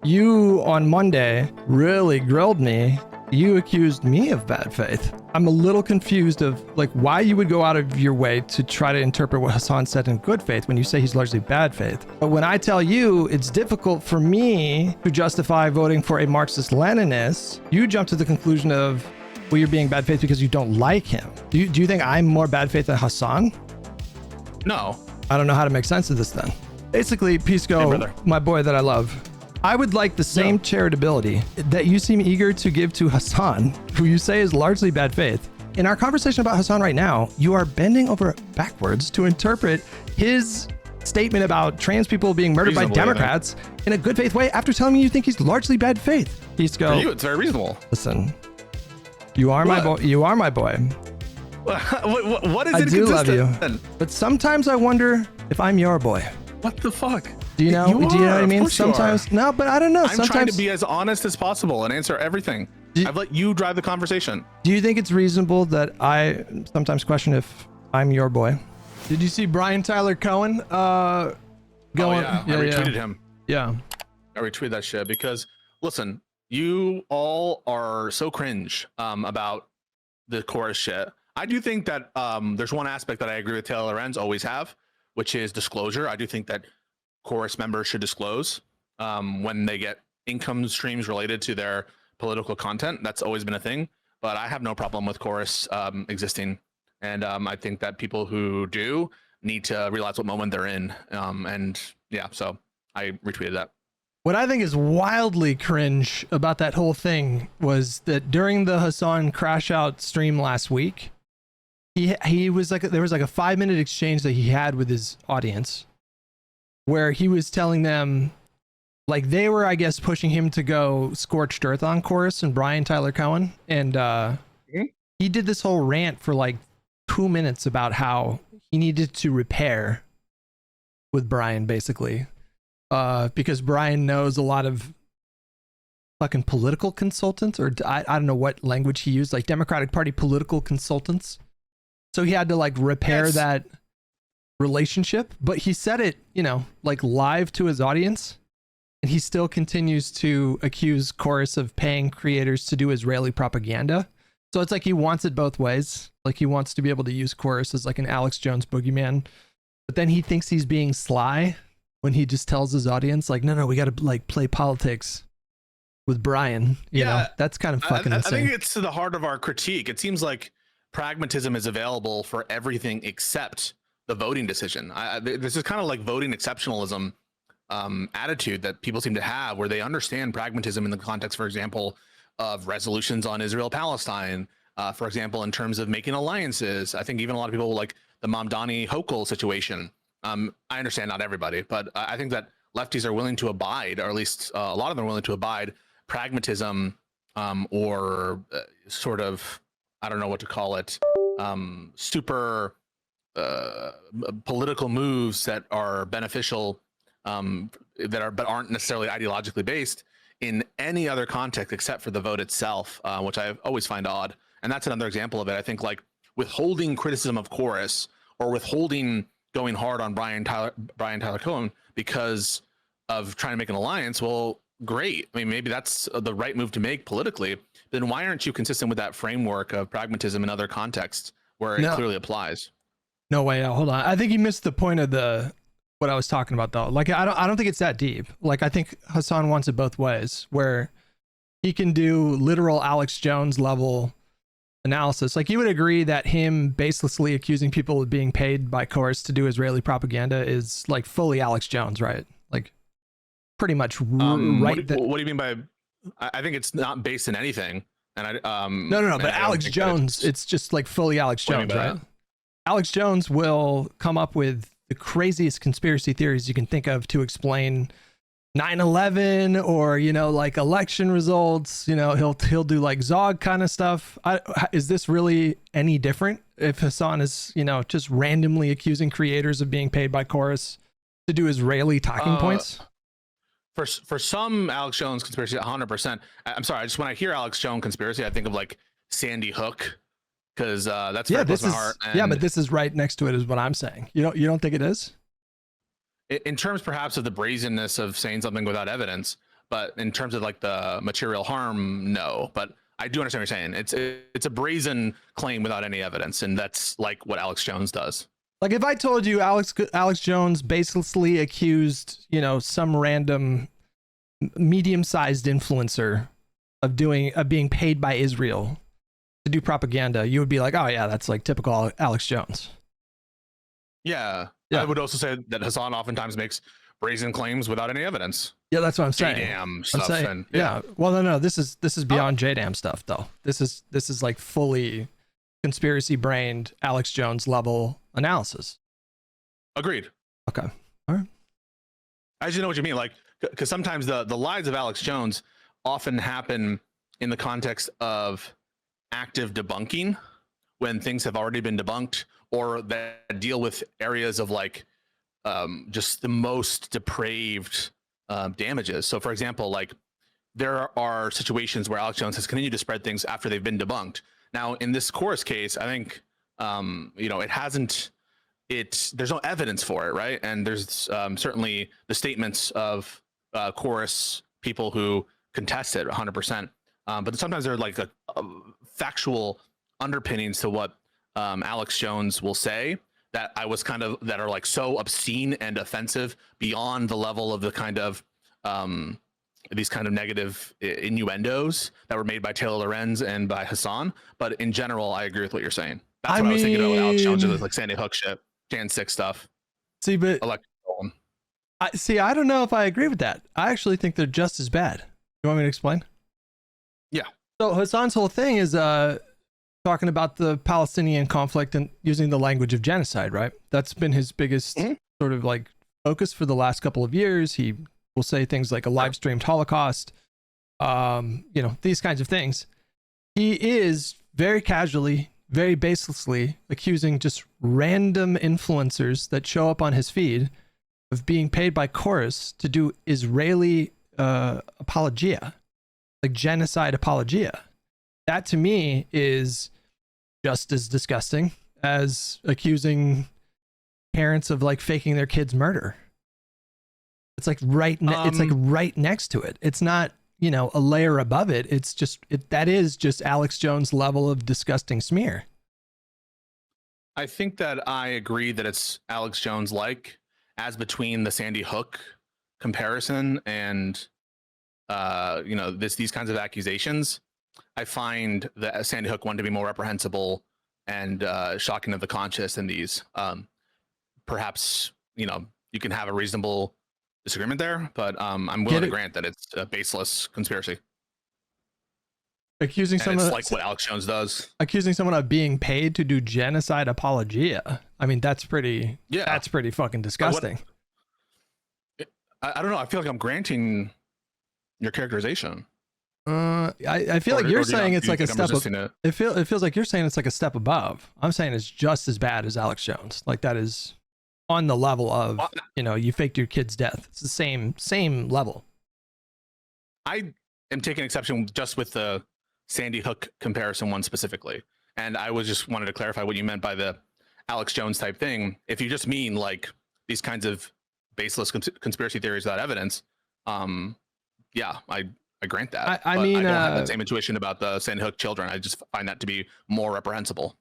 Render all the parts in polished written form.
You on Monday really grilled me. You accused me of bad faith. I'm a little confused of like why you would go out of your way to try to interpret what Hasan said in good faith when you say he's largely bad faith. But when I tell you it's difficult for me to justify voting for a Marxist-Leninist, you jump to the conclusion of, well, you're being bad faith because you don't like him. Do you think I'm more bad faith than Hasan? No. I don't know how to make sense of this then. Basically, Pisco, my boy that I love, I would like the same charitability that you seem eager to give to Hasan, who you say is largely bad faith. In our conversation about Hasan right now, you are bending over backwards to interpret his statement about trans people being murdered by Democrats in a good faith way after telling me you think he's largely bad faith. Pisco, for you, it's very reasonable. Listen, you are my boy. You are my boy. What is I do love you, then? but sometimes I wonder if I'm your boy. What the fuck? Do you know? Do you know what I mean? Sometimes, no, but I don't know. I'm trying to be as honest as possible and answer everything. I've let you drive the conversation. Do you think it's reasonable that I sometimes question if I'm your boy? Did you see Brian Tyler Cohen? Going? I retweeted him. Yeah. I retweeted that shit because, listen, you all are so cringe about the chorus shit. I do think that there's one aspect that I agree with Taylor Lorenz always have, which is disclosure. I do think that chorus members should disclose when they get income streams related to their political content. That's always been a thing, but I have no problem with chorus existing. And I think that people who do need to realize what moment they're in. And yeah, so I retweeted that. What I think is wildly cringe about that whole thing was that during the Hasan crash out stream last week, he was like, there was like a 5-minute exchange that he had with his audience where he was telling them, like, they were, I guess, pushing him to go scorched earth on chorus and Brian Tyler Cohen. And he did this whole rant for like 2 minutes about how he needed to repair with Brian, basically, because Brian knows a lot of fucking political consultants, or I don't know what language he used, like Democratic Party political consultants. So he had to like repair that relationship, but he said it, you know, like live to his audience, and he still continues to accuse chorus of paying creators to do Israeli propaganda. So it's like he wants it both ways. Like he wants to be able to use chorus as like an Alex Jones boogeyman, but then he thinks he's being sly when he just tells his audience like, no, we got to like play politics with Brian. You know, that's kind of fucking insane. I think it's to the heart of our critique. It seems like pragmatism is available for everything except the voting decision. This is kind of like voting exceptionalism attitude that people seem to have, where they understand pragmatism in the context, for example, of resolutions on Israel-Palestine, for example, in terms of making alliances. I think even a lot of people like the Mamdani Hochul situation. I understand not everybody, but I think that lefties are willing to abide, or at least a lot of them are willing to abide pragmatism or sort of, I don't know what to call it, super political moves that are beneficial, but aren't necessarily ideologically based in any other context except for the vote itself, which I always find odd. And that's another example of it. I think like withholding criticism of chorus or withholding going hard on Brian Tyler Cohen because of trying to make an alliance. Well, great. I mean, maybe that's the right move to make politically. Then why aren't you consistent with that framework of pragmatism in other contexts where it clearly applies? No way. Hold on. I think you missed the point of what I was talking about though. Like, I don't think it's that deep. Like, I think Hasan wants it both ways, where he can do literal Alex Jones level analysis. Like, you would agree that him baselessly accusing people of being paid by chorus to do Israeli propaganda is like fully Alex Jones, right? Like, pretty much right. What do you mean by? I think it's not based in anything. And no. But Alex Jones, it's just like fully Alex Jones, right? That? Alex Jones will come up with the craziest conspiracy theories you can think of to explain 9/11 or, you know, like election results. You know, he'll do like Zog kind of stuff. Is this really any different if Hasan is, you know, just randomly accusing creators of being paid by chorus to do Israeli talking points? For some Alex Jones conspiracy, 100%. I'm sorry, just when I hear Alex Jones conspiracy, I think of like Sandy Hook, because that's very close to my heart. Yeah, but this is right next to it, is what I'm saying. You don't think it is? In terms perhaps of the brazenness of saying something without evidence, but in terms of like the material harm, no. But I do understand what you're saying. It's a brazen claim without any evidence, and that's like what Alex Jones does. Like if I told you Alex Jones baselessly accused, some random medium-sized influencer of being paid by Israel to do propaganda, you would be like, oh yeah, that's like typical Alex Jones. Yeah. I would also say that Hasan oftentimes makes brazen claims without any evidence. Yeah, that's what I'm saying. JDAM stuff. Yeah. Well, no. This is beyond JDAM stuff though. This is like fully conspiracy brained Alex Jones level analysis. Agreed. Okay. All right. I just know what you mean. Like, because sometimes the lies of Alex Jones often happen in the context of active debunking when things have already been debunked, or that deal with areas of like just the most depraved damages. So for example, like there are situations where Alex Jones has continued to spread things after they've been debunked. Now in this chorus case, I think there's no evidence for it, right? And there's certainly the statements of chorus people who contest it 100%. But sometimes there are like a factual underpinnings to what Alex Jones will say that are like so obscene and offensive beyond the level of the kind of these kind of negative innuendos that were made by Taylor Lorenz and by Hasan. But in general, I agree with what you're saying. That's what I was thinking about with Alex Jones, with like Sandy Hook shit, Jan 6 stuff. See, but I don't know if I agree with that. I actually think they're just as bad. You want me to explain? Yeah. So Hasan's whole thing is talking about the Palestinian conflict and using the language of genocide, right? That's been his biggest sort of like focus for the last couple of years. He will say things like a live streamed Holocaust, these kinds of things. He is very casually, very baselessly accusing just random influencers that show up on his feed of being paid by Chorus to do Israeli apologia, like genocide apologia. That to me is just as disgusting as accusing parents of like faking their kids' murder. It's like it's like right next to it. It's not, a layer above it. It's just that is just Alex Jones level of disgusting smear. I think that I agree that it's Alex Jones like, as between the Sandy Hook comparison and these kinds of accusations. I find the Sandy Hook one to be more reprehensible and shocking of the conscious than these. Perhaps you can have a reasonable disagreement there, but I'm willing to grant that it's a baseless conspiracy. Accusing someone, it's like what Alex Jones does. Accusing someone of being paid to do genocide apologia. I mean, that's pretty. Yeah, that's pretty fucking disgusting. I don't know. I feel like I'm granting your characterization. I feel like you're saying it's like a step. It feels like you're saying it's like a step above. I'm saying it's just as bad as Alex Jones. Like that is on the level of you faked your kid's death. It's the same level. I am taking exception just with the Sandy Hook comparison one specifically, and I was just wanted to clarify what you meant by the Alex Jones type thing. If you just mean like these kinds of baseless conspiracy theories without evidence, yeah, I grant that. I mean, I don't have that same intuition about the Sandy Hook children. I just find that to be more reprehensible.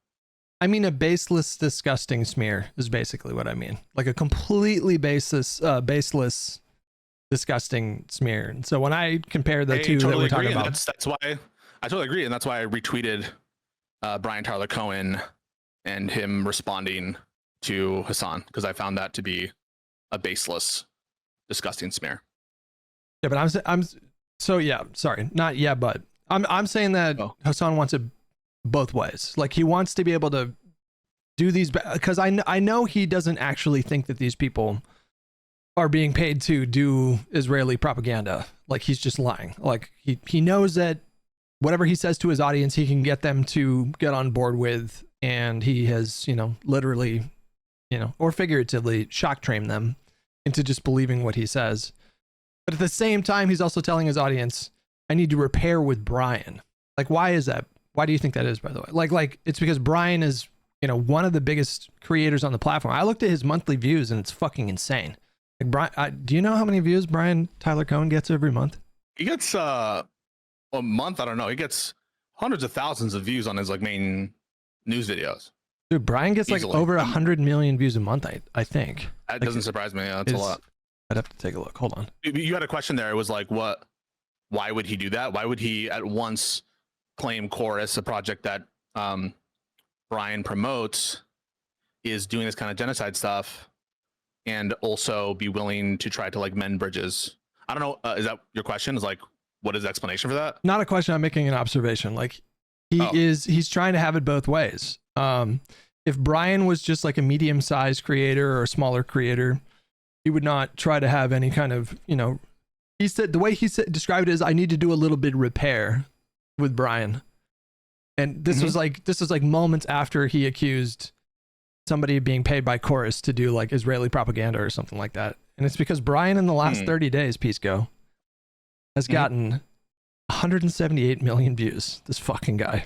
I mean, a baseless, disgusting smear is basically what I mean. Like a completely baseless, disgusting smear. And so when I compare the two that we're talking about, that's why I totally agree, and that's why I retweeted Brian Tyler Cohen and him responding to Hasan, because I found that to be a baseless, disgusting smear. Yeah, but I'm so yeah. Sorry, not yeah, but I'm saying that Hasan wants it both ways. Like he wants to be able to do these because I know he doesn't actually think that these people are being paid to do Israeli propaganda. Like he's just lying. Like he knows that whatever he says to his audience, he can get them to get on board with, and he has literally or figuratively shock trained them into just believing what he says. But at the same time, he's also telling his audience, I need to repair with Brian. Like, why is that? Why do you think that is, by the way? Like it's because Brian is, one of the biggest creators on the platform. I looked at his monthly views and it's fucking insane. Like Brian, do you know how many views Brian Tyler Cohen gets every month? He gets a month. I don't know. He gets hundreds of thousands of views on his like main news videos. Dude, Brian gets like Easily. over 100 million views a month. I think That like, doesn't surprise me. Yeah, that's a lot. I'd have to take a look. Hold on. You had a question there. It was like, what? Why would he do that? Why would he at once claim Chorus, a project that Brian promotes, is doing this kind of genocide stuff, and also be willing to try to like mend bridges? I don't know. Is that your question? Is like, what is the explanation for that? Not a question. I'm making an observation. Like he's trying to have it both ways. If Brian was just like a medium-sized creator or a smaller creator, he would not try to have any kind of, he said the way he described it is, I need to do a little bit of repair with Brian. And this was like moments after he accused somebody of being paid by Chorus to do like Israeli propaganda or something like that. And it's because Brian in the last 30 days, Pisco, has gotten 178 million views. This fucking guy.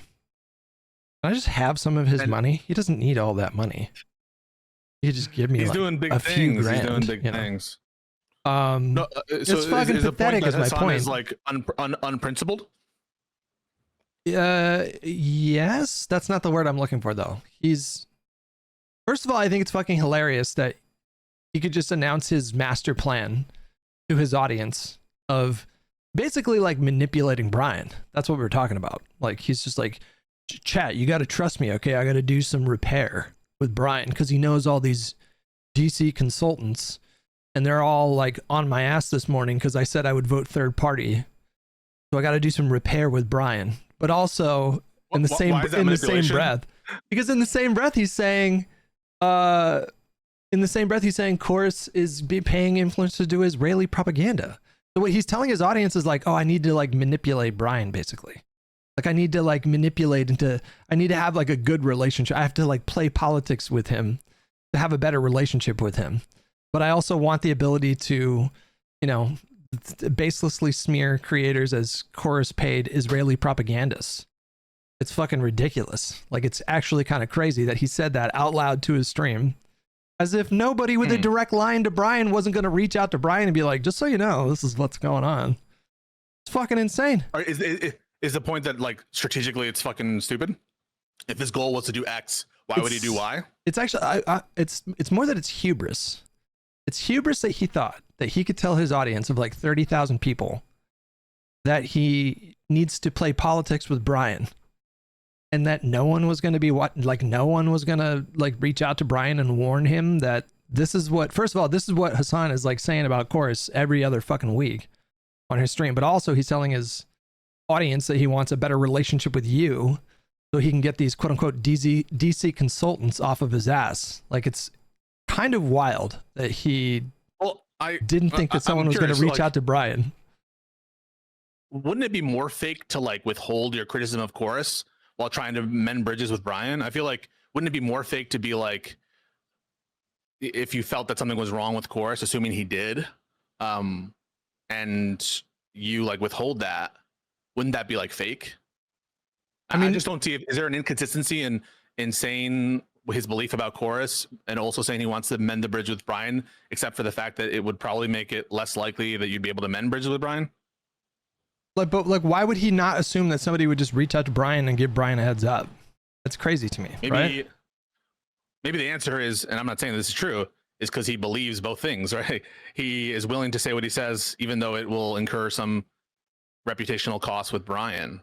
Can I just have some of his money? He doesn't need all that money. He just give me He's like doing big a things. few grand. He's doing big things. No, it's fucking pathetic is my point. Is like unprincipled? Yes, that's not the word I'm looking for though. First of all, I think it's fucking hilarious that he could just announce his master plan to his audience of basically like manipulating Brian. That's what we're talking about. Like he's just like, chat, you got to trust me, okay? I got to do some repair with Brian because he knows all these DC consultants and they're all like on my ass this morning because I said I would vote third party. So I got to do some repair with Brian. But also in the same breath, because in the same breath he's saying Chorus is paying influencers to do Israeli propaganda. So what he's telling his audience is like, oh, I need to like manipulate Brian basically. Like I need to like I need to have like a good relationship. I have to like play politics with him to have a better relationship with him. But I also want the ability to, baselessly smear creators as Chorus paid Israeli propagandists. It's fucking ridiculous. Like it's actually kind of crazy that he said that out loud to his stream, as if nobody with a direct line to Brian wasn't going to reach out to Brian and be like, just so you know, this is what's going on. It's fucking insane. Is the point that like strategically it's fucking stupid? If his goal was to do X, why would he do Y? It's actually, it's more that it's hubris. It's hubris that he thought that he could tell his audience of like 30,000 people that he needs to play politics with Brian, and that no one was going to be no one was going to like reach out to Brian and warn him that this is what, first of all, this is what Hasan is like saying about Chorus every other fucking week on his stream. But also he's telling his audience that he wants a better relationship with you so he can get these quote unquote DC consultants off of his ass. Like it's kind of wild that he didn't think that someone was going to reach out to Brian. Wouldn't it be more fake to like withhold your criticism of Chorus while trying to mend bridges with Brian? I feel like, wouldn't it be more fake to be like, if you felt that something was wrong with Chorus, assuming he did, and you like withhold that, wouldn't that be like fake? I mean, I just don't see, is there an inconsistency in saying his belief about Chorus and also saying he wants to mend the bridge with Brian, except for the fact that it would probably make it less likely that you'd be able to mend bridges with Brian? But why would he not assume that somebody would just reach out to Brian and give Brian a heads up? That's crazy to me. Maybe the answer is, and I'm not saying this is true, is because he believes both things, right? He is willing to say what he says, even though it will incur some reputational costs with Brian.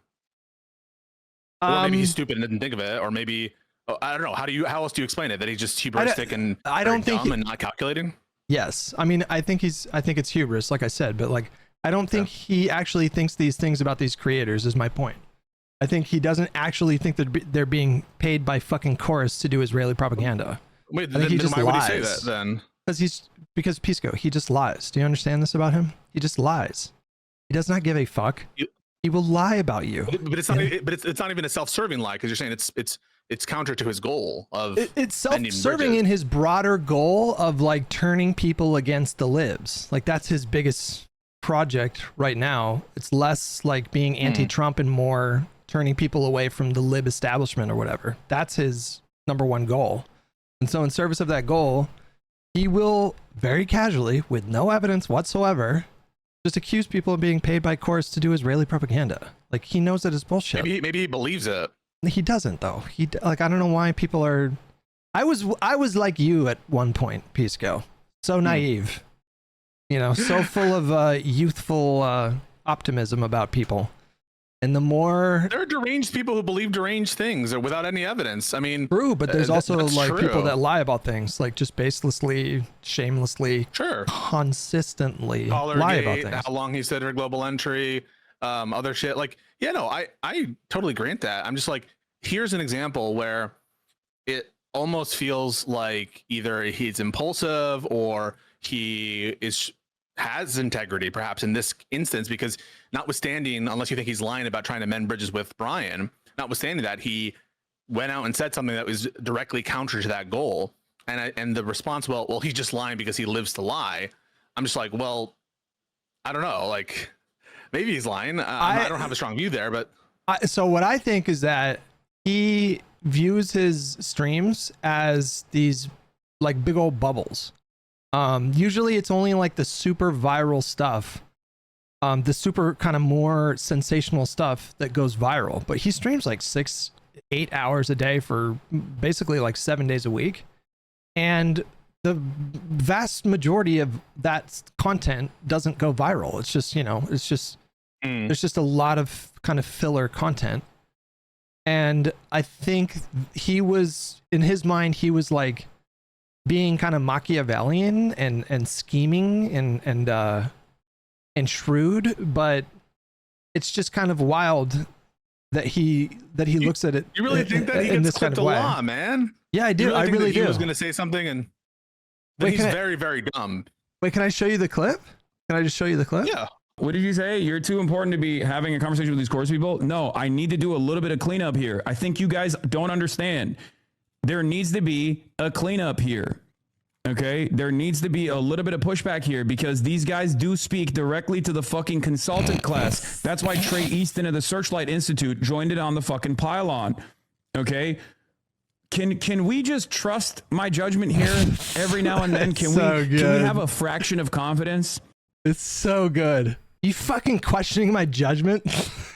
Or maybe he's stupid and didn't think of it, or maybe I don't know. How else do you explain it? That he's just hubristic and dumb and not calculating? Yes, I mean, I think it's hubris, like I said, but like I don't think he actually thinks these things about these creators. Is my point. I think he doesn't actually think that they're being paid by fucking Chorus to do Israeli propaganda. Wait, then why would he say that then? Because Pisco, he just lies. Do you understand this about him? He just lies. He does not give a fuck. He will lie about you. But it's not. But it's not even a self-serving lie, because you're saying it's counter to his goal of. It's self-serving in his broader goal of like turning people against the libs. Like that's his biggest project right now. It's less like being anti-Trump and more turning people away from the lib establishment or whatever. That's his number one goal. And so in service of that goal, he will very casually, with no evidence whatsoever, just accuse people of being paid by Chorus to do Israeli propaganda. Like, he knows that it's bullshit. Maybe he believes it. He doesn't, though. I don't know why people are. I was like you at one point, Pisco. So naive, so full of youthful optimism about people. And the more there are deranged people who believe deranged things or without any evidence. I mean, true, but there's also like true. people that lie about things, like just baselessly, shamelessly, consistently lie about things. How long he said for global entry, other shit. Like, yeah, no, I totally grant that. I'm just like, here's an example where it almost feels like either he's impulsive or he has integrity, perhaps in this instance, because notwithstanding, unless you think he's lying about trying to mend bridges with Brian, notwithstanding that, he went out and said something that was directly counter to that goal. And the response, well, he's just lying because he lives to lie. I'm just like, well, I don't know. Like, maybe he's lying. I don't have a strong view there, but. So what I think is that he views his streams as these like big old bubbles. Usually it's only like the super viral stuff, the super kind of more sensational stuff that goes viral, but he streams like 6-8 hours a day for basically like 7 days a week. And the vast majority of that content doesn't go viral. It's just, there's just a lot of kind of filler content. And I think in his mind, he was like being kind of Machiavellian and scheming and shrewd, but it's just kind of wild that he looks at it. You really think that he gets clipped a lot, man? Yeah, I do. I really do. He was going to say something and he's very, very dumb. Wait, can I show you the clip? Can I just show you the clip? Yeah. What did you say? You're too important to be having a conversation with these course people? No, I need to do a little bit of cleanup here. I think you guys don't understand. There needs to be a cleanup here. Okay? There needs to be a little bit of pushback here because these guys do speak directly to the fucking consultant class. That's why Trey Easton of the Searchlight Institute joined it on the fucking pylon. Okay? Can we just trust my judgment here every now and then? Can we have a fraction of confidence? It's so good. You fucking questioning my judgment?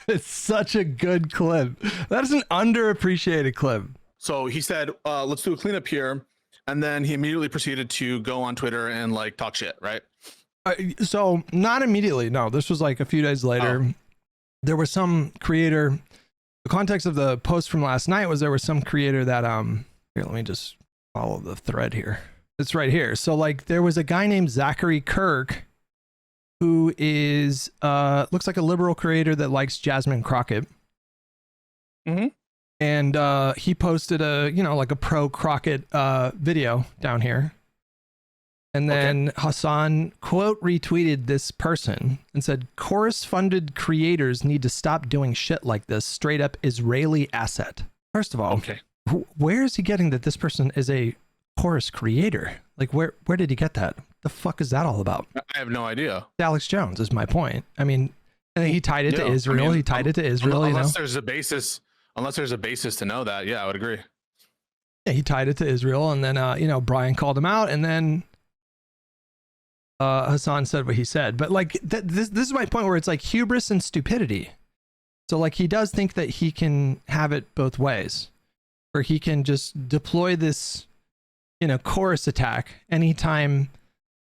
It's such a good clip. That is an underappreciated clip. So he said, let's do a cleanup here. And then he immediately proceeded to go on Twitter and like talk shit, right? So not immediately. No, this was like a few days later. Oh. There was some creator. The context of the post from last night was there was some creator that, here, let me just follow the thread here. It's right here. So like there was a guy named Zachary Kirk who is, looks like a liberal creator that likes Jasmine Crockett. Mm-hmm. And he posted like a pro Crockett video down here. And then Hasan quote retweeted this person and said, Chorus funded creators need to stop doing shit like this. Straight up Israeli asset. First of all, where is he getting that this person is a Chorus creator? Like where did he get that? The fuck is that all about? I have no idea. Alex Jones is my point. I mean, and he tied it to Israel. He tied it to Israel. Unless there's a basis to know that. Yeah, I would agree. Yeah, he tied it to Israel. And then, Brian called him out. And then Hasan said what he said. But like, this is my point where it's like hubris and stupidity. So like, he does think that he can have it both ways. Or he can just deploy this, chorus attack anytime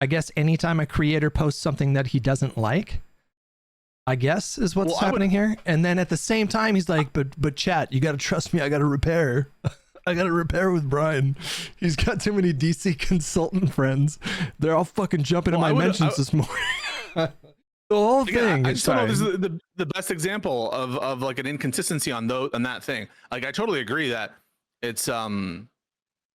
a creator posts something that he doesn't like, I guess is what's happening here. And then at the same time, he's like, but chat, you got to trust me. I got to repair. I got to repair with Brian. He's got too many DC consultant friends. They're all fucking jumping in my mentions this morning. The whole thing. I just don't know. This is the best example of like an inconsistency on that thing. Like, I totally agree that it's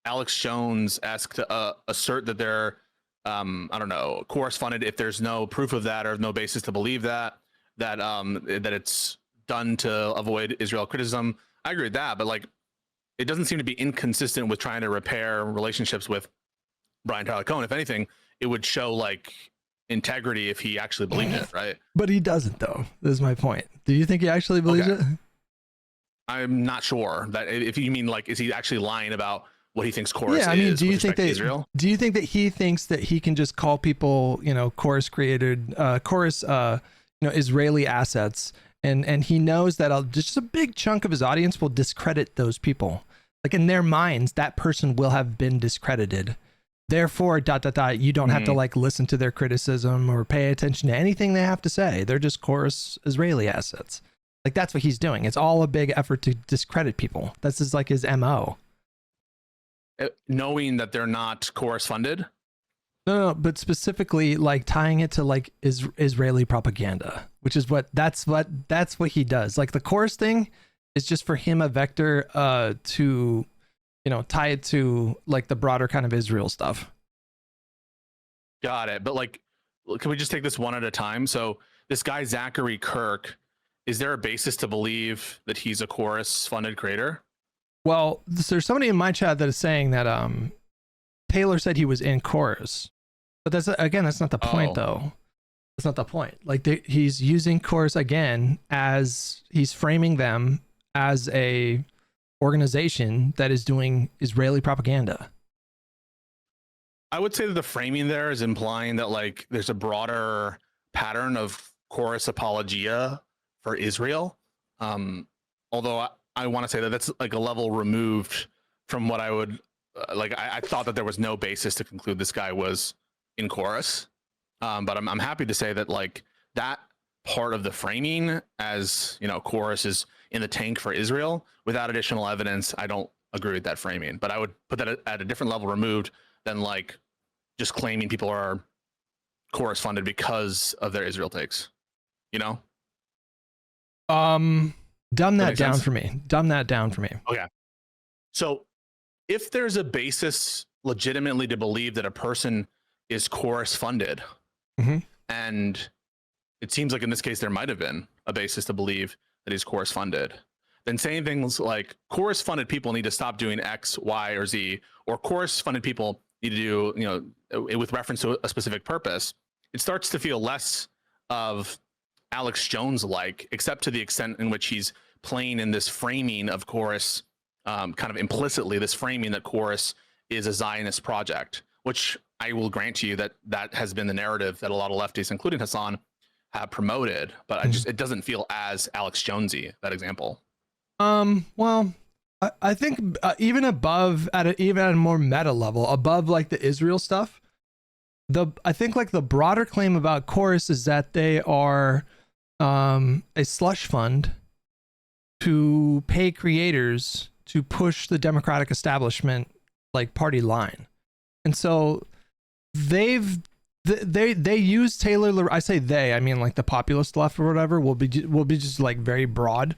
Alex Jones-esque to assert that they're I don't know, course funded if there's no proof of that or no basis to believe that it's done to avoid Israel criticism. I agree with that, but like, it doesn't seem to be inconsistent with trying to repair relationships with Brian Tyler Cohen. If anything, it would show like integrity if he actually believed it, right? But he doesn't, though. This is my point. Do you think he actually believes it? I'm not sure that if you mean like, is he actually lying about what he thinks chorus Yeah, I mean, is with respect to Israel. do you think that he thinks that he can just call people, chorus created, Israeli assets, and he knows that just a big chunk of his audience will discredit those people. Like in their minds, that person will have been discredited. Therefore, you don't have to like listen to their criticism or pay attention to anything they have to say. They're just chorus Israeli assets. Like that's what he's doing. It's all a big effort to discredit people. This is like his MO. Knowing that they're not chorus funded. No, but specifically like tying it to like Israeli propaganda, which is that's what he does. Like the chorus thing is just for him a vector to tie it to like the broader kind of Israel stuff. Got it. But like, can we just take this one at a time? So this guy, Zachary Kirk, is there a basis to believe that he's a chorus funded creator? Well, there's somebody in my chat that is saying that Taylor said he was in chorus, but that's not the point though. That's not the point. Like he's using chorus again as he's framing them as a organization that is doing Israeli propaganda. I would say that the framing there is implying that like there's a broader pattern of chorus apologia for Israel. Although I want to say that that's like a level removed from what I would I thought that there was no basis to conclude this guy was in chorus. But I'm happy to say that like that part of the framing as chorus is in the tank for Israel without additional evidence, I don't agree with that framing, but I would put that at a different level removed than like just claiming people are chorus funded because of their Israel takes, Dumb that down for me. Dumb that down for me. Okay. So if there's a basis legitimately to believe that a person is chorus funded, and it seems like in this case there might have been a basis to believe that he's chorus funded, then saying things like chorus funded people need to stop doing X, Y, or Z, or chorus funded people need to do, with reference to a specific purpose, it starts to feel less of Alex Jones like, except to the extent in which he's playing in this framing of chorus, kind of implicitly this framing that chorus is a Zionist project, which I will grant to you that has been the narrative that a lot of lefties, including Hasan, have promoted, but it doesn't feel as Alex Jonesy, that example. Well, I think even above at a more meta level, above like the Israel stuff, I think like the broader claim about chorus is that they are a slush fund to pay creators to push the Democratic establishment like party line, and so they use Taylor. I say they, I mean like the populist left or whatever will be just like very broad.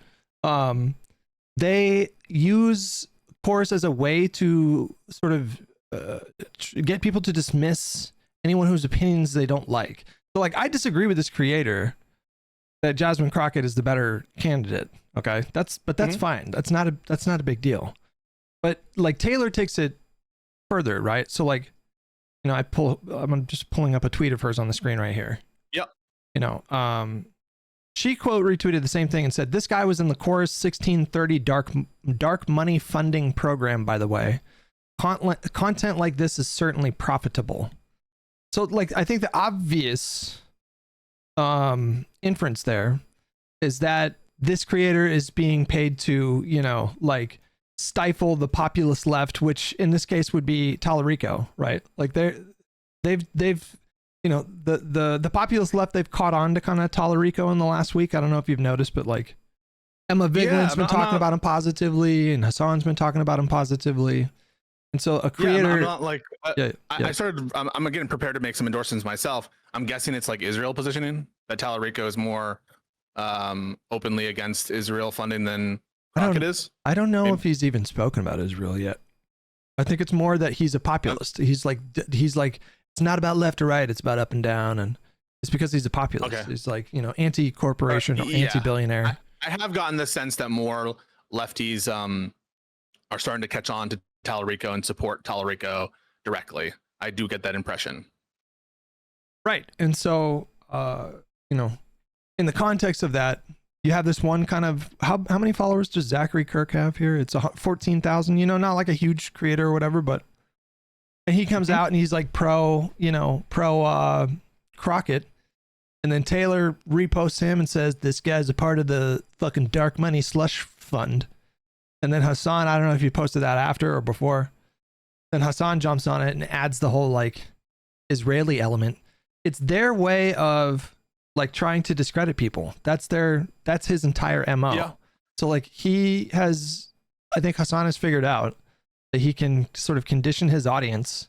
They use chorus as a way to sort of get people to dismiss anyone whose opinions they don't like. So like I disagree with this creator that Jasmine Crockett is the better candidate. Okay, that's fine. That's not a big deal. But like Taylor takes it further, right? So like, I'm just pulling up a tweet of hers on the screen right here. Yep. She quote retweeted the same thing and said, "This guy was in the Chorus 1630 dark money funding program, by the way. Content like this is certainly profitable." So like, I think the obvious inference there is that this creator is being paid to, like stifle the populist left, which in this case would be Tallarico, right? Like they've the populist left, they've caught on to kind of Tallarico in the last week. I don't know if you've noticed, but like Emma Vignett's been talking about him positively, and Hasan's been talking about him positively. And so a creator, I'm not like I started. I'm getting prepared to make some endorsements myself. I'm guessing it's like Israel positioning, that Tallarico is more openly against Israel funding than Crockett is. I don't know if he's even spoken about Israel yet. I think it's more that he's a populist. He's like it's not about left or right, it's about up and down, and it's because he's a populist. Okay. He's like, anti-corporation or anti-billionaire. I have gotten the sense that more lefties are starting to catch on to Tallarico and support Tallarico directly. I do get that impression. Right. And so, in the context of that, you have this one kind of, how many followers does Zachary Kirk have here? It's 14,000, you know, not like a huge creator or whatever, but, and he comes out and he's like pro Crockett. And then Taylor reposts him and says, this guy's a part of the fucking dark money slush fund. And then Hasan, I don't know if you posted that after or before. Then Hasan jumps on it and adds the whole like Israeli element. It's their way of like trying to discredit people. That's his entire MO. Yeah. So like I think Hasan has figured out that he can sort of condition his audience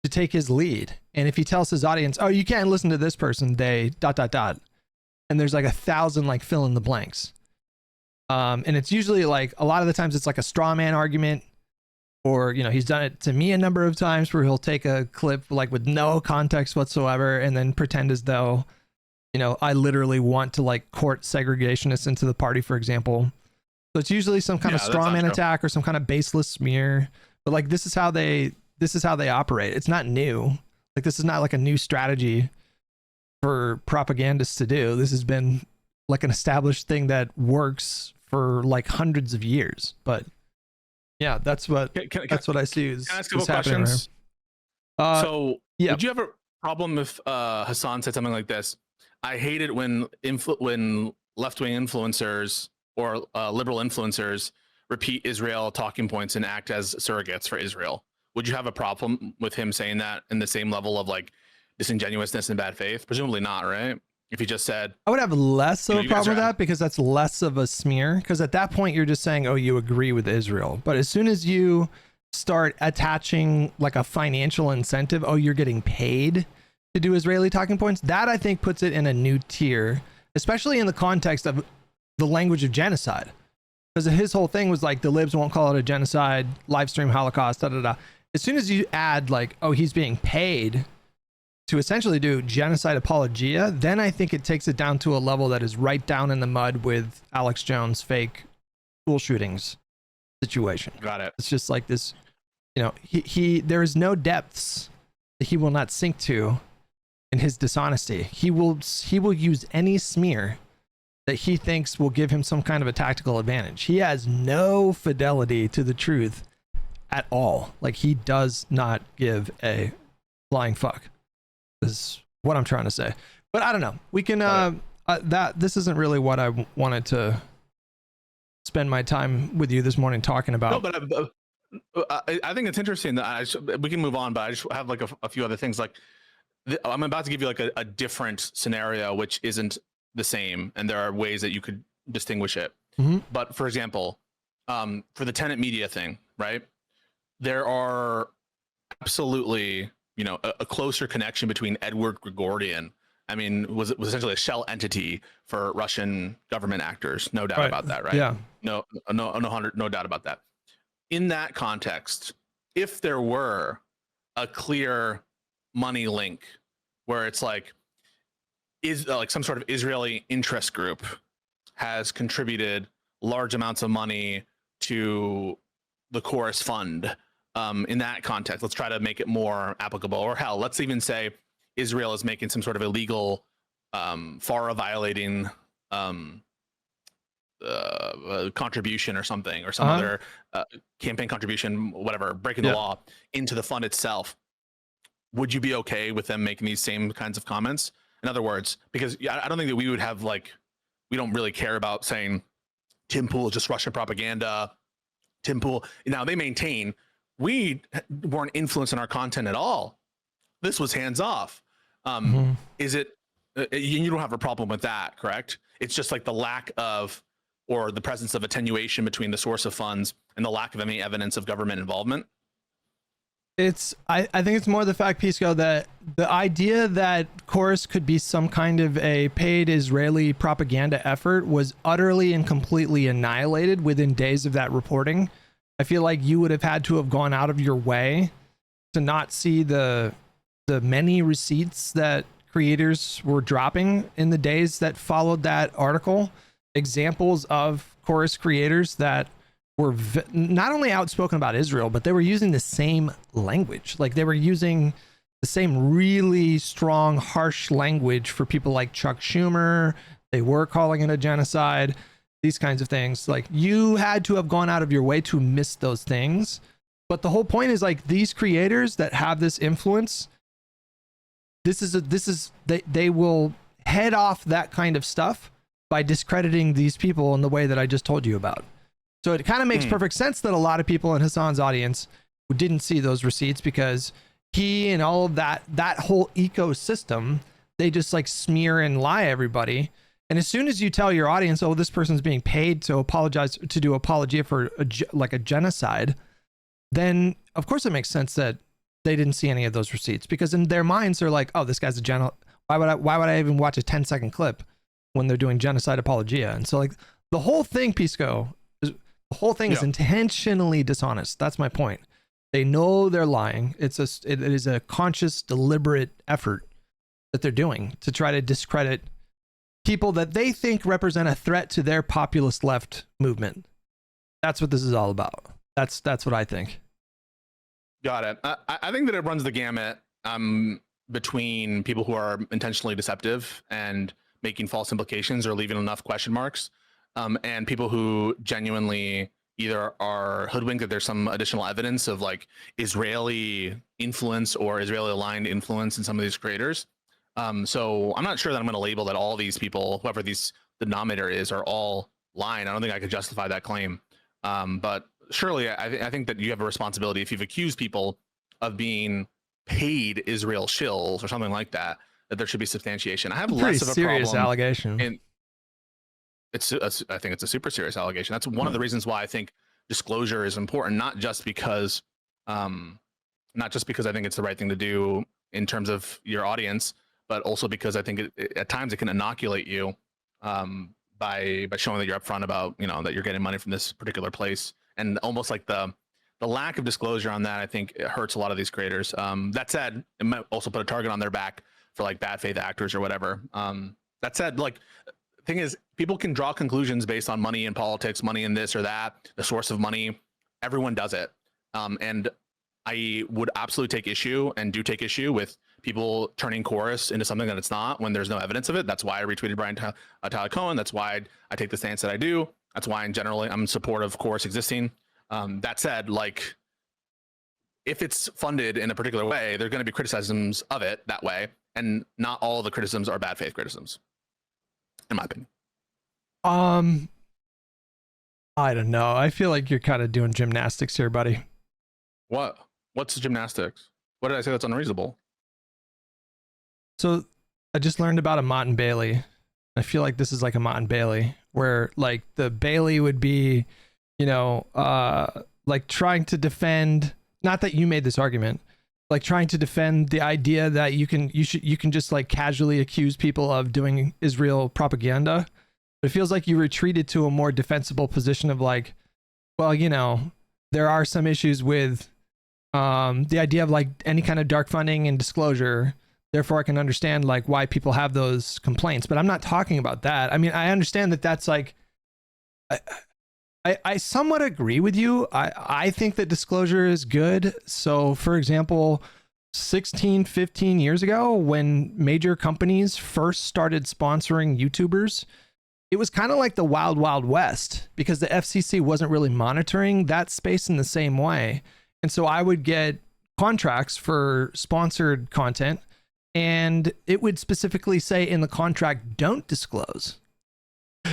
to take his lead. And if he tells his audience, oh, you can't listen to this person, they ... And there's like 1,000 like fill in the blanks. And it's usually like, a lot of the times it's like a straw man argument, or, you know, he's done it to me a number of times where he'll take a clip like with no context whatsoever and then pretend as though, you know, I literally want to like court segregationists into the party, for example. So it's usually some kind of straw man attack or some kind of baseless smear. But like, this is how they operate. It's not new. Like, this is not like a new strategy for propagandists to do. This has been like an established thing that works for like hundreds of years. But yeah, that's what I see is, can I ask a couple happening questions? So yeah. would you have a problem if Hasan said something like this? I hate it when left-wing influencers or liberal influencers repeat Israel talking points and act as surrogates for Israel. Would you have a problem with him saying that in the same level of like disingenuousness and bad faith? Presumably not, right? If he just said, I would have less of a problem with that, because that's less of a smear. Because at that point, you're just saying, oh, you agree with Israel. But as soon as you start attaching like a financial incentive, oh, you're getting paid to do Israeli talking points, that I think puts it in a new tier, especially in the context of the language of genocide. Because his whole thing was like, the libs won't call it a genocide, live stream Holocaust, As soon as you add like, oh, he's being paid to essentially do genocide apologia, then I think it takes it down to a level that is right down in the mud with Alex Jones' fake school shootings situation. got it. It's just like this, you know, there is no depths that he will not sink to in his dishonesty. He will use any smear that he thinks will give him some kind of a tactical advantage. He has no fidelity to the truth at all. Like, he does not give a flying fuck, is what I'm trying to say. But I don't know. We can this isn't really what I wanted to spend my time with you this morning talking about. No, but I think it's interesting that we can move on, but I just have like a few other things. Like, I'm about to give you like a different scenario, which isn't the same, and there are ways that you could distinguish it. Mm-hmm. But for example, for the tenant media thing, right? There are absolutely, you know, a closer connection between Edward Grigorian. I mean, was essentially a shell entity for Russian government actors. No doubt about that, right? Yeah. No doubt about that. In that context, if there were a clear money link where it's like, is like some sort of Israeli interest group has contributed large amounts of money to the Chorus Fund, in that context, let's try to make it more applicable. Or hell, let's even say Israel is making some sort of illegal, FARA violating contribution or something, or some other campaign contribution, whatever, breaking the law into the fund itself. Would you be okay with them making these same kinds of comments? In other words, because I don't think that we would have like, we don't really care about saying Tim Pool is just Russian propaganda. Tim Pool, now they maintain we weren't influencing our content at all. This was hands off. Is it, you don't have a problem with that, correct? It's just like the lack of, or the presence of attenuation between the source of funds and the lack of any evidence of government involvement. I think it's more the fact, Pisco, that the idea that Chorus could be some kind of a paid Israeli propaganda effort was utterly and completely annihilated within days of that reporting. I feel like you would have had to have gone out of your way to not see the many receipts that creators were dropping in the days that followed that article. Examples of Chorus creators that were not only outspoken about Israel, but they were using the same language. Like, they were using the same really strong, harsh language for people like Chuck Schumer, They were calling it a genocide, these kinds of things. Like, you had to have gone out of your way to miss those things. But the whole point is, like, these creators that have this influence, they will head off that kind of stuff by discrediting these people in the way that I just told you about. So it kind of makes perfect sense that a lot of people in Hasan's audience didn't see those receipts, because he and all of that whole ecosystem, they just like smear and lie everybody. And as soon as you tell your audience, oh, this person's being paid to apologize, to do apologia for a genocide, then of course it makes sense that they didn't see any of those receipts, because in their minds they're like, oh, this guy's a why would I even watch a 10-second clip when they're doing genocide apologia? And so, like, the whole thing, Pisco, the whole thing is intentionally dishonest. That's my point. They know they're lying. It is a conscious, deliberate effort that they're doing to try to discredit people that they think represent a threat to their populist left movement. That's what this is all about. That's what I think. Got it. I think that it runs the gamut between people who are intentionally deceptive and making false implications or leaving enough question marks, and people who genuinely either are hoodwinked that there's some additional evidence of like Israeli influence or Israeli aligned influence in some of these creators. So I'm not sure that I'm going to label that all these people, whoever the denominator is, are all lying. I don't think I could justify that claim. But surely I think that you have a responsibility if you've accused people of being paid Israel shills or something like that, that there should be substantiation. I have less of a serious problem. Allegation. And I think it's a super serious allegation. That's one of the reasons why I think disclosure is important, not just because I think it's the right thing to do in terms of your audience, but also because I think at times it can inoculate you by showing that you're upfront about, that you're getting money from this particular place. And almost like the lack of disclosure on that, I think it hurts a lot of these creators. That said, it might also put a target on their back for like bad faith actors or whatever. That said, like, the thing is, people can draw conclusions based on money in politics, money in this or that, the source of money. Everyone does it. And I would absolutely take issue and do take issue with people turning chorus into something that it's not when there's no evidence of it. That's why I retweeted Tyler Cohen. That's why I take the stance that I do. That's why I'm in support of chorus existing. That said, like, if it's funded in a particular way, there are going to be criticisms of it that way, and not all of the criticisms are bad faith criticisms, in my opinion. I don't know. I feel like you're kind of doing gymnastics here, buddy. What? What's the gymnastics? What did I say that's unreasonable? So I just learned about a Mott and Bailey. I feel like this is like a Mott and Bailey, where like the Bailey would be, like trying to defend, not that you made this argument, like trying to defend the idea that you can just like casually accuse people of doing Israel propaganda. But it feels like you retreated to a more defensible position of like, well, there are some issues with the idea of like any kind of dark funding and disclosure. Therefore, I can understand like why people have those complaints, but I'm not talking about that. I mean, I understand that that's like, I somewhat agree with you. I think that disclosure is good. So for example, 15 years ago, when major companies first started sponsoring YouTubers, it was kind of like the wild, wild west, because the FCC wasn't really monitoring that space in the same way. And so I would get contracts for sponsored content, and it would specifically say in the contract, don't disclose.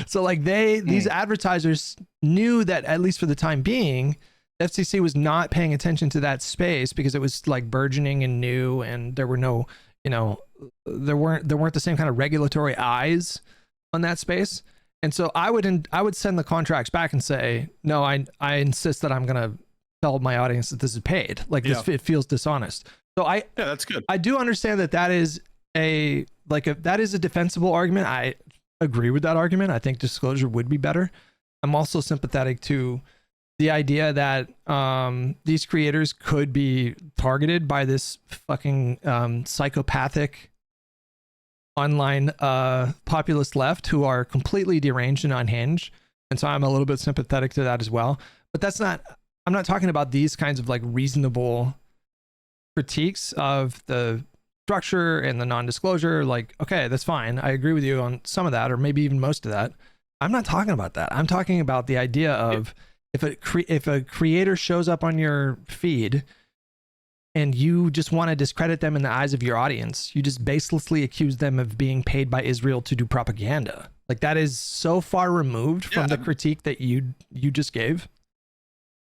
So like these advertisers knew that, at least for the time being, FCC was not paying attention to that space because it was like burgeoning and new, and there were no, there weren't the same kind of regulatory eyes on that space. And so I would send the contracts back and say, no, I insist that I'm gonna tell my audience that this is paid. Like it feels dishonest. So that's good. I do understand that is a defensible argument. I agree with that argument. I think disclosure would be better. I'm also sympathetic to the idea that these creators could be targeted by this fucking psychopathic online populist left who are completely deranged and unhinged. And so I'm a little bit sympathetic to that as well. But I'm not talking about these kinds of like reasonable critiques of the structure and the non-disclosure, like, okay, that's fine. I agree with you on some of that, or maybe even most of that. I'm not talking about that. I'm talking about the idea of if a creator shows up on your feed and you just want to discredit them in the eyes of your audience, you just baselessly accuse them of being paid by Israel to do propaganda. Like, that is so far removed from the critique that you just gave.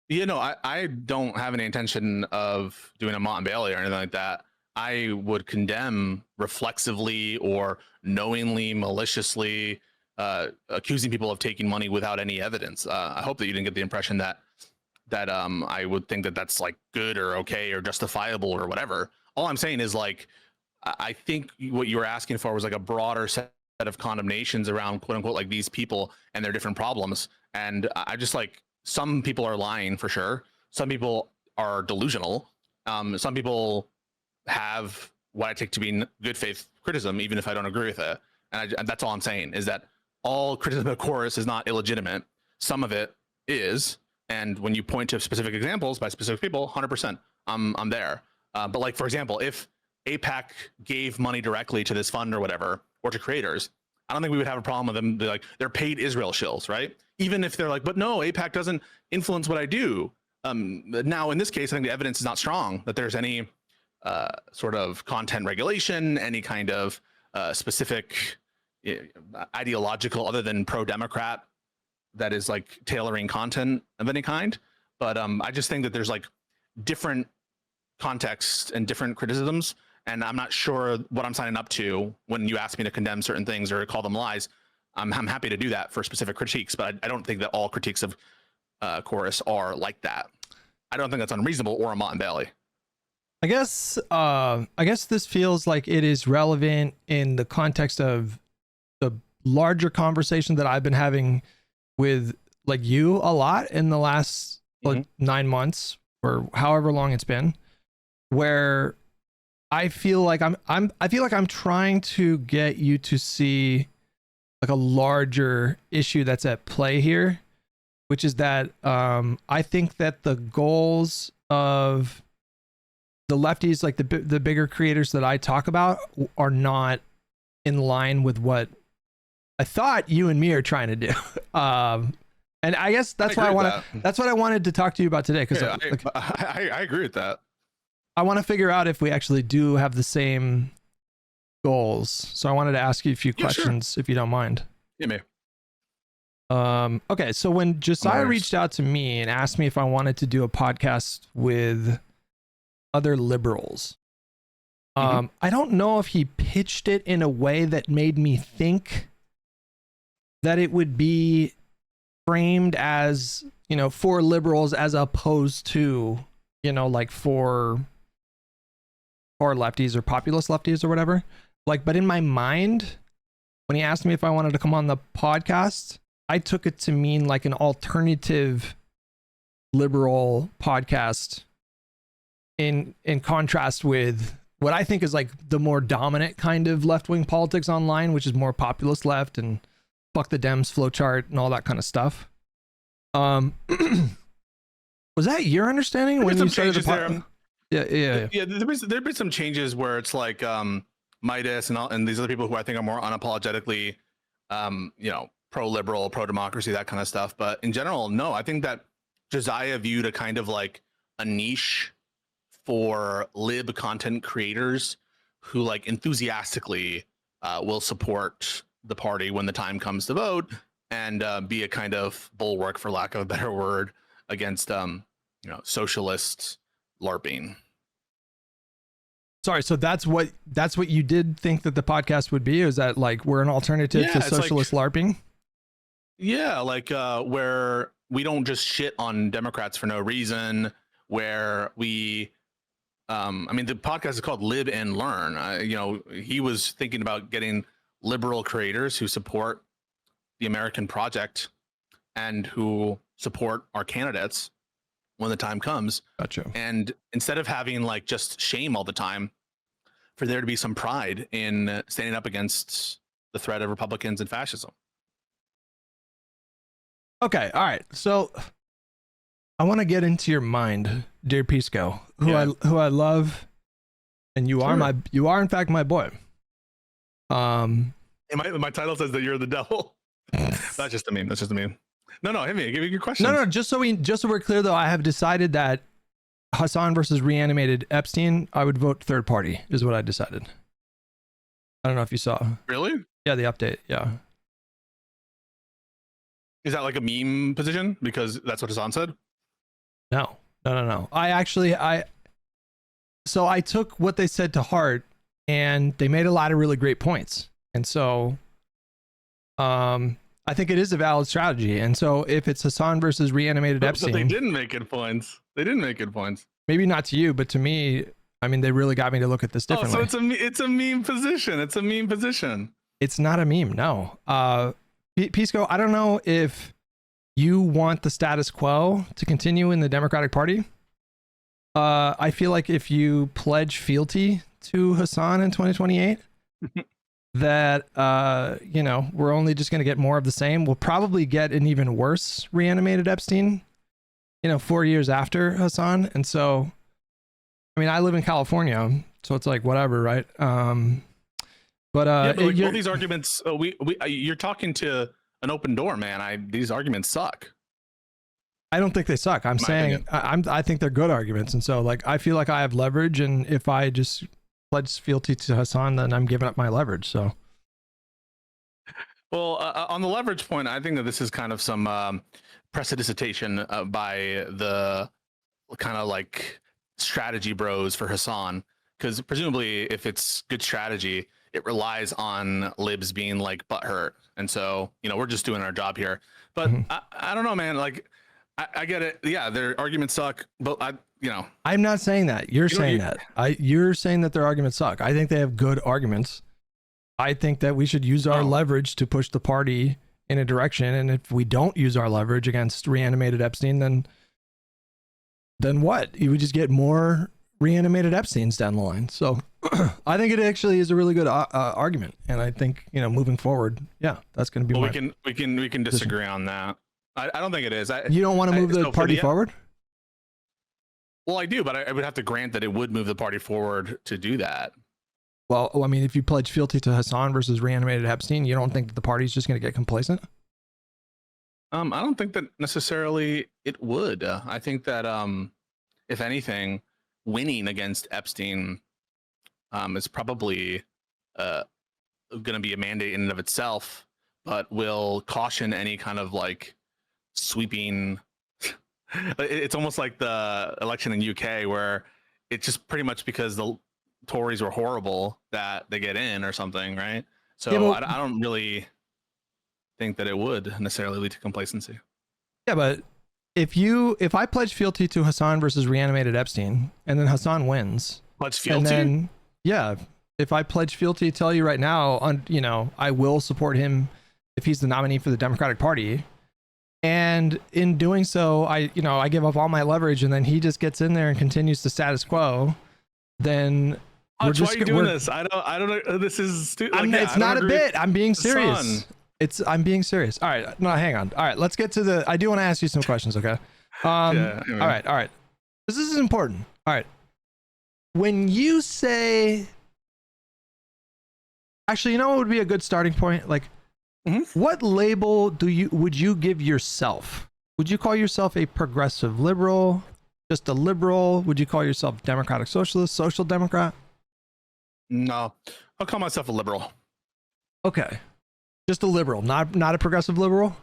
You know, I don't have any intention of doing a Mott and Bailey or anything like that. I would condemn reflexively or knowingly, maliciously accusing people of taking money without any evidence. I hope that you didn't get the impression that I would think that that's like good or okay or justifiable or whatever. All I'm saying is, like, I think what you were asking for was like a broader set of condemnations around quote unquote like these people and their different problems. And I just, like, some people are lying for sure. Some people are delusional. Some people have what I take to be good faith criticism, even if I don't agree with it. And that's all I'm saying, is that all criticism of Chorus is not illegitimate. Some of it is. And when you point to specific examples by specific people, 100%, I'm there. But, like, for example, if AIPAC gave money directly to this fund or whatever, or to creators, I don't think we would have a problem with them. They're paid Israel shills, right? Even if they're like, but no, AIPAC doesn't influence what I do. Now, in this case, I think the evidence is not strong that there's any sort of content regulation, any kind of specific ideological, other than pro-Democrat, that is like tailoring content of any kind. But I just think that there's like different contexts and different criticisms, and I'm not sure what I'm signing up to when you ask me to condemn certain things or call them lies. I'm happy to do that for specific critiques, but I don't think that all critiques of Chorus are like that. I don't think that's unreasonable or a Mott and Bailey. I guess this feels like it is relevant in the context of the larger conversation that I've been having with, like, you a lot in the last like 9 months or however long it's been, where I feel like I'm trying to get you to see like a larger issue that's at play here, which is that I think that the goals of the lefties, like the bigger creators that I talk about, are not in line with what I thought you and me are trying to do. And I guess that's why that's what I wanted to talk to you about today. Cause yeah, I agree with that. I want to figure out if we actually do have the same goals. So I wanted to ask you a few questions, if you don't mind. Yeah, maybe. Okay. So when Josiah reached out to me and asked me if I wanted to do a podcast with other liberals, I don't know if he pitched it in a way that made me think that it would be framed as, you know, for liberals as opposed to, you know, like for lefties or populist lefties or whatever. Like, but in my mind, when he asked me if I wanted to come on the podcast, I took it to mean like an alternative liberal podcast in contrast with what I think is like the more dominant kind of left-wing politics online, which is more populist left and fuck the Dems, Flowchart, and all that kind of stuff. Was that your understanding when you started the podcast? Yeah. There've been some changes where it's like Midas and these other people who I think are more unapologetically, you know, pro-liberal, pro-democracy, that kind of stuff. But in general, no, I think that Josiah viewed a kind of like a niche for lib content creators who like enthusiastically will support the party when the time comes to vote and be a kind of bulwark, for lack of a better word, against you know, socialist LARPing. Sorry, so that's what you did think that the podcast would be? Is that like we're an alternative to socialist like, LARPing? Yeah, like where we don't just shit on Democrats for no reason, where we I mean, the podcast is called Lib and Learn. You know, he was thinking about getting liberal creators who support the American project and who support our candidates when the time comes. Gotcha. And instead of having like just shame all the time, for there to be some pride in standing up against the threat of Republicans and fascism. Okay. All right. So I want to get into your mind, dear Pisco, who I love and you are in fact my boy. And my title says that you're the devil. That's just a meme. That's just a meme. No, hit me. Give me your question. No. Just so we're clear, though, I have decided that Hasan versus reanimated Epstein, I would vote third party. Is what I decided. I don't know if you saw. Really? Yeah, the update. Yeah. Is that like a meme position? Because that's what Hasan said? No. So I took what they said to heart, and they made a lot of really great points. And so I think it is a valid strategy. And so if it's Hasan versus reanimated Epstein. But they didn't make good points. Maybe not to you, but to me, I mean, they really got me to look at this differently. Oh, so it's a meme position. It's a meme position. It's not a meme, no. Pisco, I don't know if you want the status quo to continue in the Democratic Party. I feel like if you pledge fealty to Hasan in 2028, that, we're only just going to get more of the same. We'll probably get an even worse reanimated Epstein, 4 years after Hasan. And so, I mean, I live in California, so it's like, whatever, right? But all these arguments, you're talking to an open door, man. These arguments suck. I don't think they suck. I'm saying I think they're good arguments, and so like I feel like I have leverage, and if I just pledge fealty to Hasan, then I'm giving up my leverage. So, well, on the leverage point, I think that this is kind of some prestidigitation by the kind of like strategy bros for Hasan, because presumably if it's good strategy, it relies on libs being like butthurt, and so we're just doing our job here. But I don't know, man. Like I get it. Yeah, their arguments suck, but I'm not saying that. You're saying that. You're saying that their arguments suck. I think they have good arguments. I think that we should use our leverage to push the party in a direction, and if we don't use our leverage against reanimated Epstein, then what? You would just get more reanimated Epsteins down the line. So I think it actually is a really good argument, and I think moving forward, yeah, that's going to be. Well, we can disagree on that. I don't think it is. You don't want to move the party forward? Well, I do, but I would have to grant that it would move the party forward to do that. Well, I mean, if you pledge fealty to Hasan versus reanimated Epstein, you don't think that the party's just going to get complacent? I don't think that necessarily it would. I think that if anything, winning against Epstein is probably going to be a mandate in and of itself, but will caution any kind of like sweeping. It's almost like the election in UK where it's just pretty much because the Tories were horrible that they get in or something, right? So yeah, I don't really think that it would necessarily lead to complacency. Yeah, but if I pledge fealty to Hasan versus reanimated Epstein, and then Hasan wins, pledge fealty, and then if I pledge fealty, tell you right now, I will support him if he's the nominee for the Democratic Party. And in doing so, I give up all my leverage, and then he just gets in there and continues the status quo. Then why are you doing this? I don't know. This is stupid. It's not a bit. I'm being serious. I'm being serious. All right. No, hang on. All right. Let's get to I do want to ask you some questions. Okay. All right. This is important. All right. When you say, actually, what would be a good starting point? Like, what label would you give yourself? Would you call yourself a progressive liberal? Just a liberal? Would you call yourself democratic socialist, social democrat? No, I'll call myself a liberal. Okay. Just a liberal, not a progressive liberal?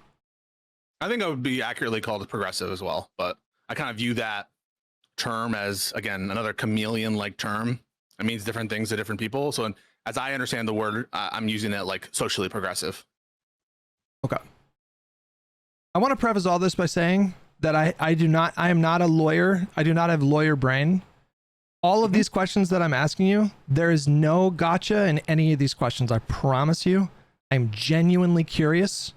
I think I would be accurately called a progressive as well, but I kind of view that term as, again, another chameleon-like term. It means different things to different people. So as I understand the word, I'm using it like socially progressive. Okay. I want to preface all this by saying that I am not a lawyer. I do not have lawyer brain. All of these questions that I'm asking you, there is no gotcha in any of these questions. I promise you. I'm genuinely curious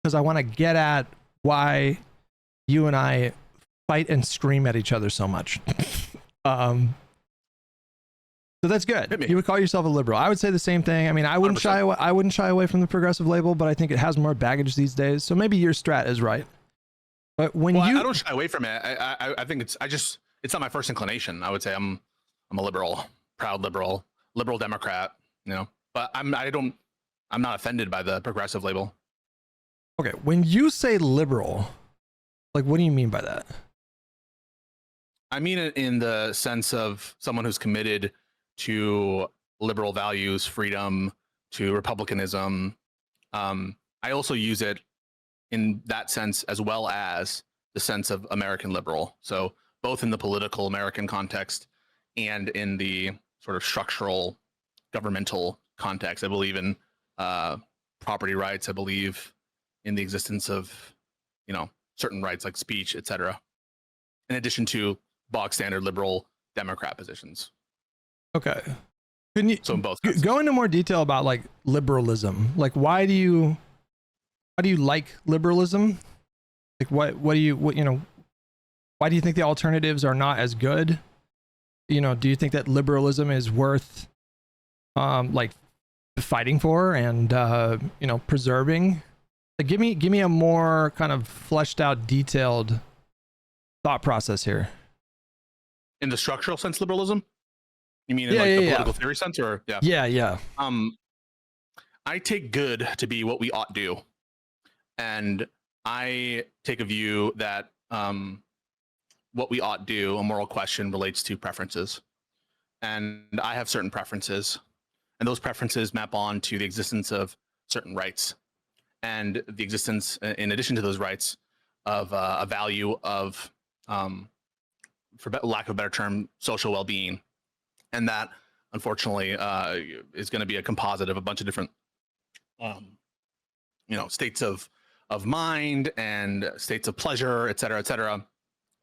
because I want to get at why you and I fight and scream at each other so much. So that's good. You would call yourself a liberal. I would say the same thing. I mean, I wouldn't 100%. I wouldn't shy away from the progressive label, but I think it has more baggage these days. So maybe your strat is right. But I don't shy away from it. I think it's not my first inclination. I would say I'm a liberal proud liberal Democrat, you know. But I'm not offended by the progressive label. Okay, when you say liberal, like what do you mean by that? I mean it in the sense of someone who's committed to liberal values, freedom, to republicanism. I also use it in that sense as well as the sense of American liberal. So both in the political American context and in the sort of structural governmental context. I believe in property rights. I believe in the existence of, you know, certain rights like speech, etc. In addition to bog standard liberal Democrat positions. Okay. Can you So in both go into more detail about like liberalism? Like why do you like liberalism? Like what you know, why do you think the alternatives are not as good? You know, do you think that liberalism is worth like fighting for and you know, preserving? Like give me a more kind of fleshed out, detailed thought process here. In the structural sense, liberalism? You mean in Yeah, like yeah, the yeah. political theory sense, or yeah? Yeah. I take good to be what we ought do, and I take a view that what we ought do, a moral question, relates to preferences, and I have certain preferences, and those preferences map on to the existence of certain rights, and the existence, in addition to those rights, of a value of, for lack of a better term, social well-being. And that, unfortunately, is going to be a composite of a bunch of different, you know, states of mind and states of pleasure, et cetera,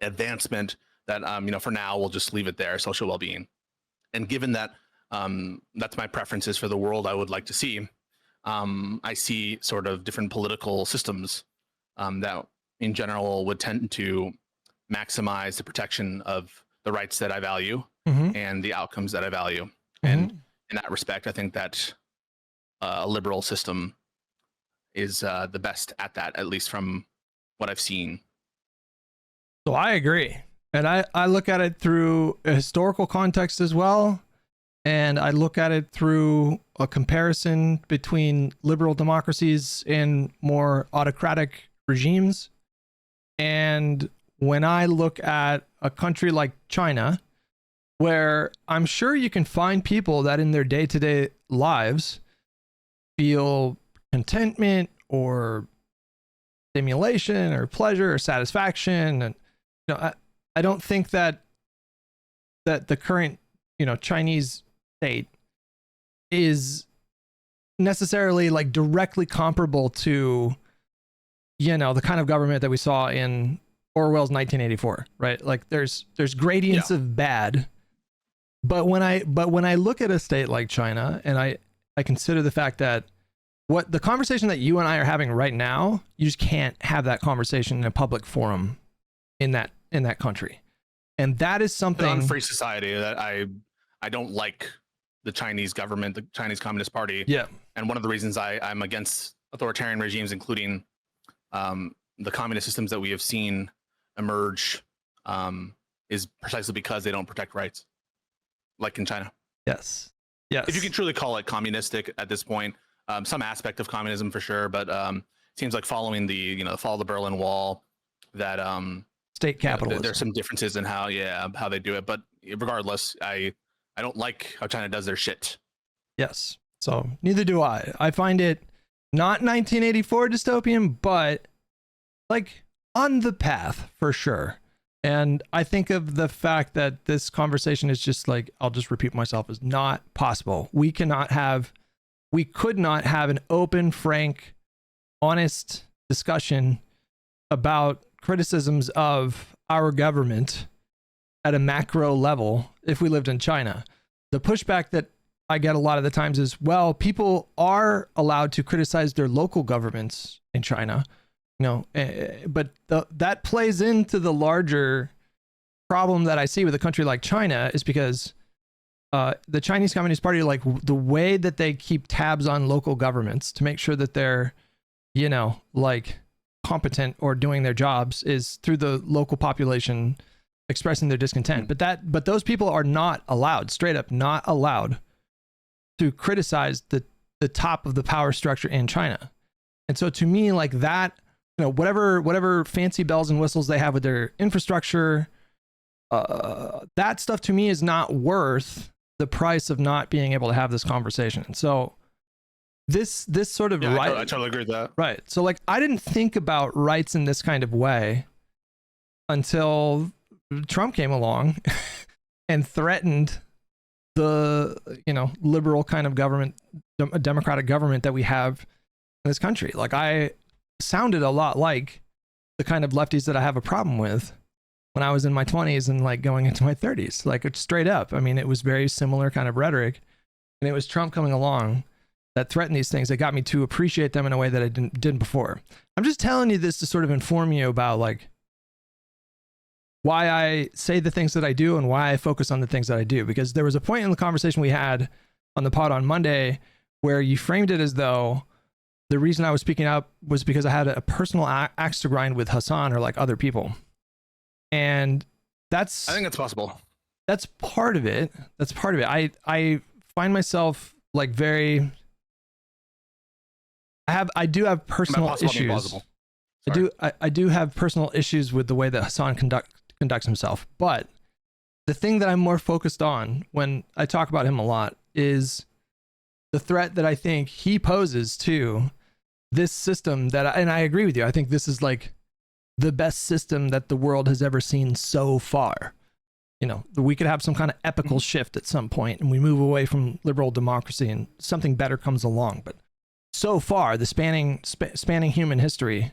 advancement that, you know, for now, we'll just leave it there, social well-being. And given that that's my preferences for the world I would like to see, I see sort of different political systems that in general would tend to maximize the protection of the rights that I value and the outcomes that I value. And in that respect, I think that a liberal system is the best at that, at least from what I've seen. So I agree. And I look at it through a historical context as well. And I look at it through a comparison between liberal democracies and more autocratic regimes. And when I look at a country like China, where I'm sure you can find people that in their day-to-day lives feel contentment or stimulation or pleasure or satisfaction. And you know, I don't think that the current, you know, Chinese state is necessarily like directly comparable to, you know, the kind of government that we saw in Orwell's 1984, right? Like there's gradients of bad. But when I look at a state like China and I consider the fact that what the conversation that you and I are having right now, you just can't have that conversation in a public forum in that country. And that is something An unfree society that I don't like the Chinese government, the Chinese Communist Party. Yeah. And one of the reasons I'm against authoritarian regimes, including the communist systems that we have seen emerge, is precisely because they don't protect rights, like in China. Yes. If you can truly call it communistic at this point, some aspect of communism for sure, but it seems like following the fall of the Berlin Wall, that state capitalism. There's some differences in how they do it, but regardless, I don't like how China does their shit. Yes. So neither do I. I find it not 1984 dystopian, but like on the path for sure. And I think of the fact that this conversation is just like, I'll just repeat myself, is not possible. We could not have an open, frank, honest discussion about criticisms of our government at a macro level if we lived in China. The pushback that I get a lot of the times is, well, people are allowed to criticize their local governments in China, you know, but that plays into the larger problem that I see with a country like China, is because the Chinese Communist Party, like the way that they keep tabs on local governments to make sure that they're, you know, like competent or doing their jobs, is through the local population expressing their discontent. But those people are not allowed, straight up not allowed, to criticize the top of the power structure in China. And so to me, like that, you know, whatever fancy bells and whistles they have with their infrastructure, that stuff to me is not worth the price of not being able to have this conversation. And so this sort of right, I totally agree with that. Right. So like I didn't think about rights in this kind of way until Trump came along and threatened the, you know, liberal kind of government, democratic government that we have in this country. Like I sounded a lot like the kind of lefties that I have a problem with when I was in my 20s and like going into my 30s. Like it's straight up. I mean, it was very similar kind of rhetoric, and it was Trump coming along that threatened these things that got me to appreciate them in a way that I didn't before. I'm just telling you this to sort of inform you about like why I say the things that I do and why I focus on the things that I do. Because there was a point in the conversation we had on the pod on Monday where you framed it as though the reason I was speaking up was because I had a personal axe to grind with Hasan or like other people. And I think that's possible. That's part of it. That's part of it. I find myself like very, I do have personal issues. I do have personal issues with the way that Hasan conducts himself. But the thing that I'm more focused on when I talk about him a lot is the threat that I think he poses to this system and I agree with you. I think this is like the best system that the world has ever seen so far. You know, we could have some kind of epical shift at some point and we move away from liberal democracy and something better comes along. But so far, the spanning human history,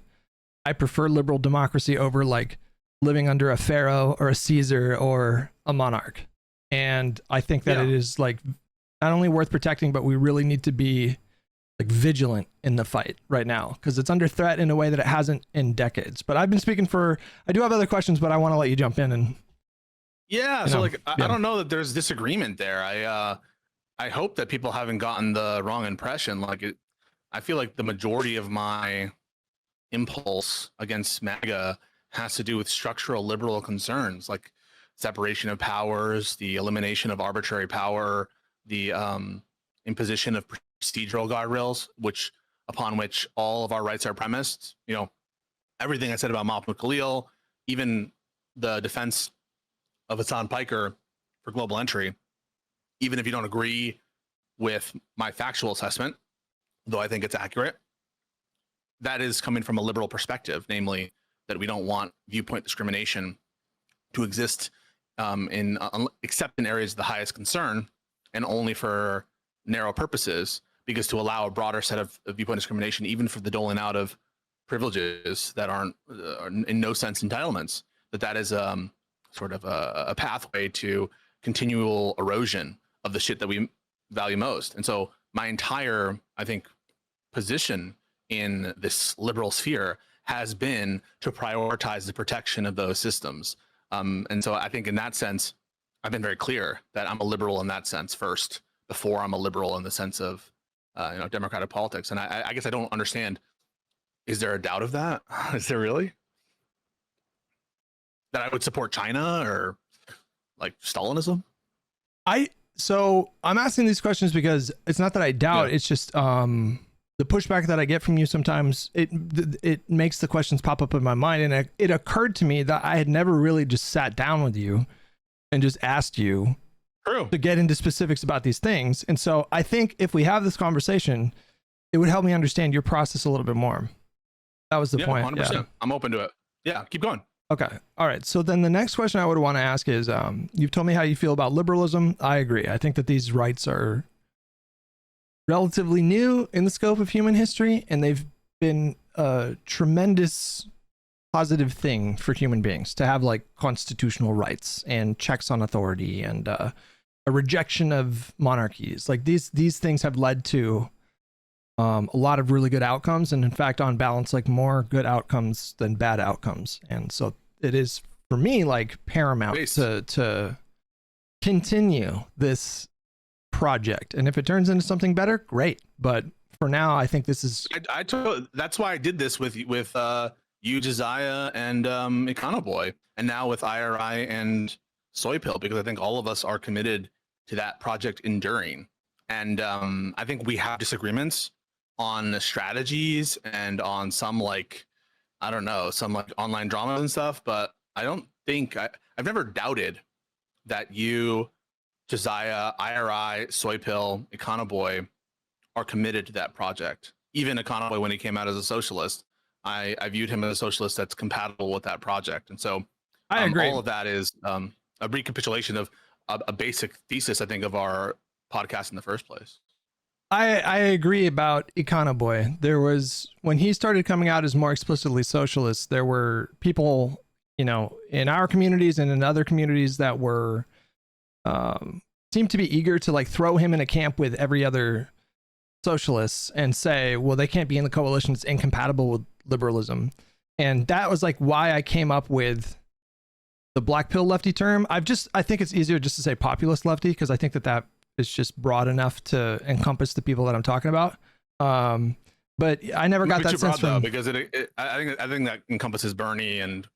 I prefer liberal democracy over like living under a pharaoh or a Caesar or a monarch. And I think that it is like not only worth protecting, but we really need to be like vigilant in the fight right now because it's under threat in a way that it hasn't in decades. But I've been speaking I do have other questions, but I want to let you jump in and. I don't know that there's disagreement there. I hope that people haven't gotten the wrong impression. I feel like the majority of my impulse against MAGA has to do with structural liberal concerns like separation of powers, the elimination of arbitrary power, the imposition of procedural guardrails, upon which all of our rights are premised. You know, everything I said about Mahmoud Khalil, even the defense of Hasan Piker for global entry, even if you don't agree with my factual assessment, though I think it's accurate, that is coming from a liberal perspective, namely that we don't want viewpoint discrimination to exist except in areas of the highest concern and only for narrow purposes, because to allow a broader set of viewpoint discrimination, even for the doling out of privileges that are in no sense entitlements, that is sort of a pathway to continual erosion of the shit that we value most. And so my entire, I think, position in this liberal sphere has been to prioritize the protection of those systems. And so I think in that sense, I've been very clear that I'm a liberal in that sense first, before I'm a liberal in the sense of democratic politics. And I guess I don't understand. Is there a doubt of that? Is there really? That I would support China or like Stalinism? So I'm asking these questions because it's not that I doubt, it's just the pushback that I get from you sometimes, it makes the questions pop up in my mind. And it occurred to me that I had never really just sat down with you and just asked you to get into specifics about these things. And so I think if we have this conversation, it would help me understand your process a little bit more. That was the point. 100%. Yeah. I'm open to it. Yeah, keep going. Okay. All right. So then the next question I would want to ask is, you've told me how you feel about liberalism. I agree. I think that these rights are relatively new in the scope of human history, and they've been a tremendous positive thing for human beings to have like constitutional rights and checks on authority and a rejection of monarchies. Like these things have led to a lot of really good outcomes, and in fact, on balance, like more good outcomes than bad outcomes. And so it is for me like paramount to continue this project. And if it turns into something better, great. But for now, I think this is. That's why I did this with you, Josiah, and Econoboy, and now with IRI and Soy Pill, because I think all of us are committed to that project enduring. And I think we have disagreements on the strategies and on some like, I don't know, some like online dramas and stuff, but I don't think I've never doubted that you, Josiah, IRI, Soy Pill, Econoboy are committed to that project. Even Econoboy, when he came out as a socialist, I viewed him as a socialist that's compatible with that project. And so I agree. all of that is a recapitulation of a basic thesis, I think, of our podcast in the first place. I agree about Econoboy. There was, when he started coming out as more explicitly socialist, there were people, you know, in our communities and in other communities that were seemed to be eager to like throw him in a camp with every other socialist and say, well, they can't be in the coalition, it's incompatible with liberalism. And that was like why I came up with the black pill lefty term. I think it's easier just to say populist lefty, because I think that is just broad enough to encompass the people that I'm talking about. But I never got that sense from, because I think that encompasses Bernie and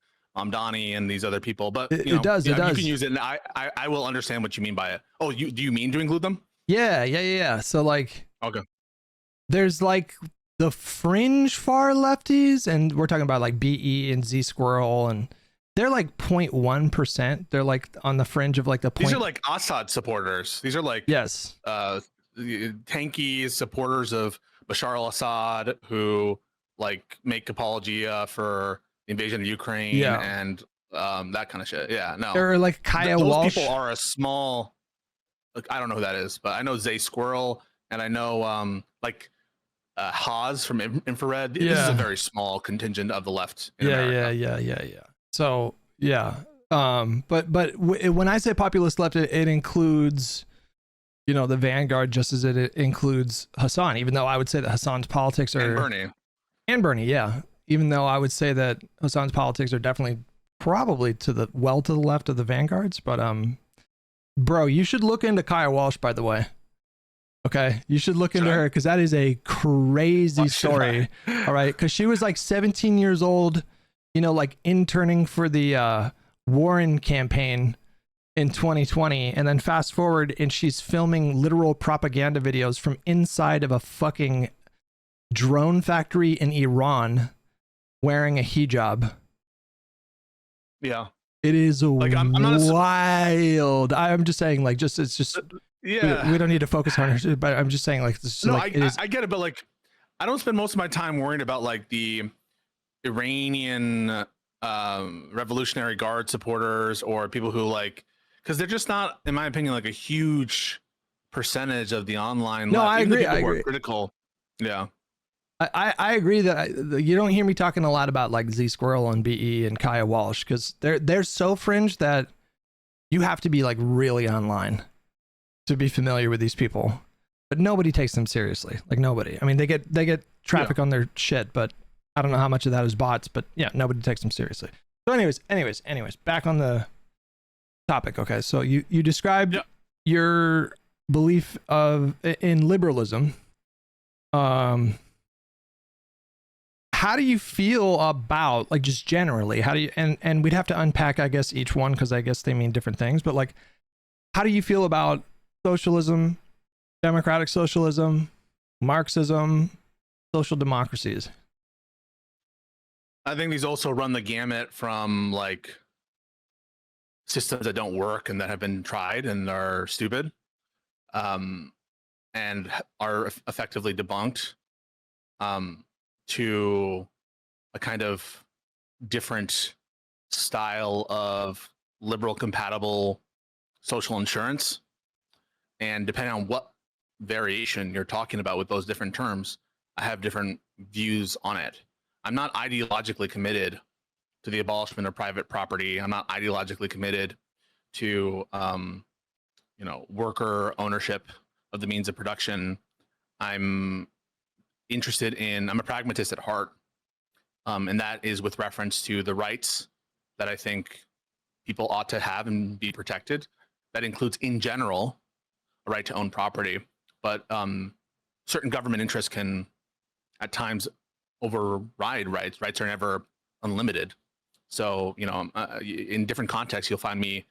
Donnie and these other people. But it does. You can use it, and I will understand what you mean by it. Oh, do you mean to include them? Yeah. So like, okay, there's like the fringe far lefties, and we're talking about like BE and Z Squirrel, and they're like 0.1%. They're like on the fringe of like the point. These are like Assad supporters. These are like, yes, tanky supporters of Bashar al-Assad who like make apologia for the invasion of Ukraine and that kind of shit. Yeah, no. They're like Kaya Walsh. Those people are a small, like, I don't know who that is, but I know Zay Squirrel, and I know like Haas from Infrared. This is a very small contingent of the left in America. Yeah. So but when I say populist left, it includes, you know, the vanguard, just as it includes Hasan, even though I would say that Hasan's politics are and Bernie, yeah, even though I would say that Hasan's politics are definitely probably to the left of the vanguards. But bro, you should look into Kaya Walsh, by the way. Okay, you should look into her, because that is a crazy story. All right, because she was like 17 years old, you know, like interning for the Warren campaign in 2020, and then fast forward and she's filming literal propaganda videos from inside of a fucking drone factory in Iran wearing a hijab. Yeah, it is like I'm not wild. I'm just saying, like, it's just we don't need to focus on her, but I'm just saying, like, this. No, like, I get it, but like, I don't spend most of my time worrying about like the Iranian Revolutionary Guard supporters or people who like, because they're just not, in my opinion, like a huge percentage of the online. No, I agree. I agree. Critical. Yeah. I agree that you don't hear me talking a lot about like Z Squirrel and BE and Kaya Walsh, because they're so fringe that you have to be like really online to be familiar with these people. But nobody takes them seriously. Like, nobody. I mean, they get traffic on their shit, but I don't know how much of that is bots. But yeah, nobody takes them seriously. So anyways, back on the topic. Okay, so you described your belief in liberalism. How do you feel about, like, just generally, how do you, and we'd have to unpack, I guess, each one, because I guess they mean different things, but like, how do you feel about socialism, democratic socialism, Marxism, social democracies? I think these also run the gamut from like systems that don't work and that have been tried and are stupid, and are effectively debunked, to a kind of different style of liberal compatible social insurance. And depending on what variation you're talking about with those different terms, I have different views on it. I'm not ideologically committed to the abolishment of private property. I'm not ideologically committed to, worker ownership of the means of production. I'm a pragmatist at heart. And that is with reference to the rights that I think people ought to have and be protected. That includes, in general, a right to own property, but certain government interests can at times override rights. Rights are never unlimited. So, in different contexts, you'll find me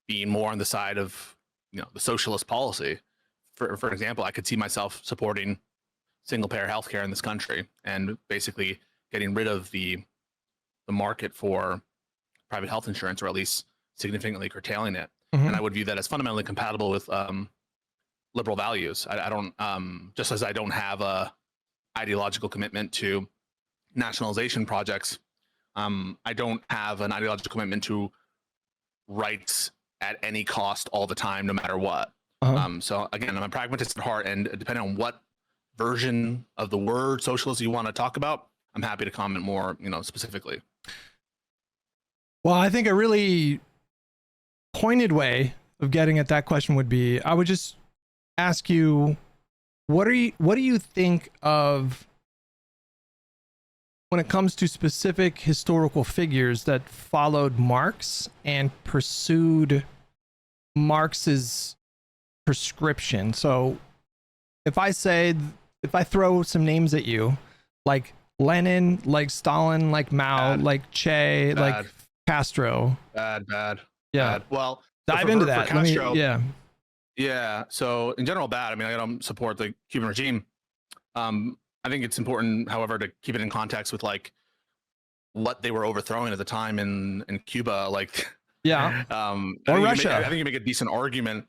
being more on the side of, the socialist policy. For example, I could see myself supporting single-payer healthcare in this country and basically getting rid of the market for private health insurance, or at least significantly curtailing it. And I would view that as fundamentally compatible with liberal values. I don't, just as I don't have a ideological commitment to nationalization projects, I don't have an ideological commitment to rights at any cost all the time, no matter what. So again, I'm a pragmatist at heart, and depending on what version of the word socialist you want to talk about, I'm happy to comment more, specifically. Well, I think a really pointed way of getting at that question would be, I would just ask you, what do you think of when it comes to specific historical figures that followed Marx and pursued Marx's prescription? So if I throw some names at you, like Lenin, like Stalin, like Mao, like Che, Bad. like Castro. Bad. Yeah. Bad. Well, dive into that. Castro, Yeah. So in general, bad. I mean, I don't support the Cuban regime. I think it's important, however, to keep it in context with like what they were overthrowing at the time in Cuba. Like, yeah. Or Russia. I think you make a decent argument.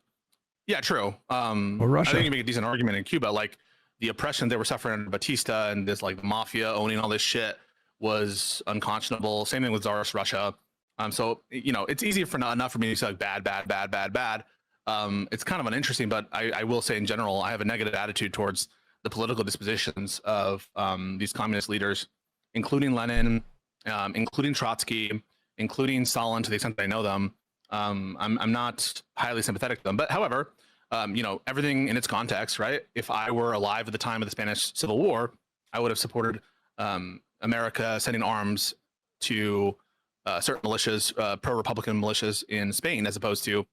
Yeah, true. Or Russia. I think you make a decent argument in Cuba. Like the oppression they were suffering under Batista and this like mafia owning all this shit was unconscionable. Same thing with Tsarist Russia. So it's easy enough for me to say like bad. It's kind of uninteresting, but I will say in general, I have a negative attitude towards the political dispositions of these communist leaders, including Lenin, including Trotsky, including Stalin, to the extent that I know them. I'm not highly sympathetic to them, but however, everything in its context, right? If I were alive at the time of the Spanish Civil War, I would have supported America sending arms to certain militias, pro-Republican militias in Spain, as opposed to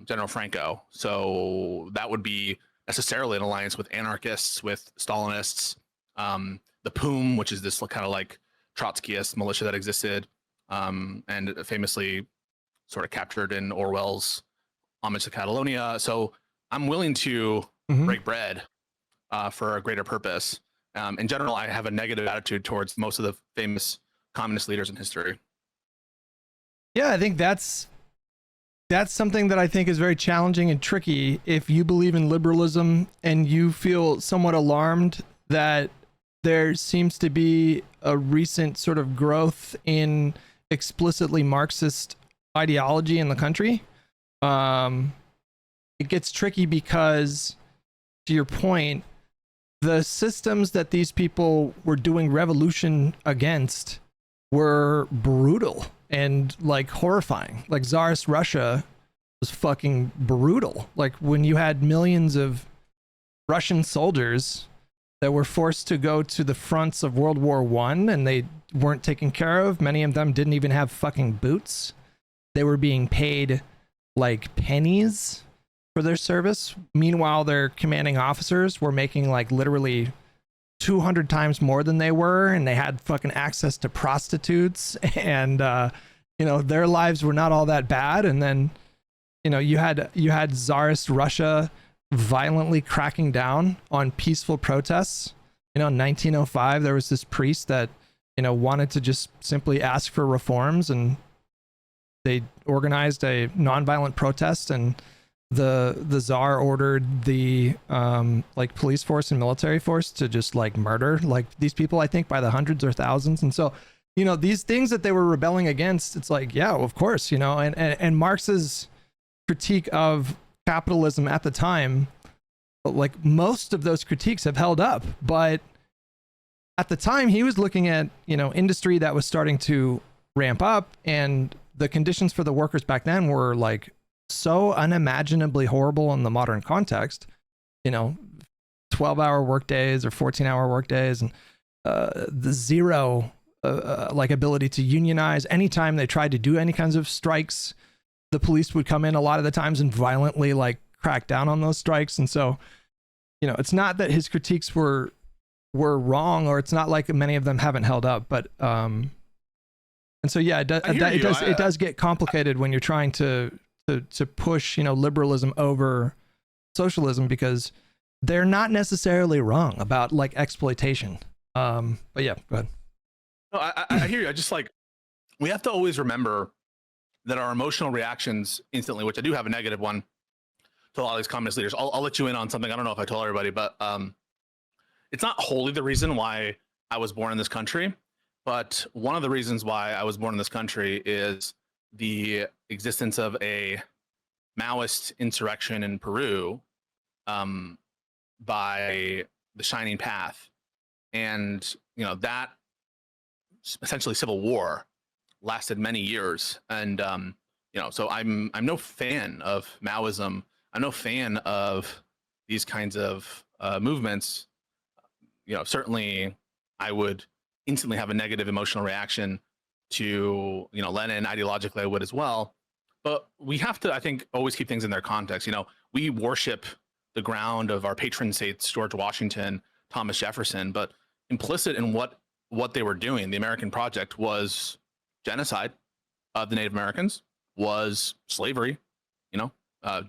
General Franco. So that would be necessarily an alliance with anarchists, with Stalinists, the POUM, which is this kind of like Trotskyist militia that existed, and famously sort of captured in Orwell's Homage to Catalonia. So I'm willing to break bread for a greater purpose. In general, I have a negative attitude towards most of the famous communist leaders in history. Yeah, I think that's something that I think is very challenging and tricky if you believe in liberalism and you feel somewhat alarmed that there seems to be a recent sort of growth in explicitly Marxist ideology in the country. It gets tricky because, to your point, the systems that these people were doing revolution against were brutal and like horrifying. Like Tsarist Russia was fucking brutal. Like when you had millions of Russian soldiers that were forced to go to the fronts of World War I and they weren't taken care of. Many of them didn't even have fucking boots. They were being paid like pennies for their service. Meanwhile, their commanding officers were making like literally 200 times more than they were, and they had fucking access to prostitutes, and their lives were not all that bad. And then you had Tsarist Russia violently cracking down on peaceful protests. In 1905 there was this priest that wanted to just simply ask for reforms, and they organized a nonviolent protest, and the Tsar ordered the police force and military force to just like murder like these people, I think by the hundreds or thousands. And so these things that they were rebelling against, it's like, yeah, of course, and Marx's critique of capitalism at the time, like most of those critiques have held up, but at the time he was looking at industry that was starting to ramp up, and the conditions for the workers back then were like so unimaginably horrible in the modern context. 12-hour work days or 14-hour work days, and the zero ability to unionize. Anytime they tried to do any kinds of strikes, the police would come in a lot of the times and violently like crack down on those strikes. And so it's not that his critiques were wrong, or it's not like many of them haven't held up, but And so yeah, it does get complicated when you're trying to push, you know, liberalism over socialism, because they're not necessarily wrong about like exploitation. But yeah, go ahead. No, I hear you. I just like, we have to always remember that our emotional reactions instantly, which I do have a negative one to a lot of these communist leaders. I'll let you in on something. I don't know if I told everybody, but it's not wholly the reason why I was born in this country. But one of the reasons why I was born in this country is the existence of a Maoist insurrection in Peru by the Shining Path. And, you know, that essentially civil war lasted many years. And, you know, so I'm no fan of Maoism. I'm no fan of these kinds of movements. You know, certainly I would instantly have a negative emotional reaction to, you know, Lenin. Ideologically, I would as well. But we have to, I think, always keep things in their context. You know, we worship the ground of our patron saints, George Washington, Thomas Jefferson, but implicit in what they were doing, the American project, was genocide of the Native Americans, was slavery. You know,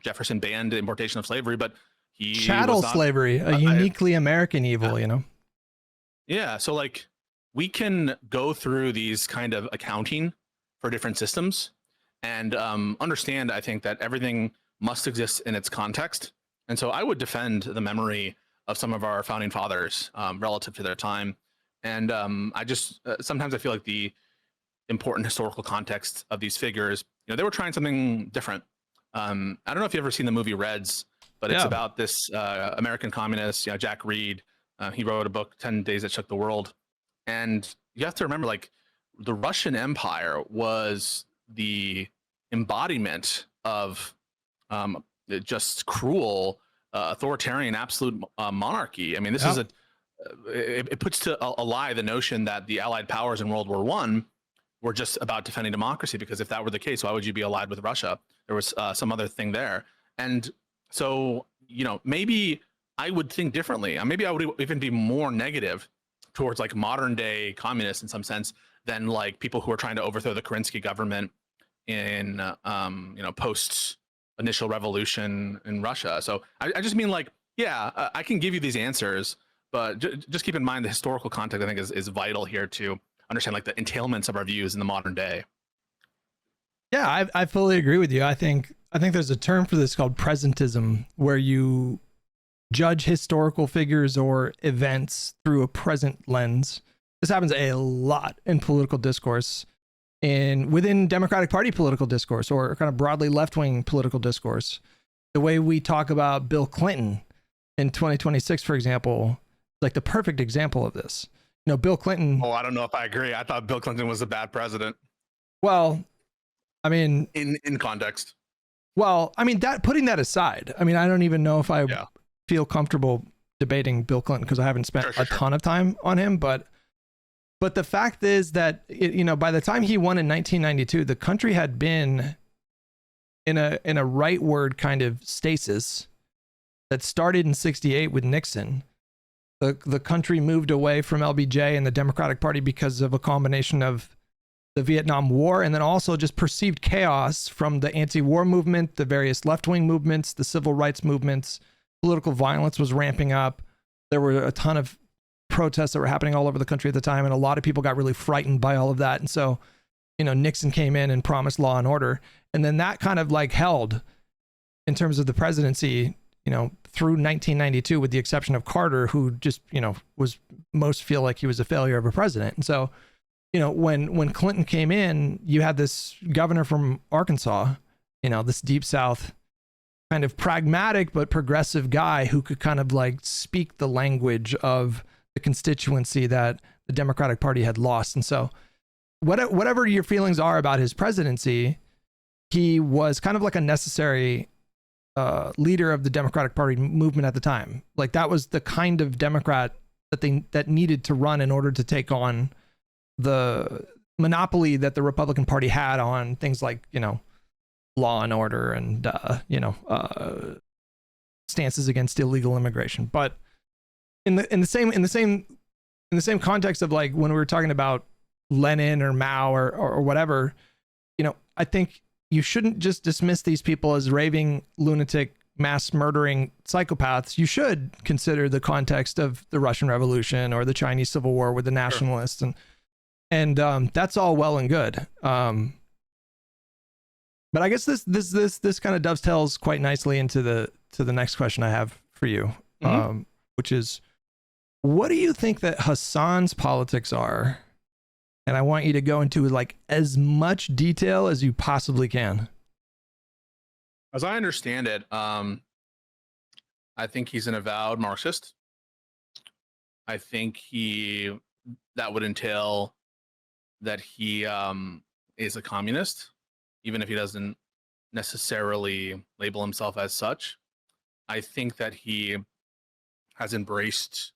Jefferson banned the importation of slavery, but he chattel slavery, a uniquely American evil, you know? Yeah. So like, we can go through these kind of accounting for different systems and understand, I think, that everything must exist in its context. And so I would defend the memory of some of our founding fathers relative to their time. And I just, sometimes I feel like the important historical context of these figures, you know, they were trying something different. I don't know if you've ever seen the movie Reds, but it's about this American communist, you know, Jack Reed. He wrote a book, 10 Days That Shook the World. And you have to remember, like, the Russian Empire was the embodiment of just cruel, authoritarian, absolute monarchy. I mean, this is it puts to a lie the notion that the Allied powers in World War I were just about defending democracy, because if that were the case, why would you be allied with Russia? There was some other thing there. And so, you know, maybe I would think differently. Maybe I would even be more negative towards like modern day communists in some sense than like people who are trying to overthrow the Kerensky government in, you know, post initial revolution in Russia. So I just mean, like, yeah, I can give you these answers, but just keep in mind the historical context, I think, is vital here to understand like the entailments of our views in the modern day. Yeah, I fully agree with you. I think there's a term for this called presentism, where you judge historical figures or events through a present lens. This happens a lot in political discourse, within Democratic Party political discourse, or kind of broadly left-wing political discourse. The way we talk about Bill Clinton in 2026, for example, like the perfect example of this. You know, Bill Clinton. Oh, I don't know if I agree. I thought Bill Clinton was a bad president. Well, I mean, in context. Well, I mean, that, putting that aside, I mean, I don't even know if I feel comfortable debating Bill Clinton, because I haven't spent a ton of time on him. But the fact is that, you know, by the time he won in 1992, the country had been in a rightward kind of stasis that started in 68 with Nixon. The country moved away from LBJ and the Democratic Party because of a combination of the Vietnam War, and then also just perceived chaos from the anti-war movement, the various left-wing movements, the civil rights movements. Political violence was ramping up. There were a ton of protests that were happening all over the country at the time, and a lot of people got really frightened by all of that. And so, you know, Nixon came in and promised law and order, and then that kind of like held in terms of the presidency, you know, through 1992, with the exception of Carter, who just, you know, was most feel like he was a failure of a president. And so, you know, when Clinton came in, you had this governor from Arkansas, you know, this deep South kind of pragmatic but progressive guy who could kind of like speak the language of the constituency that the Democratic Party had lost. And so whatever your feelings are about his presidency, he was kind of like a necessary leader of the Democratic Party movement at the time. Like, that was the kind of Democrat that needed to run in order to take on the monopoly that the Republican Party had on things like, you know, law and order and, you know, stances against illegal immigration. But in the same context of like when we were talking about Lenin or Mao or whatever, I think you shouldn't just dismiss these people as raving lunatic mass murdering psychopaths. You should consider the context of the Russian Revolution or the Chinese Civil War with the nationalists, and that's all well and good. But I guess this kind of dovetails quite nicely into the next question I have for you, which is, what do you think that Hasan's politics are? And I want you to go into like as much detail as you possibly can. As I understand it, I think he's an avowed Marxist. I think that would entail that he is a communist, even if he doesn't necessarily label himself as such. I think that he has embraced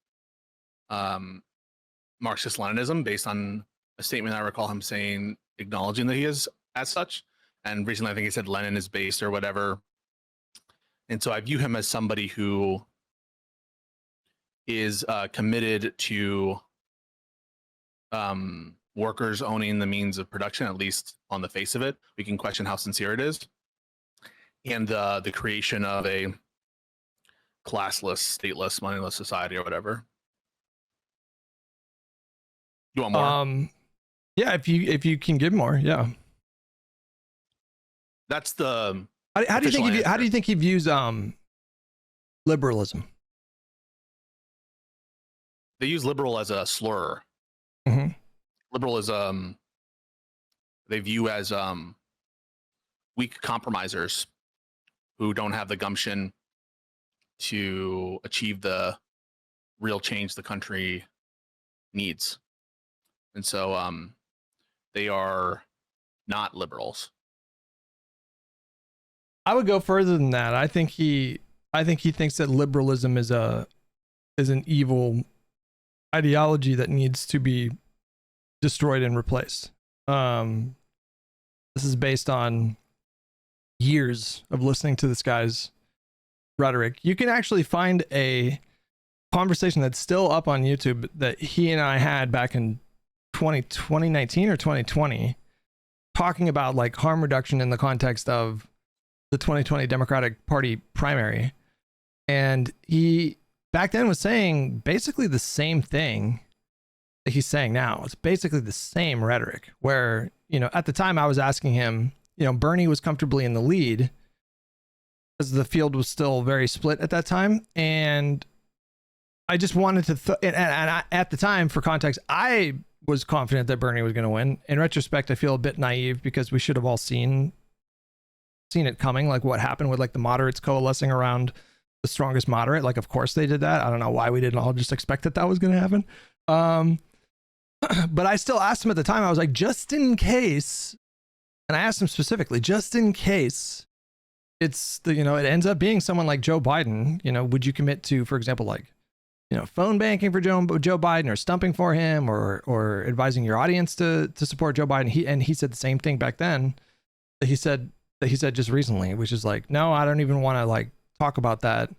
Marxist-Leninism based on a statement I recall him saying, acknowledging that he is as such. And recently, I think he said Lenin is based or whatever. And so I view him as somebody who is committed to workers owning the means of production, at least on the face of it. We can question how sincere it is. And the creation of a classless, stateless, moneyless society or whatever. You want more? Yeah, if you can give more, yeah. That's the how do you think he views liberalism? They use liberal as a slur. Mm-hmm. Liberal is they view as weak compromisers who don't have the gumption to achieve the real change the country needs. And so they are not liberals. I would go further than that. I think he thinks that liberalism is an evil ideology that needs to be destroyed and replaced. This is based on years of listening to this guy's rhetoric. You can actually find a conversation that's still up on YouTube that he and I had back in 2019 or 2020, talking about like harm reduction in the context of the 2020 Democratic Party primary. And he back then was saying basically the same thing that he's saying now. It's basically the same rhetoric where, at the time I was asking him, Bernie was comfortably in the lead because the field was still very split at that time. And I just wanted to, at the time, for context, I was confident that Bernie was going to win. In retrospect, I feel a bit naive because we should have all seen it coming, like what happened with like the moderates coalescing around the strongest moderate. Like, of course they did that. I don't know why we didn't all just expect that was going to happen. But I still asked him at the time, I was like, just in case, and I asked him specifically, just in case it's it ends up being someone like Joe Biden, would you commit to, for example, like, phone banking for Joe Biden, or stumping for him, or advising your audience to support Joe Biden? He said the same thing back then that he said just recently, which is like, no, I don't even want to like talk about that.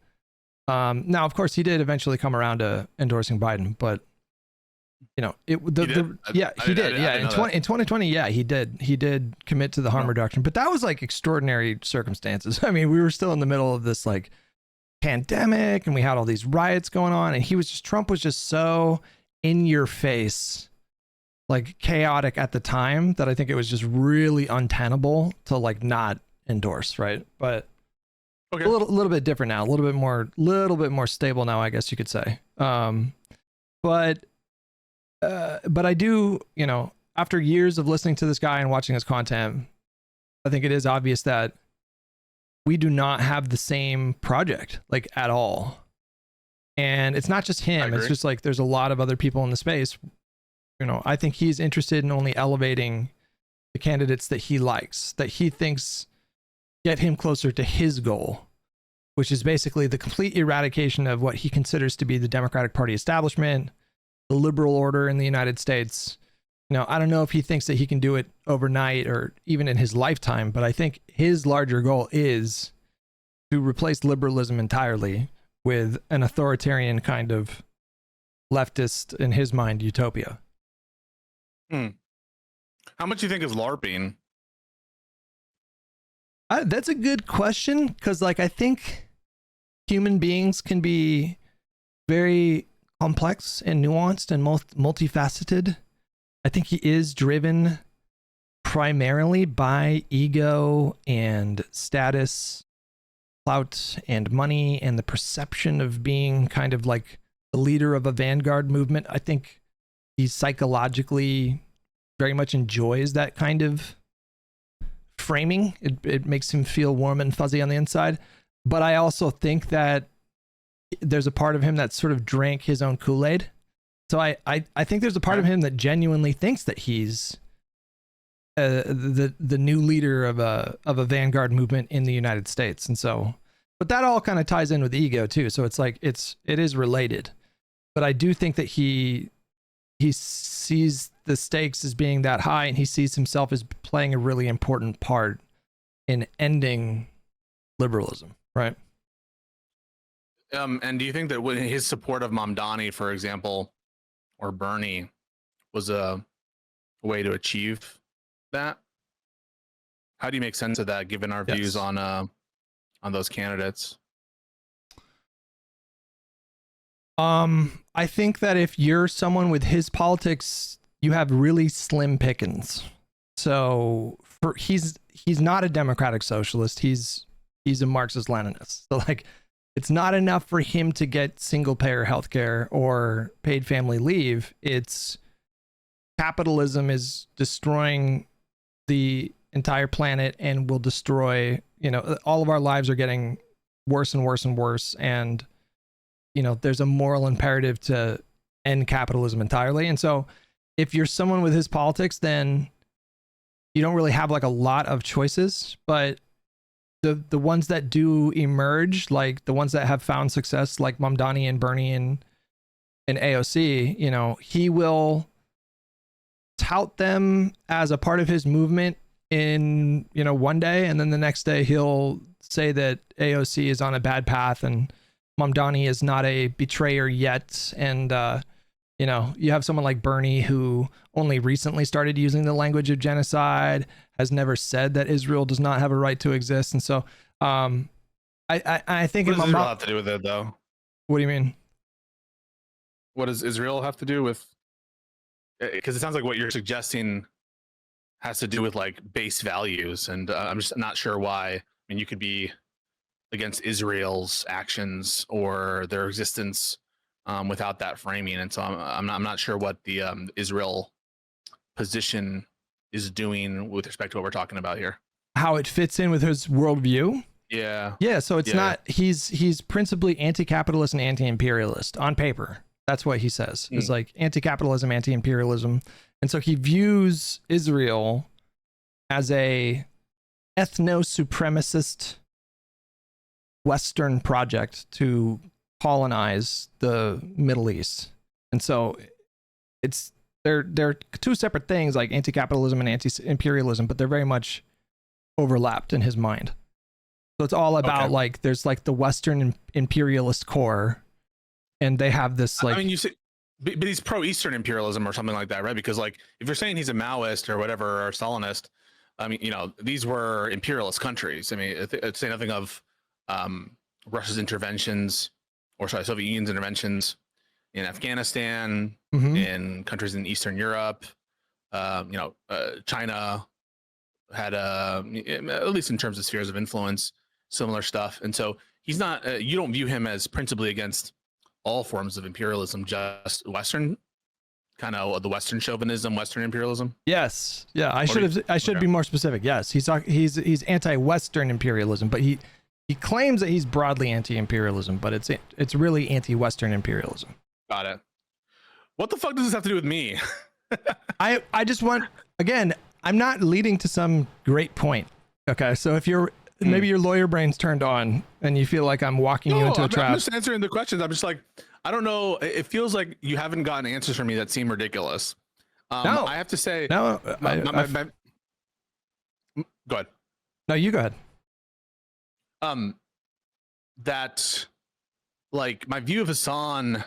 Now, of course, he did eventually come around to endorsing Biden, but he did. Yeah, in 2020, yeah, he did commit to the harm reduction, but that was like extraordinary circumstances. I mean, we were still in the middle of this like pandemic, and we had all these riots going on, and Trump was just so in your face, like chaotic at the time, that I think it was just really untenable to like not endorse, right? But okay, a little bit different now, a little bit more stable now, I guess you could say. But I do, after years of listening to this guy and watching his content, I think it is obvious that we do not have the same project, like, at all. And it's not just him. It's just like there's a lot of other people in the space. I think he's interested in only elevating the candidates that he likes, that he thinks get him closer to his goal, which is basically the complete eradication of what he considers to be the Democratic Party establishment, the liberal order in the United States. I don't know if he thinks that he can do it overnight or even in his lifetime, but I think his larger goal is to replace liberalism entirely with an authoritarian kind of leftist, in his mind, utopia. How much do you think is LARPing? That's a good question, because like I think human beings can be very complex and nuanced and multifaceted. I think he is driven primarily by ego and status, clout and money, and the perception of being kind of like the leader of a vanguard movement. I think he psychologically very much enjoys that kind of framing. It makes him feel warm and fuzzy on the inside. But I also think that there's a part of him that sort of drank his own Kool-Aid. So I think there's a part of him that genuinely thinks that he's the new leader of a vanguard movement in the United States. And so, but that all kind of ties in with ego too. So it's like it is related. But I do think that he sees the stakes as being that high, and he sees himself as playing a really important part in ending liberalism, right? And do you think that when his support of Mamdani, for example, or Bernie, was a way to achieve that? How do you make sense of that, given our views on those candidates? I think that if you're someone with his politics, you have really slim pickings. So he's not a democratic socialist. He's a Marxist Leninist. So like, it's not enough for him to get single payer healthcare or paid family leave. It's capitalism is destroying the entire planet and will destroy, all of our lives are getting worse and worse and worse. And, there's a moral imperative to end capitalism entirely. And so if you're someone with his politics, then you don't really have like a lot of choices, but the ones that do emerge, like the ones that have found success, like Mamdani and Bernie and AOC, he will tout them as a part of his movement in, one day. And then the next day he'll say that AOC is on a bad path and Mamdani is not a betrayer yet. And, you have someone like Bernie who only recently started using the language of genocide, has never said that Israel does not have a right to exist. And so I think what does Israel have to do with it, though? What do you mean? What does Israel have to do with? Because it sounds like what you're suggesting has to do with like base values, and I'm just not sure why. I mean, you could be against Israel's actions or their existence without that framing, and so I'm not sure what the Israel position is doing with respect to what we're talking about here. How it fits in with his worldview. Yeah. So it's not. He's principally anti-capitalist and anti-imperialist on paper. That's what he says. It's like anti-capitalism, anti-imperialism, and so he views Israel as a ethno-supremacist Western project to colonize the Middle East. And so they're two separate things, like anti-capitalism and anti-imperialism, but they're very much overlapped in his mind. So it's all about like there's like the Western imperialist core, and they have this like. I mean, you say, but he's pro-Eastern imperialism or something like that, right? Because like if you're saying he's a Maoist or whatever or Stalinist, I mean, these were imperialist countries. I mean, I'd say nothing of Russia's interventions, or sorry, Soviet Union's interventions in Afghanistan, in countries in Eastern Europe. China had at least in terms of spheres of influence, similar stuff. And so he's not. You don't view him as principally against all forms of imperialism, just Western, kind of the Western chauvinism, Western imperialism. Yes. Yeah. I should be more specific. Yes. He's anti-Western imperialism, but he claims that he's broadly anti-imperialism, but it's really anti-Western imperialism. Got it. What the fuck does this have to do with me? I just want, again, I'm not leading to some great point. Okay. So if maybe your lawyer brain's turned on and you feel like I'm walking you into a trap. I'm just answering the questions. I'm just like, I don't know. It feels like you haven't gotten answers from me that seem ridiculous. No, I have to say, no, go ahead. No, you go ahead. That like my view of Hasan,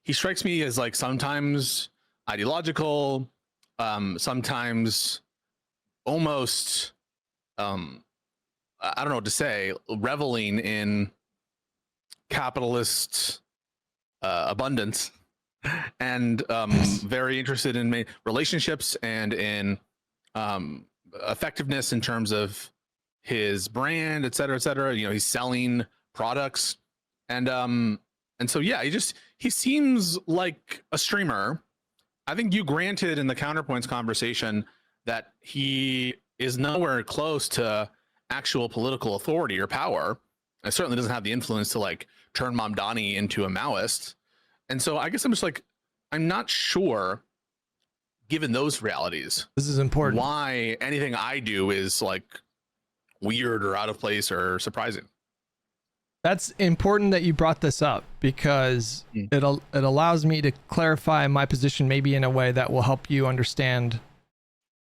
he strikes me as like sometimes ideological, sometimes almost I don't know what to say, reveling in capitalist abundance and very interested in relationships and in effectiveness in terms of his brand, et cetera, et cetera. You know, he's selling products, and so yeah, he seems like a streamer. I think you granted in the counterpoints conversation that he is nowhere close to actual political authority or power. It certainly doesn't have the influence to like turn Mamdani into a Maoist. And so I guess I'm just like, I'm not sure, given those realities, This is important. why anything I do is like weird or out of place or surprising. That's important that you brought this up because it allows me to clarify my position maybe in a way that will help you understand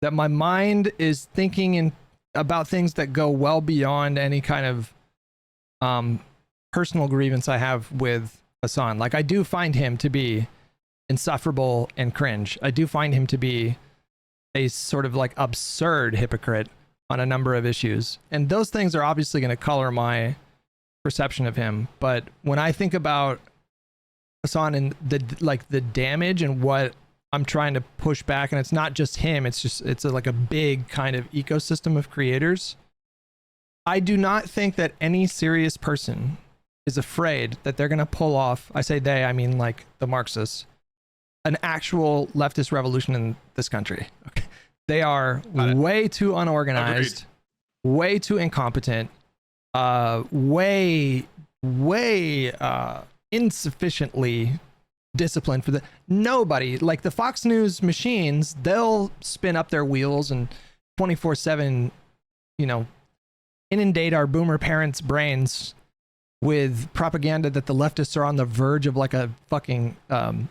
that my mind is thinking about things that go well beyond any kind of personal grievance I have with Hasan. Like, I do find him to be insufferable and cringe. I do find him to be a sort of like absurd hypocrite on a number of issues. And those things are obviously going to color my perception of him. But when I think about Hasan and the damage and what I'm trying to push back, and it's not just him, it's like a big kind of ecosystem of creators. I do not think that any serious person is afraid that they're going to pull off, I say they, I mean like the Marxists, an actual leftist revolution in this country. Okay. They are way too unorganized, way too incompetent, way insufficiently disciplined for nobody. Like the Fox News machines, they'll spin up their wheels and 24/7, inundate our boomer parents' brains with propaganda that the leftists are on the verge of like a fucking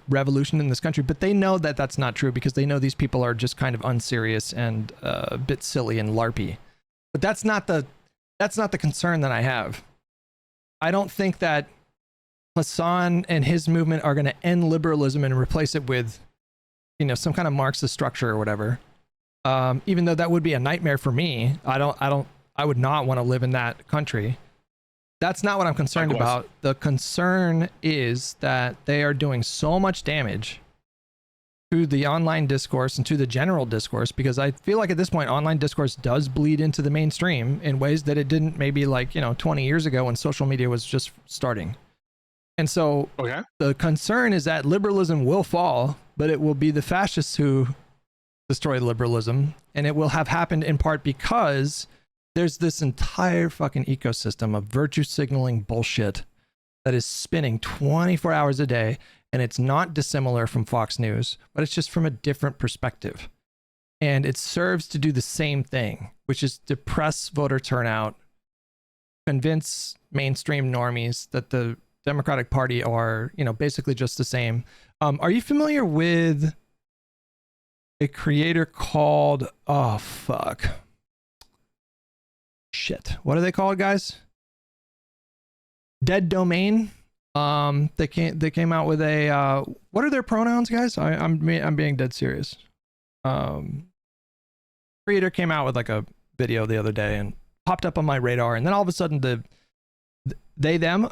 revolution in this country. But they know that that's not true because they know these people are just kind of unserious and a bit silly and larpy. But that's not the concern that I have. I don't think that Hasan and his movement are going to end liberalism and replace it with, some kind of Marxist structure or whatever. Even though that would be a nightmare for me. I would not want to live in that country. That's not what I'm concerned about. The concern is that they are doing so much damage to the online discourse and to the general discourse, because I feel like at this point, online discourse does bleed into the mainstream in ways that it didn't maybe 20 years ago when social media was just starting. And so the concern is that liberalism will fall, but it will be the fascists who destroy liberalism. And it will have happened in part because there's this entire fucking ecosystem of virtue signaling bullshit that is spinning 24 hours a day. And it's not dissimilar from Fox News, but it's just from a different perspective. And it serves to do the same thing, which is depress voter turnout, convince mainstream normies that the Democratic Party are, basically just the same. Are you familiar with a creator called, what are they called, guys? Dead Domain. They came out with a what are their pronouns, guys? I'm being dead serious. Creator came out with like a video the other day and popped up on my radar, and then all of a sudden they them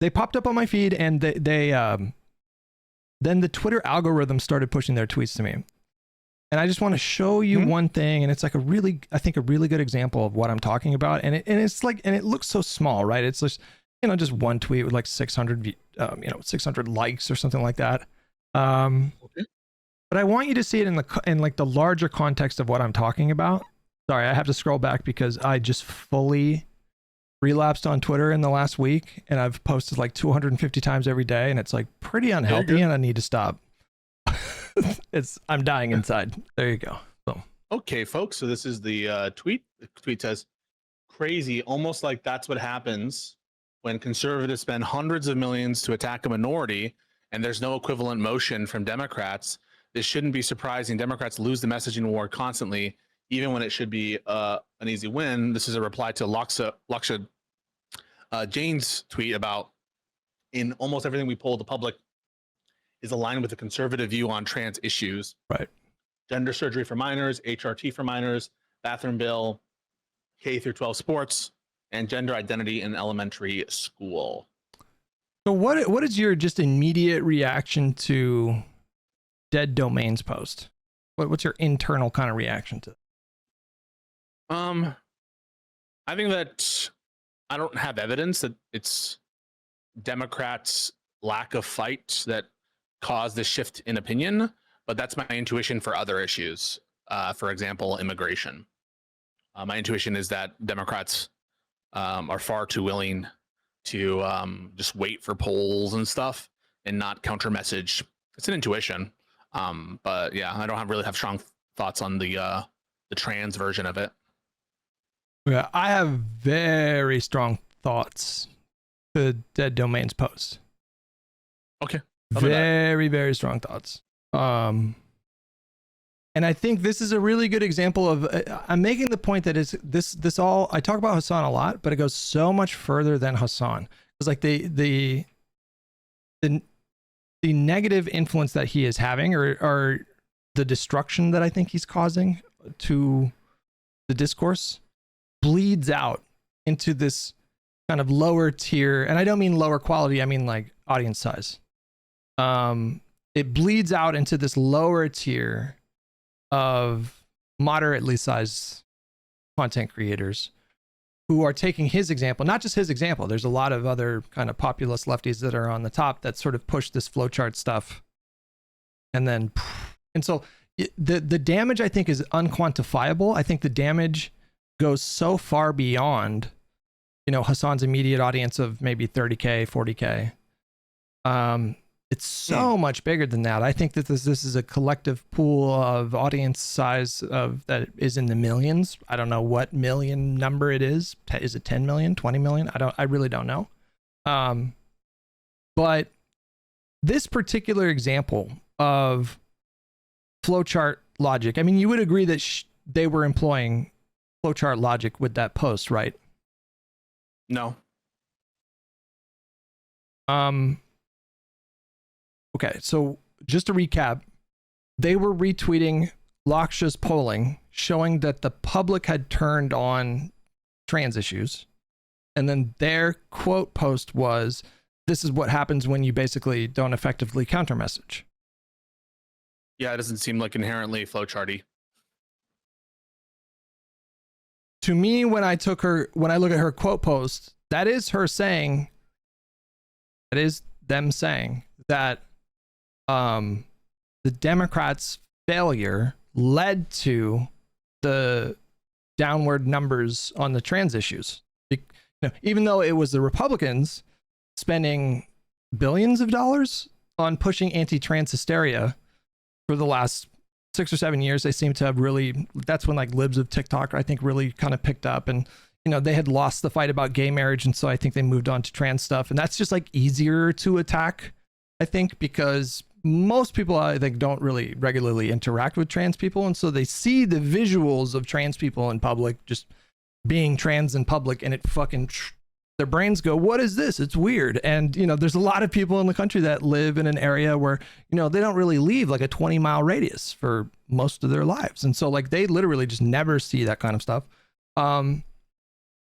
they popped up on my feed, and they then the Twitter algorithm started pushing their tweets to me. And I just want to show you one thing, and it's like a really good example of what I'm talking about. And it looks so small, right? It's just just one tweet with like 600 600 likes or something like that. But I want you to see it in like the larger context of what I'm talking about. Sorry, I have to scroll back because I just fully relapsed on Twitter in the last week, and I've posted like 250 times every day, and it's like pretty unhealthy, and I need to stop. I'm dying inside. There you go. Boom. Okay, folks. So this is the tweet. The tweet says, "Crazy, almost like that's what happens when conservatives spend hundreds of millions to attack a minority, and there's no equivalent motion from Democrats. This shouldn't be surprising. Democrats lose the messaging war constantly, even when it should be an easy win." This is a reply to Laksha Jane's tweet about, in almost everything we poll, the public is aligned with the conservative view on trans issues. Right. gender surgery for minors, HRT for minors, bathroom bill, K through 12 sports, and gender identity in elementary school. So what is your just immediate reaction to Dead Domains post? What's your internal kind of reaction to it? I think that I don't have evidence that it's Democrats' lack of fight that caused this shift in opinion, but that's my intuition for other issues. For example, immigration. My intuition is that Democrats are far too willing to just wait for polls and stuff and not counter message. It's an intuition, but yeah, I don't really have strong thoughts on the trans version of it. Yeah, I have very strong thoughts to Dead Domains post. Okay. Very strong thoughts. And I think this is a really good example of I'm making the point that is this all I talk about Hasan a lot, but it goes so much further than Hasan. It's like the negative influence that he is having or the destruction that I think he's causing to the discourse bleeds out into this kind of lower tier, and I don't mean lower quality, I mean like audience size. It bleeds out into this lower tier of moderately sized content creators who are taking his example, not just his example. There's a lot of other kind of populist lefties that are on the top that sort of push this flowchart stuff. And so the damage I think is unquantifiable. I think the damage goes so far beyond, Hasan's immediate audience of maybe 30K, 40K. It's so much bigger than that. I think that this is a collective pool of audience size of that is in the millions. I don't know what million number it is. Is it 10 million, 20 million? I really don't know. But this particular example of flowchart logic, I mean, you would agree that they were employing flowchart logic with that post, right? No. Okay, so just to recap, they were retweeting Laksha's polling showing that the public had turned on trans issues. And then their quote post was, this is what happens when you basically don't effectively counter message. Yeah, it doesn't seem like inherently flowcharty. To me, when I look at her quote post, that is her saying, that is them saying that the Democrats' failure led to the downward numbers on the trans issues. Even though it was the Republicans spending billions of dollars on pushing anti-trans hysteria for the last 6 or 7 years, they seem to have really, that's when like libs of TikTok, I think, really kind of picked up. And, they had lost the fight about gay marriage. And so I think they moved on to trans stuff. And that's just like easier to attack, I think, because most people, I think, don't really regularly interact with trans people. And so they see the visuals of trans people in public, just being trans in public, and it fucking, their brains go, what is this? It's weird. And, there's a lot of people in the country that live in an area where, they don't really leave like a 20-mile radius for most of their lives. And so like they literally just never see that kind of stuff.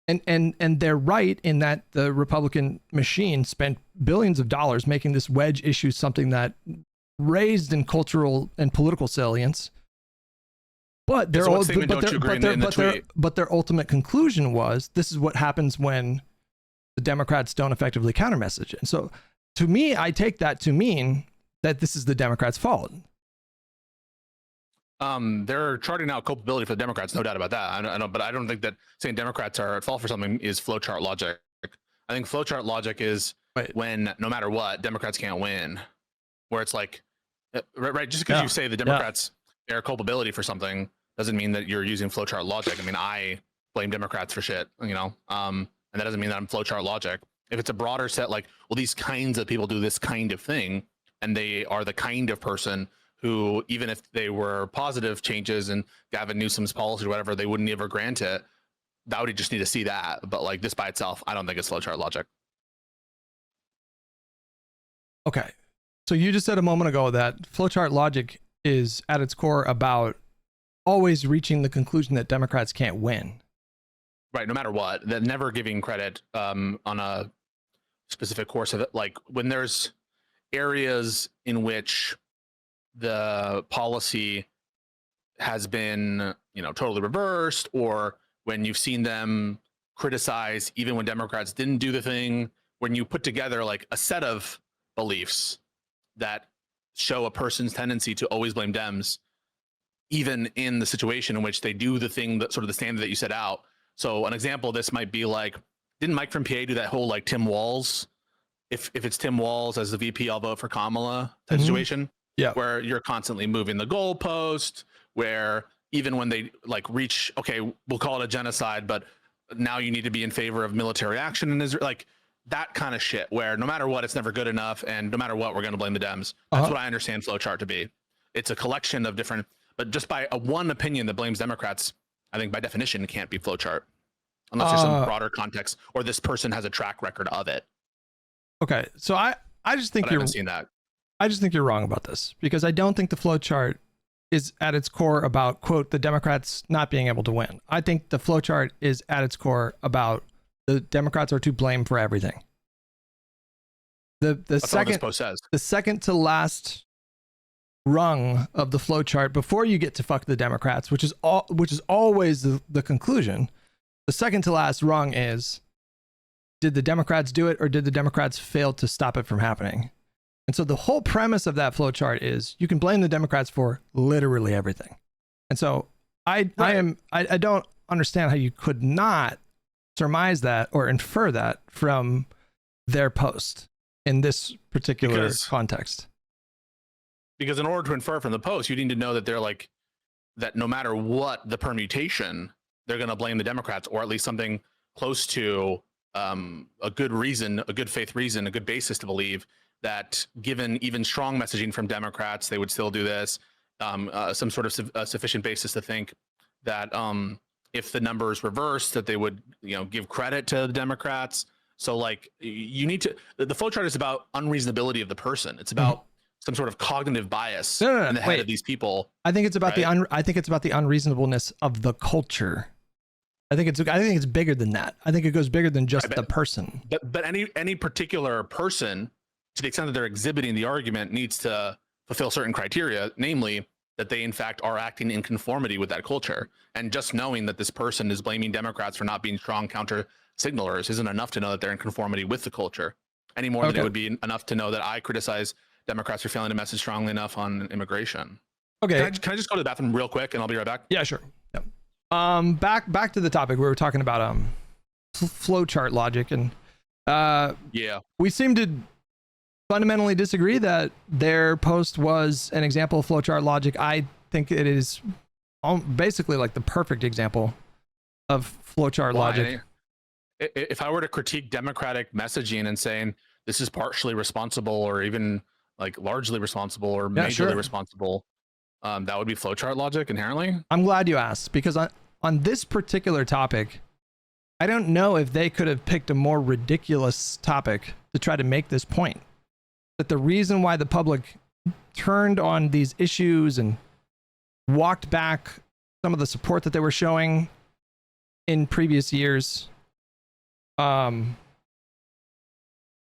And they're right in that the Republican machine spent billions of dollars making this wedge issue something that raised in cultural and political salience. But their ultimate conclusion was, this is what happens when the Democrats don't effectively counter message. And so to me, I take that to mean that this is the Democrats' fault. They're charting out culpability for the Democrats, no doubt about that. I know, but I don't think that saying Democrats are at fault for something is flowchart logic. I think flowchart logic is when no matter what, Democrats can't win. Where it's like, right? Just because you say the Democrats bear culpability for something doesn't mean that you're using flowchart logic. I mean, I blame Democrats for shit, and that doesn't mean that I'm flowchart logic. If it's a broader set, like, well, these kinds of people do this kind of thing, and they are the kind of person who, even if they were positive changes in Gavin Newsom's policy or whatever, they wouldn't ever grant it. That would just need to see that. But like this by itself, I don't think it's flowchart logic. Okay. So you just said a moment ago that flowchart logic is at its core about always reaching the conclusion that Democrats can't win. Right, no matter what, that never giving credit on a specific course of it. Like when there's areas in which the policy has been, totally reversed, or when you've seen them criticize even when Democrats didn't do the thing, when you put together like a set of beliefs that show a person's tendency to always blame Dems, even in the situation in which they do the thing that sort of the standard that you set out. So an example of this might be like, didn't Mike from PA do that whole like Tim Walz? If it's Tim Walz as the VP, I'll vote for Kamala type situation. Yeah. Where you're constantly moving the goalpost, where even when they like reach, okay, we'll call it a genocide, but now you need to be in favor of military action in Israel, like that kind of shit, where no matter what, it's never good enough. And no matter what, we're going to blame the Dems. That's what I understand Flowchart to be. It's a collection of different, but just by a one opinion that blames Democrats, I think by definition, it can't be Flowchart unless there's some broader context or this person has a track record of it. Okay. So I just think I haven't seen that. I just think you're wrong about this, because I don't think the flowchart is at its core about, quote, the Democrats not being able to win. I think the flowchart is at its core about the Democrats are to blame for everything. That's what this post says. The second to last rung of the flowchart before you get to fuck the Democrats, which is always the conclusion. The second to last rung is, did the Democrats do it, or did the Democrats fail to stop it from happening? And so the whole premise of that flowchart is you can blame the Democrats for literally everything. And so I don't understand how you could not surmise that or infer that from their post in this particular context. Because in order to infer from the post, you need to know that they're like, that no matter what the permutation, they're going to blame the Democrats, or at least something close to a good reason, a good faith reason, a good basis to believe that given even strong messaging from Democrats, they would still do this. Some sort of sufficient basis to think that if the numbers reverse, that they would, give credit to the Democrats. So like you need to, the flowchart is about unreasonability of the person. It's about some sort of cognitive bias in the head of these people. I think it's about I think it's about the unreasonableness of the culture. I think it's bigger than that. I think it goes bigger than just the person. But any particular person, to the extent that they're exhibiting the argument, needs to fulfill certain criteria, namely that they in fact are acting in conformity with that culture. And just knowing that this person is blaming Democrats for not being strong counter signalers isn't enough to know that they're in conformity with the culture, any more than it would be enough to know that I criticize Democrats for failing to message strongly enough on immigration. Okay. Can I just go to the bathroom real quick and I'll be right back? Yeah, sure. Yep. Back to the topic. We were talking about flowchart logic, and we seem to fundamentally disagree that their post was an example of flowchart logic. I think it is basically like the perfect example of flowchart logic. If I were to critique Democratic messaging and saying this is partially responsible, or even like largely responsible, or majorly responsible, that would be flowchart logic inherently. I'm glad you asked, because on this particular topic, I don't know if they could have picked a more ridiculous topic to try to make this point. That the reason why the public turned on these issues and walked back some of the support that they were showing in previous years,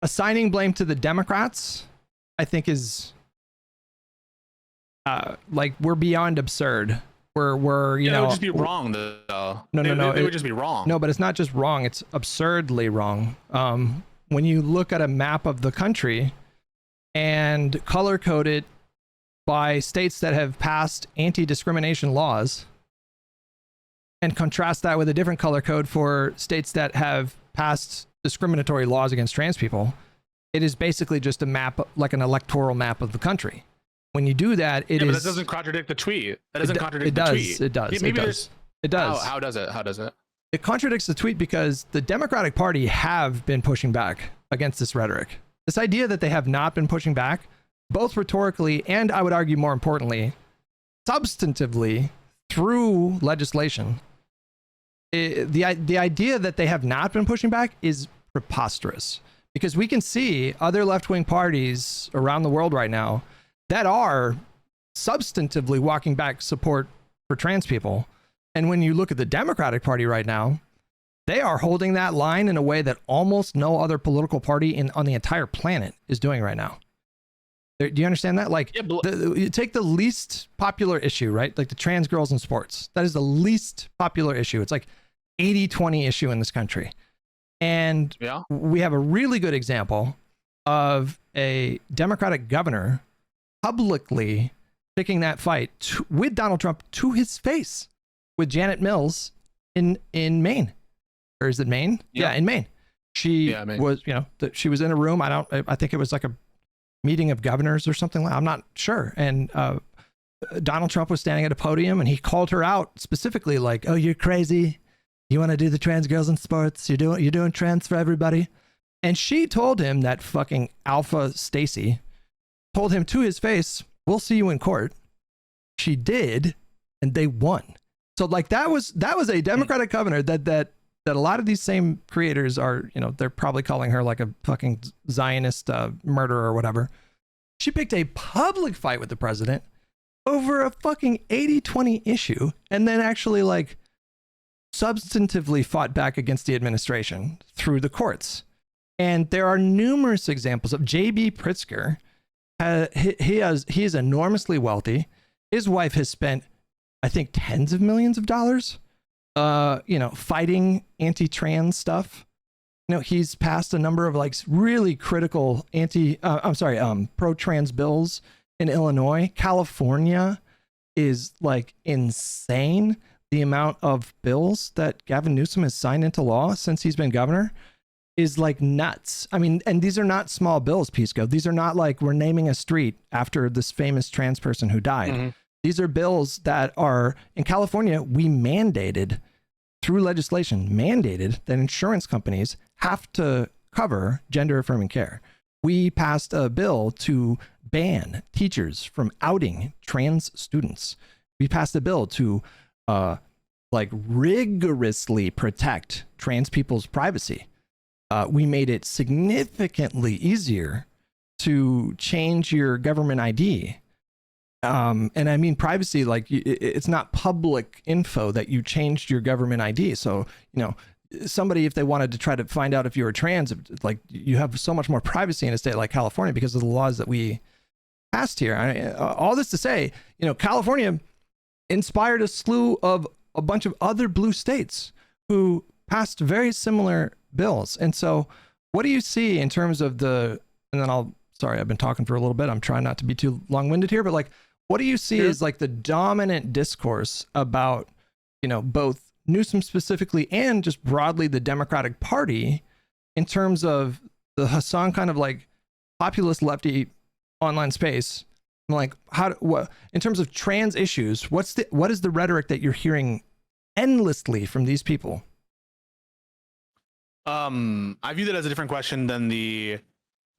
assigning blame to the Democrats, I think is like we're beyond absurd. We're you know, it would just be wrong though. No, it would just be wrong. No, but it's not just wrong, it's absurdly wrong. When you look at a map of the country and color code it by states that have passed anti-discrimination laws, and contrast that with a different color code for states that have passed discriminatory laws against trans people, it is basically just a map, like an electoral map of the country. When you do that, but that doesn't contradict the tweet. That doesn't contradict the tweet. It does. Maybe it does. How does it? How does it? It contradicts the tweet because the Democratic Party have been pushing back against this rhetoric. This idea that they have not been pushing back, both rhetorically and, I would argue more importantly, substantively through legislation. The idea that they have not been pushing back is preposterous, because we can see other left-wing parties around the world right now that are substantively walking back support for trans people. And when you look at the Democratic Party right now, they are holding that line in a way that almost no other political party on the entire planet is doing right now. Do you understand that? Like, Yeah, you take the least popular issue, right? Like the trans girls in sports. That is the least popular issue. It's like 80-20 issue in this country. And yeah. we have a really good example of a Democratic governor publicly picking that fight with Donald Trump to his face with Janet Mills in Maine. Or is it Maine? Yeah, in Maine. She was, she was in a room. I think it was like a meeting of governors or something. I'm not sure. And Donald Trump was standing at a podium and he called her out specifically like, oh, you're crazy. You want to do the trans girls in sports? You're doing trans for everybody. And she told him, that fucking alpha Stacy told him to his face, we'll see you in court. She did, and they won. So like that was a Democratic governor that a lot of these same creators are, they're probably calling her like a fucking Zionist murderer or whatever. She picked a public fight with the president over a fucking 80-20 issue and then actually like substantively fought back against the administration through the courts. And there are numerous examples of J.B. Pritzker. He is enormously wealthy. His wife has spent, I think, tens of millions of dollars fighting anti-trans stuff. He's passed a number of like really critical pro-trans bills in Illinois. California is like insane. The amount of bills that Gavin Newsom has signed into law since he's been governor is like nuts. I mean, and these are not small bills, Pisco. These are not like we're naming a street after this famous trans person who died. Mm-hmm. These are bills that are, in California, we mandated through legislation, that insurance companies have to cover gender affirming care. We passed a bill to ban teachers from outing trans students. We passed a bill to rigorously protect trans people's privacy. We made it significantly easier to change your government ID. And I mean privacy, like it's not public info that you changed your government ID. So, somebody, if they wanted to try to find out if you were trans, like you have so much more privacy in a state like California because of the laws that we passed here. All this to say, California inspired a slew of a bunch of other blue states who passed very similar bills. And so what do you see in terms of and then I've been talking for a little bit. I'm trying not to be too long-winded here, but like, what do you see as like the dominant discourse about, both Newsom specifically and just broadly the Democratic Party in terms of the Hasan kind of like populist lefty online space? Like what in terms of trans issues, what is the rhetoric that you're hearing endlessly from these people? I view that as a different question than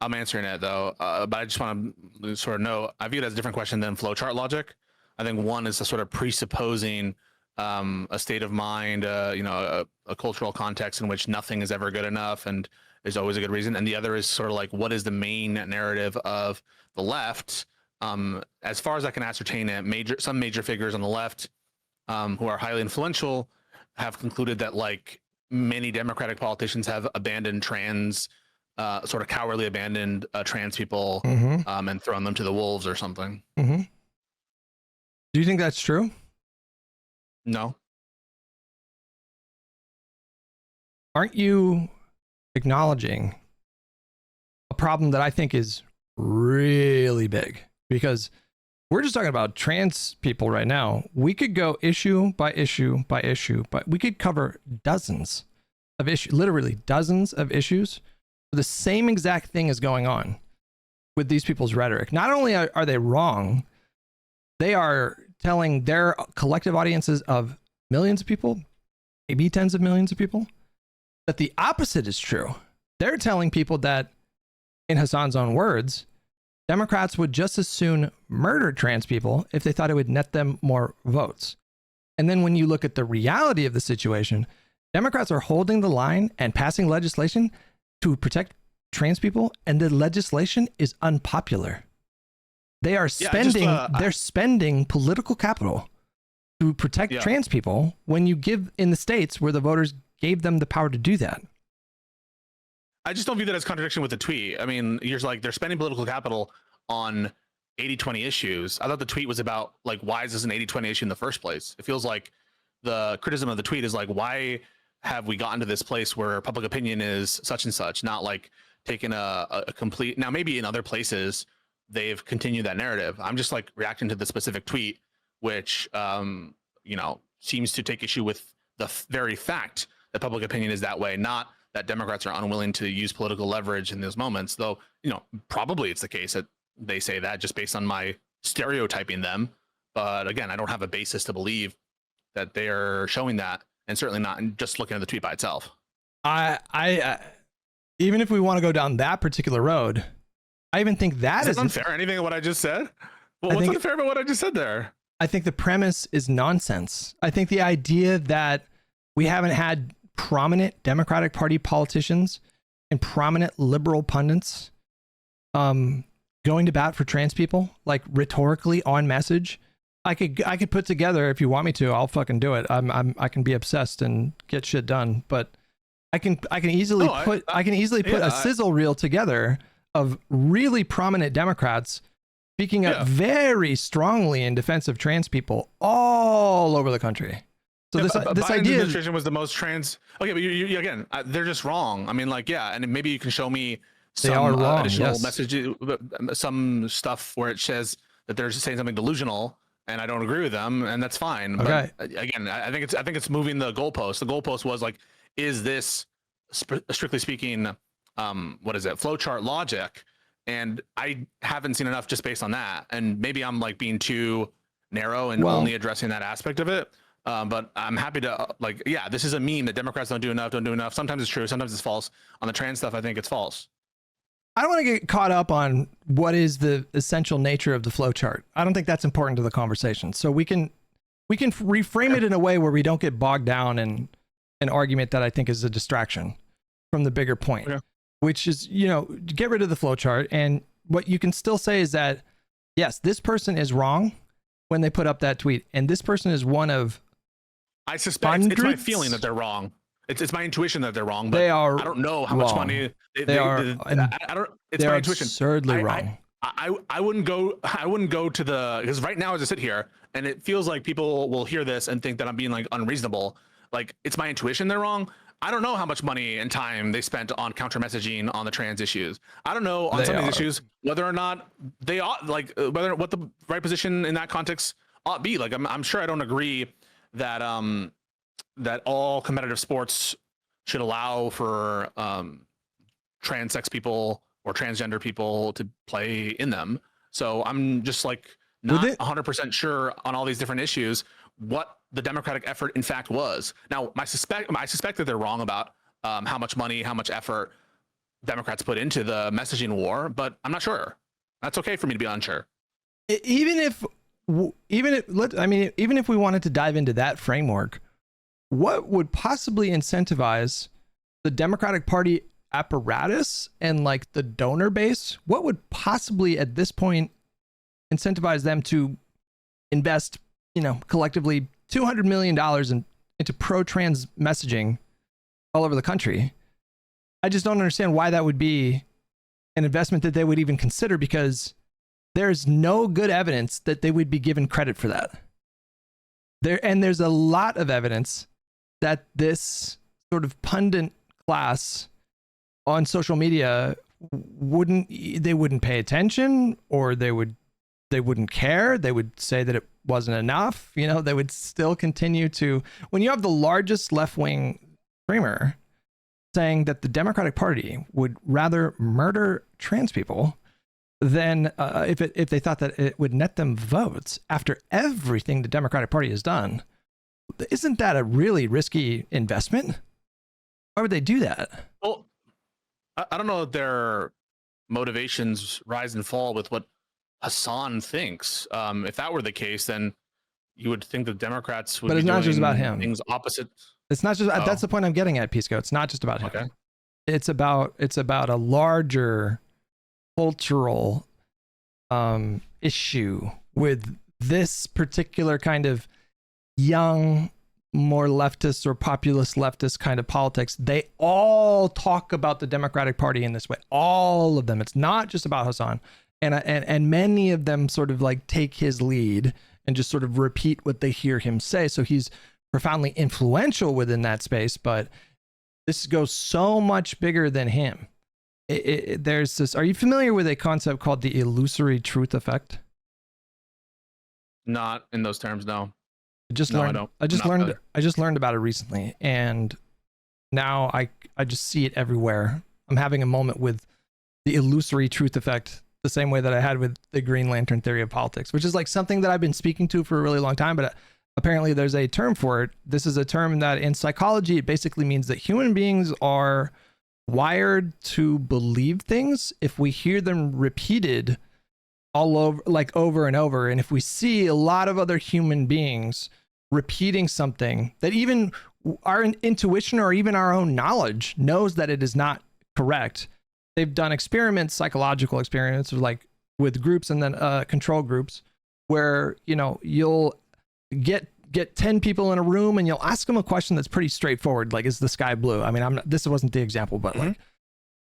I'm answering it though, but I just want to sort of know, I view it as a different question than flowchart logic. I think one is a sort of presupposing a state of mind, a cultural context in which nothing is ever good enough and there's always a good reason. And the other is sort of like, what is the main narrative of the left? As far as I can ascertain it, some major figures on the left who are highly influential have concluded that like many Democratic politicians have abandoned sort of cowardly abandoned trans people and thrown them to the wolves or something. Mm-hmm. Do you think that's true? No. Aren't you acknowledging a problem that I think is really big? Because we're just talking about trans people right now. We could go issue by issue by issue, but we could cover dozens of issues, literally dozens of issues. The same exact thing is going on with these people's rhetoric. Not only are they wrong, they are telling their collective audiences of millions of people, maybe tens of millions of people, that the opposite is true. They're telling people that, in Hasan's own words, Democrats would just as soon murder trans people if they thought it would net them more votes. And then when you look at the reality of the situation, Democrats are holding the line and passing legislation to protect trans people, and the legislation is unpopular. They are spending they're spending political capital to protect trans people when you give in the states where the voters gave them the power to do that. I just don't view that as contradiction with the tweet. I mean, you're like, they're spending political capital on 80-20 issues. I thought the tweet was about like, why is this an 80-20 issue in the first place? It feels like the criticism of the tweet is like, why have we gotten to this place where public opinion is such and such, not like taking a complete, now maybe in other places they've continued that narrative. I'm just like reacting to the specific tweet, which, you know, seems to take issue with the very fact that public opinion is that way, not that Democrats are unwilling to use political leverage in those moments, though, you know, probably it's the case that they say that just based on my stereotyping them. But again, I don't have a basis to believe that they're showing that, and certainly not just looking at the tweet by itself. I even if we want to go down that particular road, I even think that is unfair. Anything of what I just said? Well, what's unfair about what I just said there? I think the premise is nonsense. I think the idea that we haven't had prominent Democratic Party politicians and prominent liberal pundits going to bat for trans people, like rhetorically on message. I could put together, if you want me to, I'll fucking do it. I can be obsessed and get shit done, but I can easily put a sizzle reel together of really prominent Democrats speaking up very strongly in defense of trans people all over the country. So this Biden's idea administration was the most trans. Okay, but you again, they're just wrong. I mean, like, yeah, and maybe you can show me some additional messages, some stuff where it says that they're just saying something delusional, and I don't agree with them, and that's fine. Okay. But again, I think it's moving the goalpost. The goalpost was like, is this strictly speaking, what is it, flowchart logic? And I haven't seen enough just based on that. And maybe I'm like being too narrow and only addressing that aspect of it. But I'm happy to like, yeah, this is a meme that Democrats don't do enough. Sometimes it's true, sometimes it's false. On the trans stuff, I think it's false. I don't want to get caught up on what is the essential nature of the flowchart. I don't think that's important to the conversation. So we can reframe it in a way where we don't get bogged down in an argument that I think is a distraction from the bigger point, which is, you know, get rid of the flowchart. And what you can still say is that, yes, this person is wrong when they put up that tweet. And this person is one of, I suspect it's my feeling that they're wrong. It's my intuition that they're wrong, but I don't know how much money they are. I don't. It's my intuition. Absurdly wrong. I wouldn't go to the, because right now as I sit here and it feels like people will hear this and think that I'm being like unreasonable. Like, it's my intuition they're wrong. I don't know how much money and time they spent on counter messaging on the trans issues. I don't know on some of these issues whether or not they ought, like, what the right position in that context ought be. Like, I'm sure I don't agree that that all competitive sports should allow for trans sex people or transgender people to play in them. So I'm just like not 100% sure on all these different issues what the Democratic effort in fact was. Now, I suspect that they're wrong about how much money, how much effort Democrats put into the messaging war, but I'm not sure. That's okay for me to be unsure. Even if we wanted to dive into that framework, what would possibly incentivize the Democratic Party apparatus and like the donor base? What would possibly at this point incentivize them to invest, you know, collectively $200 million into pro-trans messaging all over the country? I just don't understand why that would be an investment that they would even consider, because there's no good evidence that they would be given credit for that. There's a lot of evidence that this sort of pundit class on social media wouldn't pay attention, or they wouldn't care. They would say that it wasn't enough. You know, they would still continue to, when you have the largest left-wing streamer saying that the Democratic Party would rather murder trans people than if they thought that it would net them votes after everything the Democratic Party has done, isn't that a really risky investment? Why would they do that? Well, I don't know if their motivations rise and fall with what Hasan thinks. If that were the case, then you would think the Democrats would but it's not just about him. Things opposite. It's not just, that's the point I'm getting at, Pisco. It's not just about him. Okay. It's about a larger cultural issue with this particular kind of young, more leftist or populist leftist kind of politics. They all talk about the Democratic Party in this way. All of them. It's not just about Hasan. And many of them sort of like take his lead and just sort of repeat what they hear him say. So he's profoundly influential within that space, but this goes so much bigger than him. There's this, are you familiar with a concept called the illusory truth effect? Not in those terms, no. I just learned about it recently, and now I just see it everywhere. I'm having a moment with the illusory truth effect, the same way that I had with the Green Lantern theory of politics, which is like something that I've been speaking to for a really long time, but apparently there's a term for it. This is a term that in psychology, it basically means that human beings are wired to believe things if we hear them repeated all over, like over and over. And if we see a lot of other human beings repeating something that even our intuition or even our own knowledge knows that it is not correct. They've done experiments, psychological experiments, like with groups and then control groups, where, you know, you'll get 10 people in a room and you'll ask them a question that's pretty straightforward, like, is the sky blue? I mean, this wasn't the example, but like,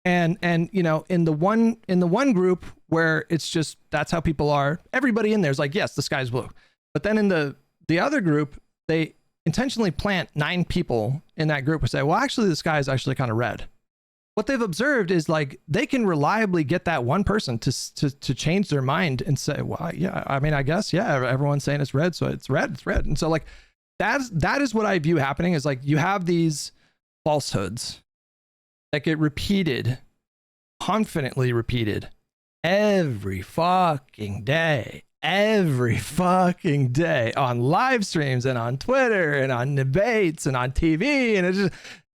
and you know, in the one group where it's just, that's how people are, everybody in there is like, yes, the sky's blue. But then in the other group, they intentionally plant 9 people in that group who say, well, actually the sky is actually kind of red. What they've observed is like, they can reliably get that one person to change their mind and say, well, yeah, I mean, I guess, yeah, everyone's saying it's red, so it's red. And so like, that is what I view happening, is like, you have these falsehoods that get repeated, confidently repeated every fucking day on live streams and on Twitter and on debates and on TV.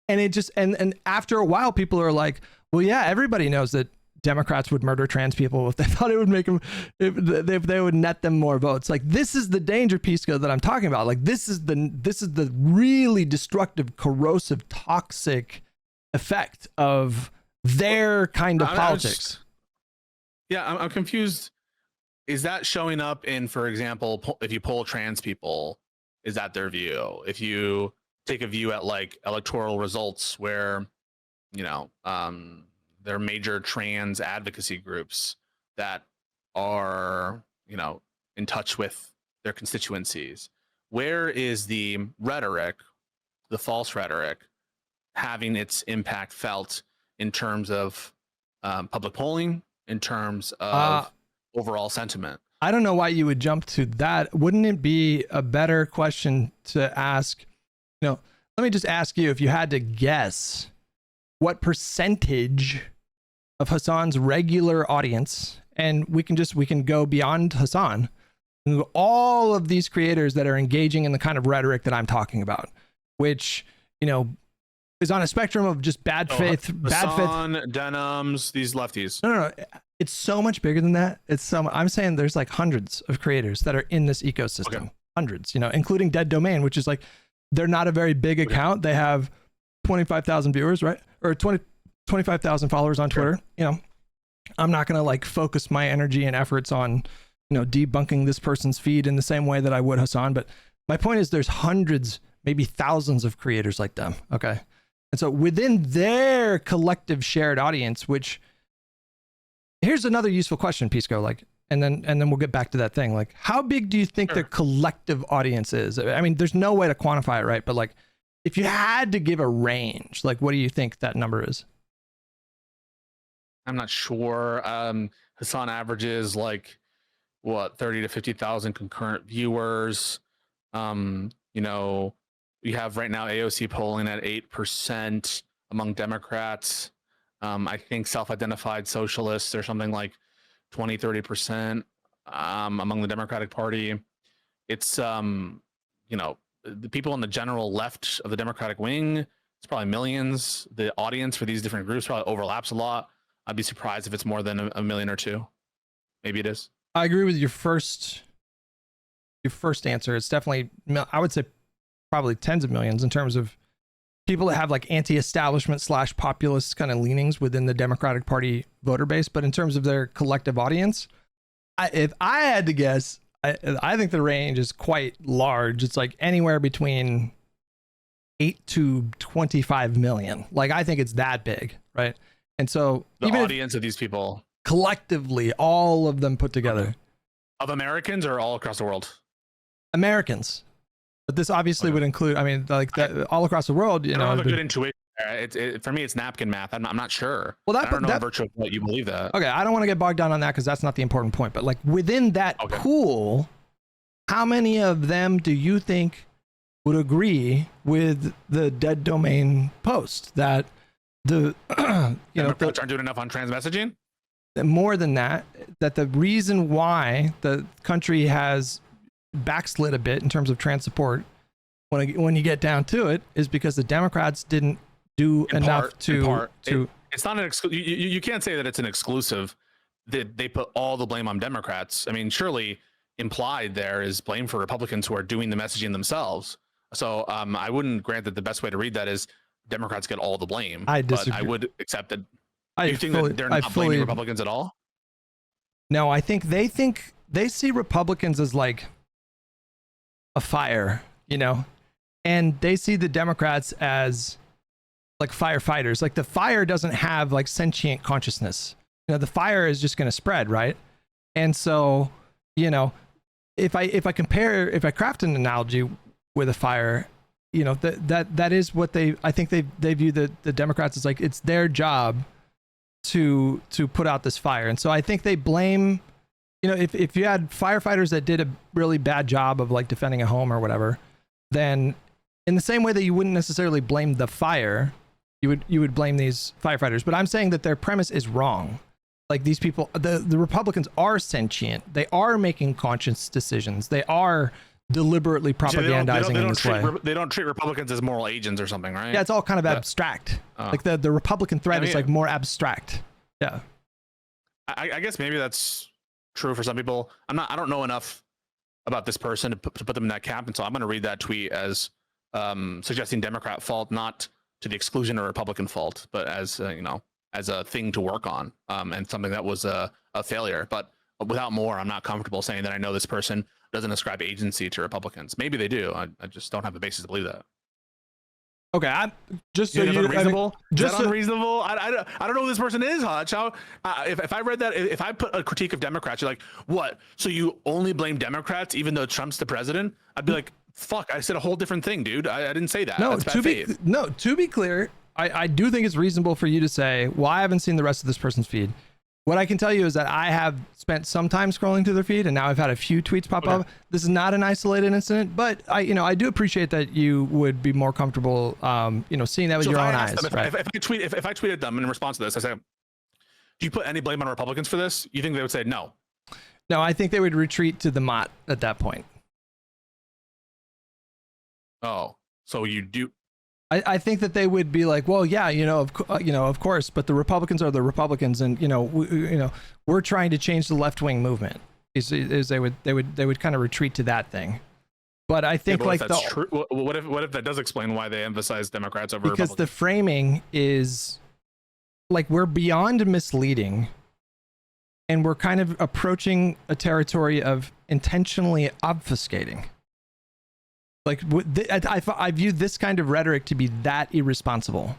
And after a while, people are like, well, yeah, everybody knows that Democrats would murder trans people if they thought it would make them, if they would net them more votes. Like, this is the danger, Pisco, that I'm talking about. Like, this is the really destructive, corrosive, toxic effect of their kind of politics. I'm confused. Is that showing up in, for example, if you poll trans people, is that their view? If you take a view at like electoral results where, you know, there are major trans advocacy groups that are, you know, in touch with their constituencies, where is the rhetoric, the false rhetoric, having its impact felt in terms of public polling, in terms of overall sentiment? I don't know why you would jump to that. Wouldn't it be a better question to ask, you know, let me just ask you, if you had to guess what percentage of Hasan's regular audience, and we can go beyond Hasan, all of these creators that are engaging in the kind of rhetoric that I'm talking about, which, you know, is on a spectrum of just bad faith, Denims, these lefties. No. It's so much bigger than that. I'm saying there's like hundreds of creators that are in this ecosystem. Okay. Hundreds, you know, including Dead Domain, which is like, they're not a very big account. They have 25,000 viewers, right? Or 25,000 followers on Twitter. Sure. You know, I'm not going to like focus my energy and efforts on, you know, debunking this person's feed in the same way that I would Hasan. But my point is, there's hundreds, maybe thousands of creators like them. Okay. And so within their collective shared audience, which, here's another useful question, Pisco, like, and then we'll get back to that thing. Like, how big do you think their collective audience is? I mean, there's no way to quantify it, right? But like, if you had to give a range, like, what do you think that number is? I'm not sure. Hasan averages like, what, 30 to 50,000 concurrent viewers. You know, we have right now AOC polling at 8% among Democrats. I think self-identified socialists are something like 20, 30% among the Democratic Party. It's, you know, the people on the general left of the Democratic wing, it's probably millions. The audience for these different groups probably overlaps a lot. I'd be surprised if it's more than a million or two. Maybe it is. I agree with your first answer. It's definitely, I would say probably tens of millions in terms of people that have like anti-establishment / populist kind of leanings within the Democratic Party voter base. But in terms of their collective audience, If I had to guess, I think the range is quite large. It's like anywhere between 8 to 25 million. Like, I think it's that big, right? And so The even audience of these people, collectively, all of them put together, of Americans or all across the world? Americans, but this obviously would include, I mean, like that all across the world, you I know. don't have a good intuition. For me, it's napkin math. I'm not sure. Well, I don't know in virtue of what you believe that. Okay, I don't want to get bogged down on that because that's not the important point. But like within that pool, how many of them do you think would agree with the dead domain post that the Democrats aren't doing enough on trans messaging? More than that, that the reason why the country has backslid a bit in terms of trans support, when you get down to it, is because the Democrats didn't do enough it's not an you can't say that it's an exclusive, that they put all the blame on Democrats. I mean, surely implied there is blame for Republicans who are doing the messaging themselves. So I wouldn't grant that the best way to read that is Democrats get all the blame. I disagree. But I would accept that. Do you think that they're not blaming Republicans at all? No, I think they see Republicans as like a fire, you know, and they see the Democrats as like firefighters. Like the fire doesn't have like sentient consciousness. You know, the fire is just going to spread, right? And so, you know, if I craft an analogy with a fire, you know, that is what I think they view the Democrats as like it's their job to put out this fire. And so I think they blame, you know, if you had firefighters that did a really bad job of like defending a home or whatever, then in the same way that you wouldn't necessarily blame the fire, you would blame these firefighters. But I'm saying that their premise is wrong. Like these people, the Republicans are sentient. They are making conscious decisions. They are deliberately propagandizing in this way. They don't treat Republicans as moral agents or something, right? Yeah, it's all kind of abstract. Like the Republican threat is like more abstract. Yeah. I guess maybe that's true for some people. I don't know enough about this person to put them in that camp, and so I'm going to read that tweet as suggesting Democrat fault, not to the exclusion of Republican fault, but as you know, as a thing to work on, and something that was a failure. But without more, I'm not comfortable saying that I know this person doesn't ascribe agency to Republicans. Maybe they do. I just don't have the basis to believe that. Okay, I'm just so you unreasonable. Is that unreasonable? I don't know who this person is, Hutch. If I read that, if I put a critique of Democrats, you're like, what? So you only blame Democrats even though Trump's the president? I'd be like, fuck, I said a whole different thing, dude. I didn't say that. No, that's bad faith. To be clear, I do think it's reasonable for you to say, well, I haven't seen the rest of this person's feed. What I can tell you is that I have spent some time scrolling through their feed, and now I've had a few tweets pop up. This is not an isolated incident, but I do appreciate that you would be more comfortable, seeing that with your own eyes. Right? If I tweeted them in response to this, I say, do you put any blame on Republicans for this? You think they would say no? No, I think they would retreat to the mott at that point. Oh, so you do. I think that they would be like, well, yeah, of course, but the Republicans are the Republicans, and we're trying to change the left wing movement. Is they would kind of retreat to that thing. But I think what if that does explain why they emphasize Democrats over Republicans? Because the framing is like we're beyond misleading, and we're kind of approaching a territory of intentionally obfuscating. Like I view this kind of rhetoric to be that irresponsible.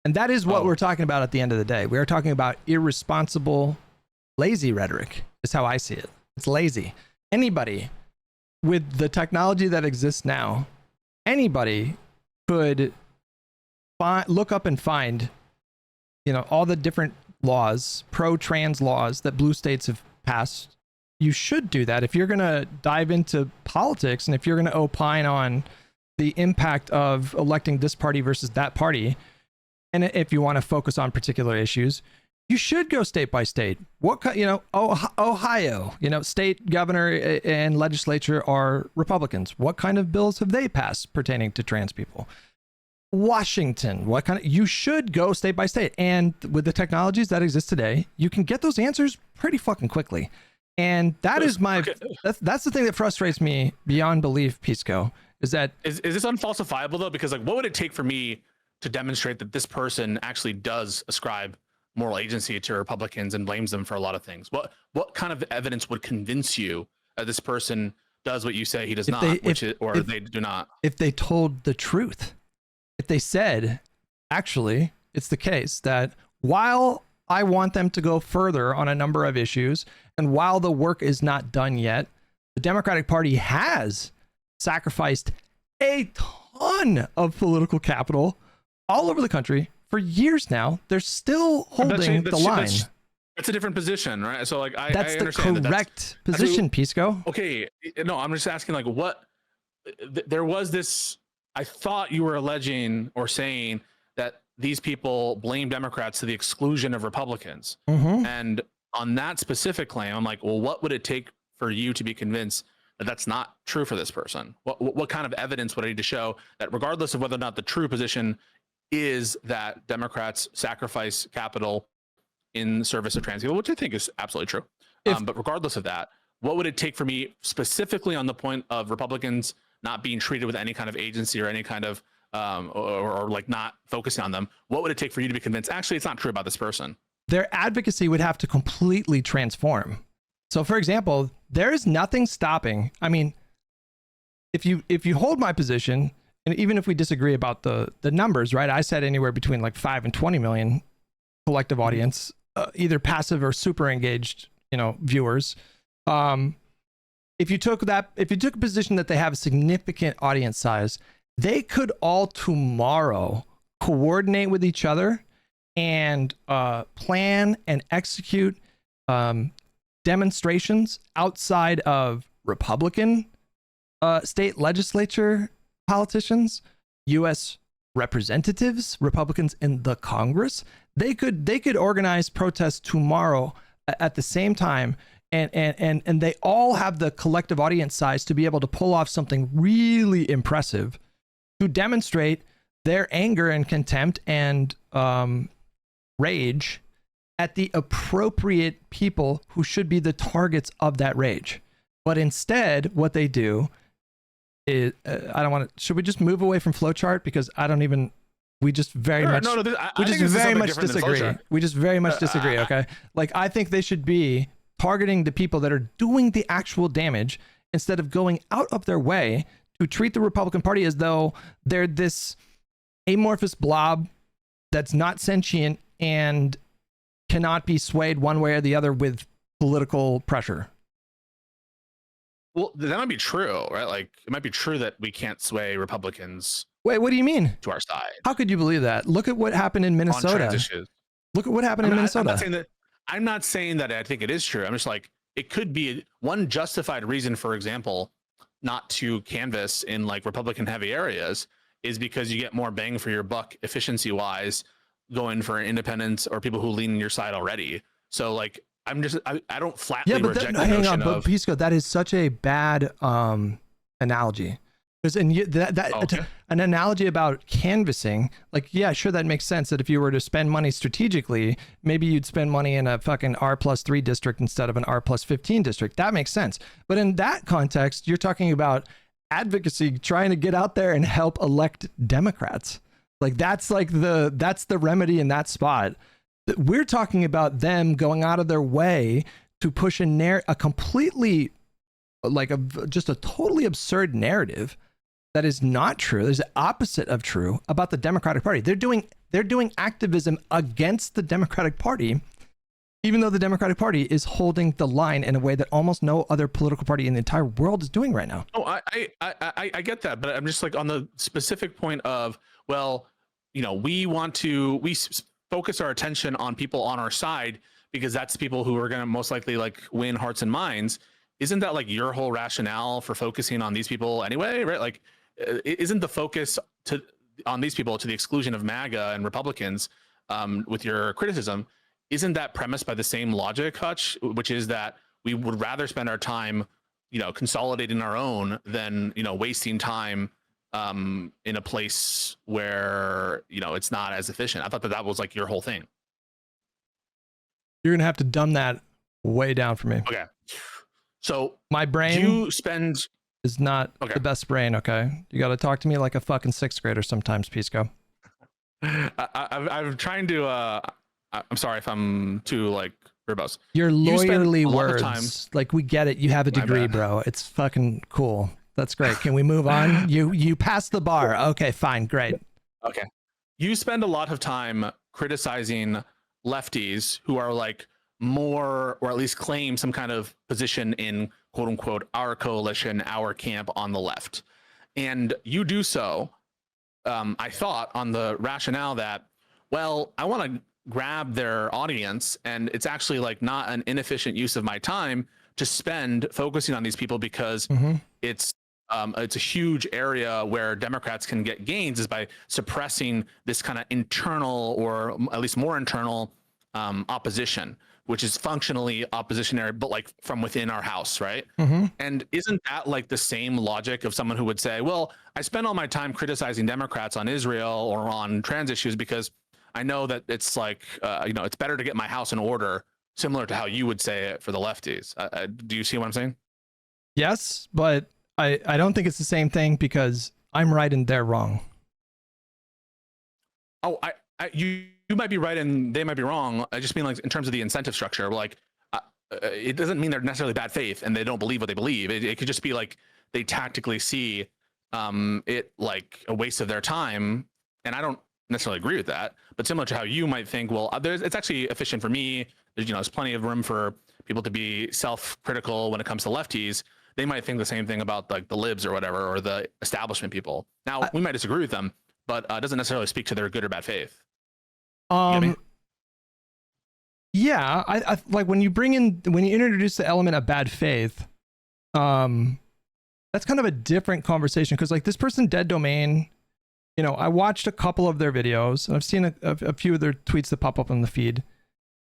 And that is what we're talking about at the end of the day. We are talking about irresponsible, lazy rhetoric is how I see it. It's lazy. Anybody with the technology that exists now, anybody could look up and find, all the different laws, pro-trans laws that blue states have passed. You should do that if you're going to dive into politics and if you're going to opine on the impact of electing this party versus that party. And if you want to focus on particular issues, you should go state by state. Ohio, state governor and legislature are Republicans. What kind of bills have they passed pertaining to trans people? Washington, you should go state by state. And with the technologies that exist today, you can get those answers pretty fucking quickly. And that is that's the thing that frustrates me beyond belief, Pisco, is that is this unfalsifiable though? Because what would it take for me to demonstrate that this person actually does ascribe moral agency to Republicans and blames them for a lot of things. What kind of evidence would convince you that this person does what you say he does not, they do not? If they told the truth, if they said, actually, it's the case that while I want them to go further on a number of issues, and while the work is not done yet, the Democratic Party has sacrificed a ton of political capital all over the country for years now. They're still holding the line. That's a different position, right? So like, I understand the correct that's position, Pisco. Okay, no, I'm just asking like there was this, I thought you were alleging or saying that these people blame Democrats to the exclusion of Republicans. Mm-hmm. And on that specific claim, I'm like, well, what would it take for you to be convinced that that's not true for this person? What kind of evidence would I need to show that regardless of whether or not the true position is that Democrats sacrifice capital in service of trans people, which I think is absolutely true. But regardless of that, what would it take for me specifically on the point of Republicans not being treated with any kind of agency or any kind of, or like not focusing on them? What would it take for you to be convinced, actually, it's not true about this person? Their advocacy would have to completely transform. So for example, there is nothing stopping. I mean, if you hold my position, and even if we disagree about the numbers, right? I said anywhere between like 5 and 20 million collective audience, either passive or super engaged, viewers. If you took a position that they have a significant audience size, they could all tomorrow coordinate with each other and plan and execute demonstrations outside of Republican state legislature politicians, U.S. representatives, Republicans in the Congress. They could organize protests tomorrow at the same time, and they all have the collective audience size to be able to pull off something really impressive to demonstrate their anger and contempt and rage at the appropriate people who should be the targets of that rage. But instead, what they do is, I don't want to, should we just move away from Flowchart? Because we just very much disagree. We just very much disagree, okay? Like, I think they should be targeting the people that are doing the actual damage instead of going out of their way to treat the Republican Party as though they're this amorphous blob that's not sentient and cannot be swayed one way or the other with political pressure. Well, that might be true, right? Like, it might be true that we can't sway Republicans. Wait, what do you mean? To our side. How could you believe that? Look at what happened in Minnesota. Look at what happened in Minnesota. I'm not saying that I think it is true. I'm just like, it could be one justified reason, for example, not to canvass in like Republican heavy areas is because you get more bang for your buck efficiency wise going for independents or people who lean on your side already. So like, I don't flatly reject the notion of... But Pisco, that is such a bad analogy. An analogy about canvassing, like, yeah, sure, that makes sense that if you were to spend money strategically, maybe you'd spend money in a fucking R+3 district instead of an R+15 district. That makes sense. But in that context, you're talking about advocacy, trying to get out there and help elect Democrats. Like, that's the remedy in that spot. We're talking about them going out of their way to push a completely, just a totally absurd narrative that is not true. There's the opposite of true about the Democratic Party. They're doing activism against the Democratic Party, even though the Democratic Party is holding the line in a way that almost no other political party in the entire world is doing right now. Oh, I get that, but I'm just like on the specific point of, well, we focus our attention on people on our side because that's people who are going to most likely like win hearts and minds. Isn't that like your whole rationale for focusing on these people anyway, right? Like, isn't the focus on these people to the exclusion of MAGA and Republicans with your criticism? Isn't that premised by the same logic, Hutch, which is that we would rather spend our time, consolidating our own than, wasting time in a place where, it's not as efficient? I thought that was like your whole thing. You're going to have to dumb that way down for me. Okay. So my brain is not okay. The best brain. Okay. You got to talk to me like a fucking sixth grader sometimes, Pisco. I'm trying to, I'm sorry if I'm too like verbose. Your You spend lawyerly a lot of words, time- like we get it. You have a My degree, bad. bro. It's fucking cool. That's great. Can we move on? You passed the bar. Okay, fine, great. Okay. You spend a lot of time criticizing lefties who are like more, or at least claim some kind of position in quote unquote our coalition, our camp on the left. And you do so, I thought, on the rationale that, well, I want to grab their audience, and it's actually like not an inefficient use of my time to spend focusing on these people because it's a huge area where Democrats can get gains is by suppressing this kind of internal, or at least more internal, opposition, which is functionally oppositionary, but like from within our house, right? And isn't that like the same logic of someone who would say, well, I spend all my time criticizing Democrats on Israel or on trans issues because I know that it's like, it's better to get my house in order, similar to how you would say it for the lefties. Do you see what I'm saying? Yes, but I don't think it's the same thing because I'm right and they're wrong. Oh, you might be right and they might be wrong. I just mean like in terms of the incentive structure, like it doesn't mean they're necessarily bad faith and they don't believe what they believe. It could just be like they tactically see it like a waste of their time, and I don't necessarily agree with that. But similar to how you might think, well, it's actually efficient for me. There's plenty of room for people to be self-critical when it comes to lefties. They might think the same thing about like the libs or whatever, or the establishment people. Now we might disagree with them, but it doesn't necessarily speak to their good or bad faith. Yeah, I like when you introduce the element of bad faith, that's kind of a different conversation, because like this person Dead Domain, I watched a couple of their videos and I've seen a few of their tweets that pop up on the feed.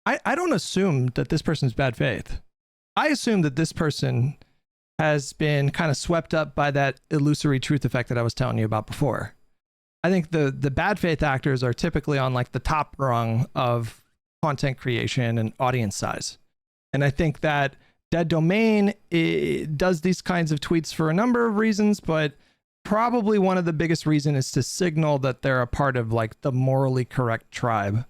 I don't assume that this person's bad faith. I assume that this person has been kind of swept up by that illusory truth effect that I was telling you about before. I think the bad faith actors are typically on like the top rung of content creation and audience size. And I think that Dead Domain does these kinds of tweets for a number of reasons, but probably one of the biggest reasons is to signal that they're a part of like the morally correct tribe.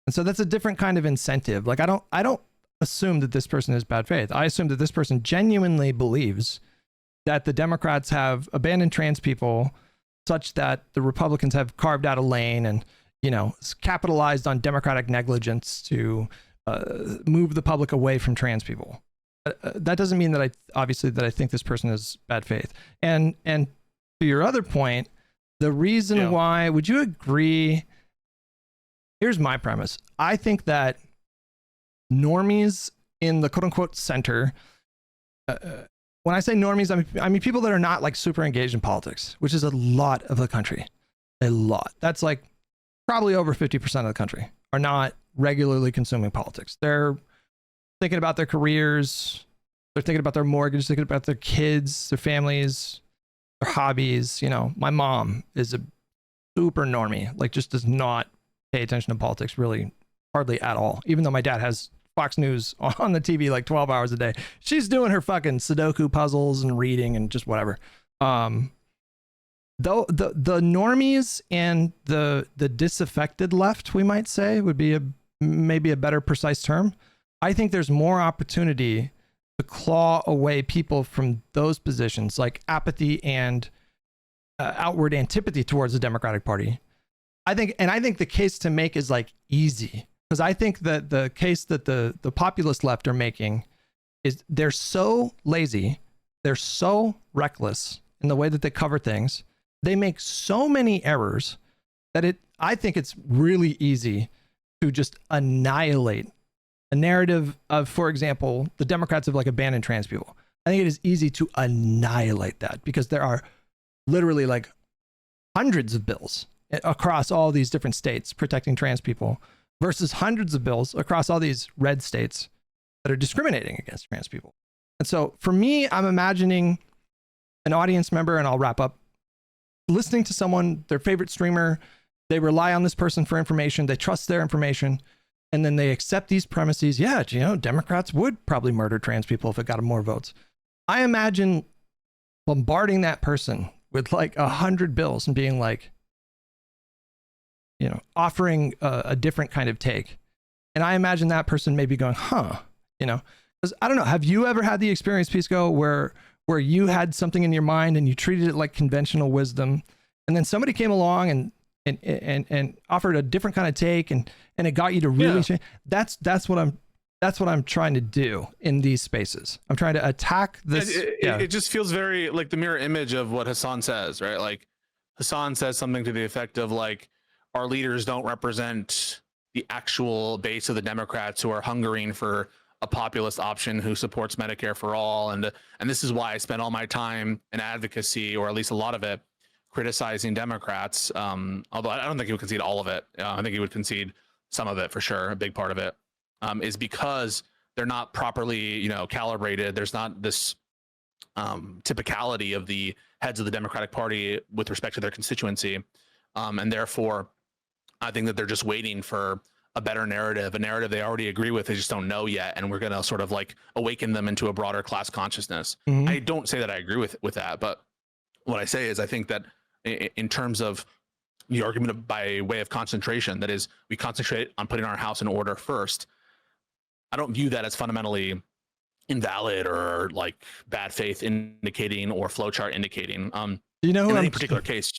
And so that's a different kind of incentive. Like I don't assume that this person is bad faith. I assume that this person genuinely believes that the Democrats have abandoned trans people such that the Republicans have carved out a lane and, capitalized on Democratic negligence to move the public away from trans people. That doesn't mean that I think this person is bad faith. And to your other point, the reason why, would you agree? Here's my premise. I think that normies in the quote unquote center, when I say normies, I mean people that are not like super engaged in politics, which is a lot of the country. A lot. That's like probably over 50% of the country are not regularly consuming politics. They're thinking about their careers. They're thinking about their mortgage, thinking about their kids, their families, their hobbies. My mom is a super normie, like just does not pay attention to politics really hardly at all. Even though my dad has Fox News on the TV like 12 hours a day, she's doing her fucking Sudoku puzzles and reading and just whatever. Though the normies and the disaffected left, we might say, would be maybe a better precise term. I think there's more opportunity to claw away people from those positions, like apathy and outward antipathy towards the Democratic Party. I think the case to make is like easy, because I think that the case that the populist left are making is they're so lazy, they're so reckless in the way that they cover things. They make so many errors that I think it's really easy to just annihilate a narrative of, for example, the Democrats have like abandoned trans people. I think it is easy to annihilate that because there are literally like hundreds of bills across all these different states protecting trans people versus hundreds of bills across all these red states that are discriminating against trans people. And so for me, I'm imagining an audience member, and I'll wrap up, listening to someone, their favorite streamer, they rely on this person for information, they trust their information, and then they accept these premises. Yeah, Democrats would probably murder trans people if it got them more votes. I imagine bombarding that person with like 100 bills and being like, offering a different kind of take. And I imagine that person may be going, huh, because I don't know. Have you ever had the experience, Pisco, where you had something in your mind and you treated it like conventional wisdom, and then somebody came along and offered a different kind of take, and it got you to really change? That's what I'm trying to do in these spaces. I'm trying to attack this. It just feels very like the mirror image of what Hasan says, right? Like Hasan says something to the effect of like, our leaders don't represent the actual base of the Democrats who are hungering for a populist option who supports Medicare for all. And this is why I spend all my time in advocacy, or at least a lot of it, criticizing Democrats. Although I don't think he would concede all of it. I think he would concede some of it for sure. A big part of it is because they're not properly, calibrated. There's not this typicality of the heads of the Democratic Party with respect to their constituency. And therefore, I think that they're just waiting for a better narrative, a narrative they already agree with, they just don't know yet. And we're going to sort of like awaken them into a broader class consciousness. Mhm. I don't say that I agree with that, but what I say is I think that in terms of the argument by way of concentration, that is, we concentrate on putting our house in order first. I don't view that as fundamentally invalid or like bad faith indicating or flowchart indicating. Do you know who in I'm any particular case?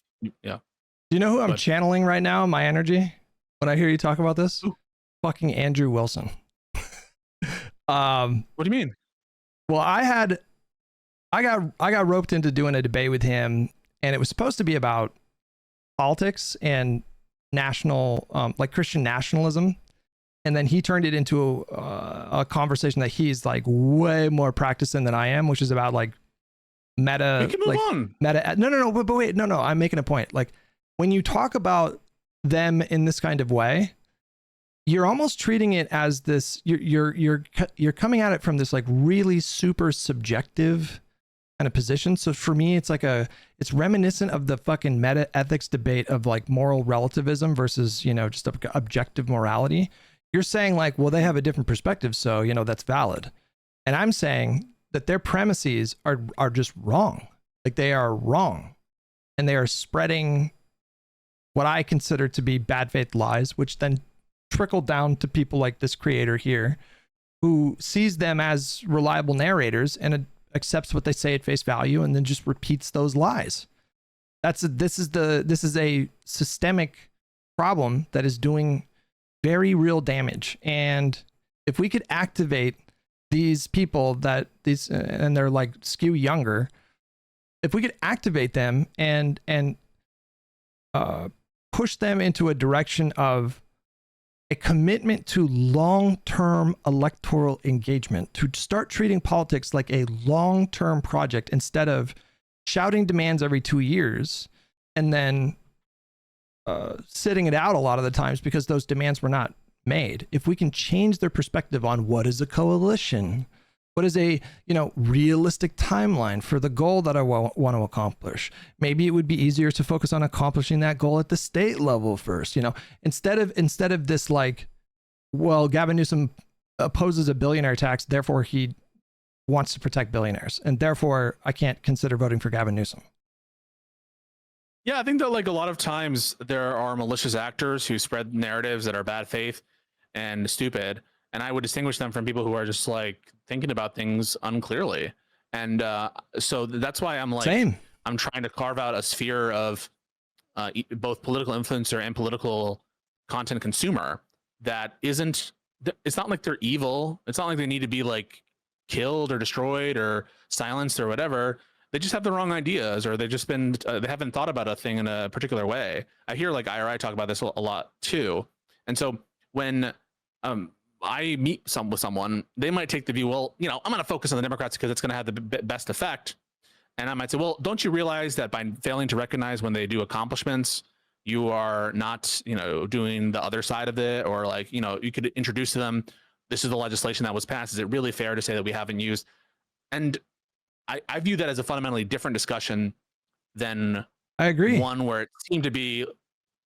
Yeah. Do you know who I'm But- channeling right now? My energy when I hear you talk about this, Who? Fucking Andrew Wilson. What do you mean? Well, I got roped into doing a debate with him, and it was supposed to be about politics and national, like Christian nationalism. And then he turned it into a conversation that he's like way more practicing than I am, which is about like meta. We can move like, on. Meta. No. But wait, no. I'm making a point. Like when you talk about them in this kind of way, you're almost treating it as this. You're coming at it from this like really super subjective kind of position. So for me, it's like it's reminiscent of the fucking meta ethics debate of like moral relativism versus just objective morality. You're saying like, well, they have a different perspective, so that's valid. And I'm saying that their premises are just wrong. Like they are wrong. And they are spreading what I consider to be bad faith lies, which then trickle down to people like this creator here, who sees them as reliable narrators and accepts what they say at face value and then just repeats those lies. This is a systemic problem that is doing very real damage. And if we could activate these people and they're like skew younger, if we could activate them and push them into a direction of a commitment to long-term electoral engagement, to start treating politics like a long-term project instead of shouting demands every 2 years and then sitting it out a lot of the times because those demands were not made. If we can change their perspective on what is a coalition, what is a realistic timeline for the goal that I want to accomplish, maybe it would be easier to focus on accomplishing that goal at the state level first. Instead of this like, well, Gavin Newsom opposes a billionaire tax, therefore he wants to protect billionaires, and therefore I can't consider voting for Gavin Newsom. Yeah, I think that like a lot of times there are malicious actors who spread narratives that are bad faith and stupid, and I would distinguish them from people who are just like thinking about things unclearly. And so that's why I'm like, Same. I'm trying to carve out a sphere of both political influencer and political content consumer that isn't. It's not like they're evil. It's not like they need to be like killed or destroyed or silenced or whatever. They just have the wrong ideas, or they've just been they haven't thought about a thing in a particular way. I hear like IRI talk about this a lot too. And so when I meet with someone, they might take the view, well, I'm going to focus on the Democrats because it's going to have the best effect. And I might say, well, don't you realize that by failing to recognize when they do accomplishments, you are not, doing the other side of it, or like, you could introduce to them, this is the legislation that was passed. Is it really fair to say that we haven't used? And I view that as a fundamentally different discussion than I agree. one where it seemed to be,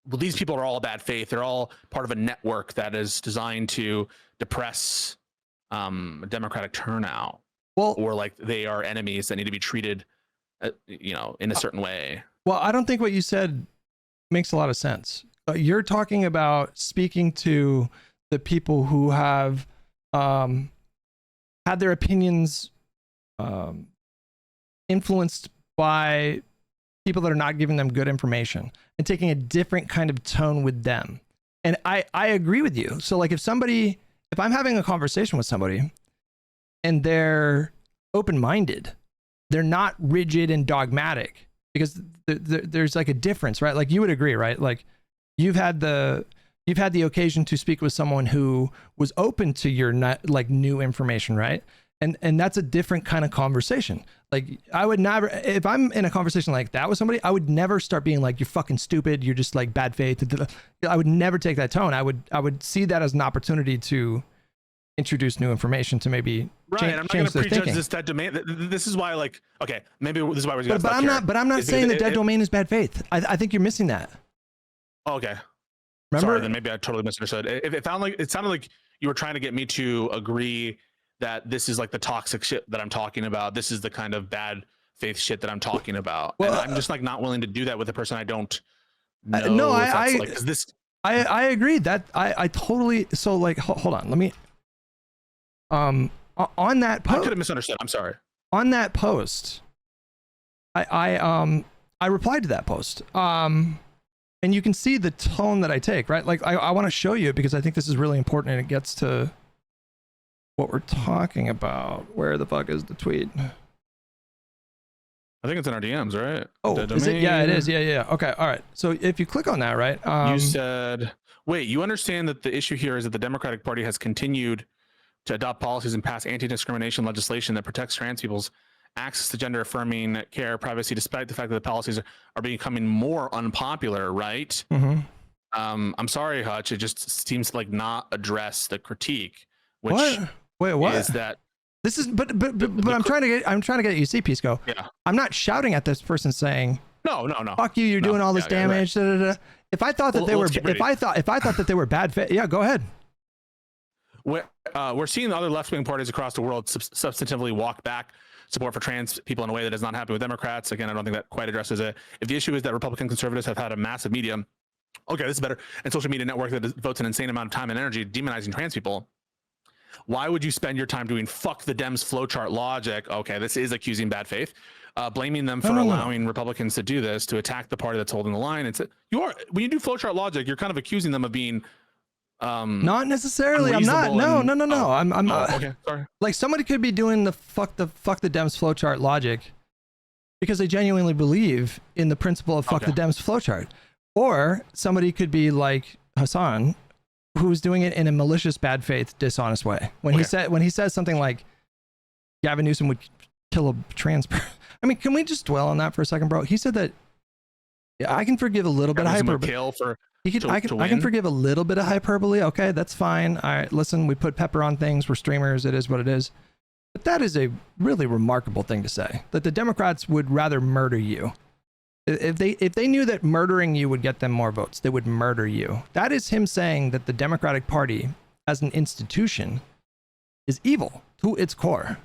well, these people are all bad faith. They're all part of a network that is designed to depress Democratic turnout. Well, or like they are enemies that need to be treated, in a certain way. Well, I don't think what you said makes a lot of sense. You're talking about speaking to the people who have had their opinions influenced by people that are not giving them good information and taking a different kind of tone with them. And I agree with you. So like if I'm having a conversation with somebody and they're open-minded, they're not rigid and dogmatic, because there's like a difference, right? Like you would agree, right? Like you've had the occasion to speak with someone who was open to your like new information, right? And that's a different kind of conversation. Like I would never, if I'm in a conversation like that with somebody, I would never start being like, you're fucking stupid, you're just like bad faith. I would never take that tone. I would see that as an opportunity to introduce new information to maybe right. I'm not going to prejudge this dead domain. This is why, like, okay, maybe this is why we're. But I'm not saying that dead domain is bad faith. I think you're missing that. Oh, okay. Remember? Sorry, then maybe I totally misunderstood. It sounded like you were trying to get me to agree that this is like the toxic shit that I'm talking about. This is the kind of bad faith shit that I'm talking about. Well, and I'm just like not willing to do that with a person I don't know. No, I agree that I totally. So like, hold on, let me. On that post, I could have misunderstood. I'm sorry. On that post, I replied to that post. And you can see the tone that I take, right? Like I want to show you it because I think this is really important and it gets to what we're talking about. Where the fuck is the tweet? I think it's in our DMs, right? Oh, is it? Yeah, it is. Yeah. Okay. All right. So if you click on that, right? You said, wait, you understand that the issue here is that the Democratic Party has continued to adopt policies and pass anti-discrimination legislation that protects trans people's access to gender-affirming care, privacy, despite the fact that the policies are becoming more unpopular, right? Mm-hmm. I'm sorry, Hutch. It just seems to like not address the critique, which what? Wait, what? Is that this is? But I'm trying to get you see, Pisco. Yeah. I'm not shouting at this person saying, no. Fuck you. You're doing all this damage. Right. Da, da, da. If I thought that they were, if I thought that they were bad fit, yeah, go ahead. We're seeing other left-wing parties across the world substantively walk back support for trans people in a way that is not happy with Democrats. Again, I don't think that quite addresses it. If the issue is that Republican conservatives have had a massive media, okay, this is better, and social media network that devotes an insane amount of time and energy demonizing trans people, why would you spend your time doing fuck the Dems flowchart logic? Okay, this is accusing bad faith, blaming them for allowing Republicans to do this, to attack the party that's holding the line. It's when you do flowchart logic, you're kind of accusing them of being not necessarily. I'm not. No. I'm okay. Sorry. Like somebody could be doing the fuck the Dems flowchart logic because they genuinely believe in the principle of fuck the Dems flowchart, or somebody could be like Hasan, who's doing it in a malicious, bad faith, dishonest way. When he says something like Gavin Newsom would kill a trans person. I mean, can we just dwell on that for a second, bro? He said that. Yeah, I can forgive a little bit of hyperbole. I can forgive a little bit of hyperbole. Okay, that's fine. All right, listen, we put pepper on things. We're streamers. It is what it is. But that is a really remarkable thing to say, that the Democrats would rather murder you. If they knew that murdering you would get them more votes, they would murder you. That is him saying that the Democratic Party as an institution is evil to its core.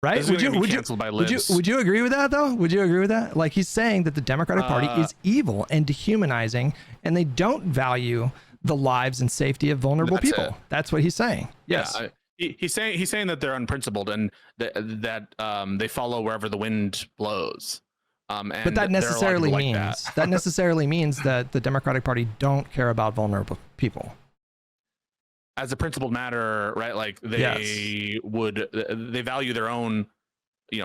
Right? Would you agree with that though? Would you agree with that? Like he's saying that the Democratic Party is evil and dehumanizing, and they don't value the lives and safety of vulnerable people. That's what he's saying. Yes. Yeah, he's saying that they're unprincipled and that they follow wherever the wind blows. But that necessarily means that the Democratic Party don't care about vulnerable people. As a principled matter, right? Like they value their own,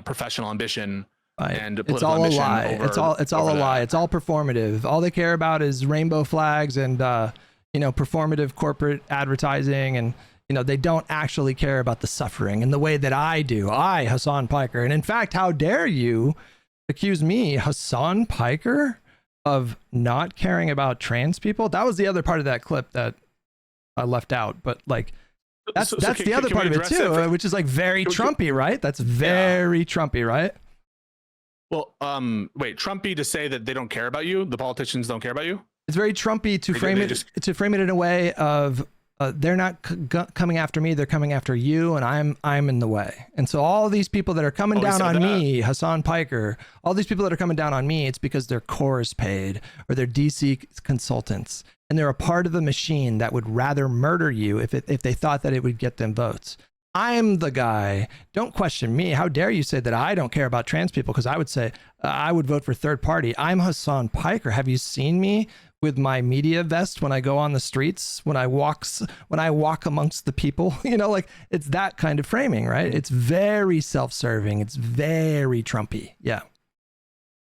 professional ambition, and it's all a lie. It's all a lie. It's all performative. All they care about is rainbow flags and performative corporate advertising, and they don't actually care about the suffering in the way that I do. I, Hasan Piker, and in fact, how dare you accuse me, Hasan Piker, of not caring about trans people? That was the other part of that clip that I left out, but like that's the other part of it too, which is like very Trumpy, right? That's very Trumpy, right? Well, wait, Trumpy to say that they don't care about you, the politicians don't care about you? It's very Trumpy to frame it in a way of they're not coming after me, they're coming after you, and I'm in the way. And so all these people that are coming down on me, Hasan Piker, all these people that are coming down on me, it's because their core is paid or they're DC consultants, and they're a part of the machine that would rather murder you if they thought that it would get them votes. I'm the guy. Don't question me. How dare you say that I don't care about trans people? Because I would say I would vote for third party. I'm Hasan Piker. Have you seen me with my media vest when I go on the streets, when I walk amongst the people? You know, like, it's that kind of framing, right? It's very self-serving. It's very Trumpy. Yeah.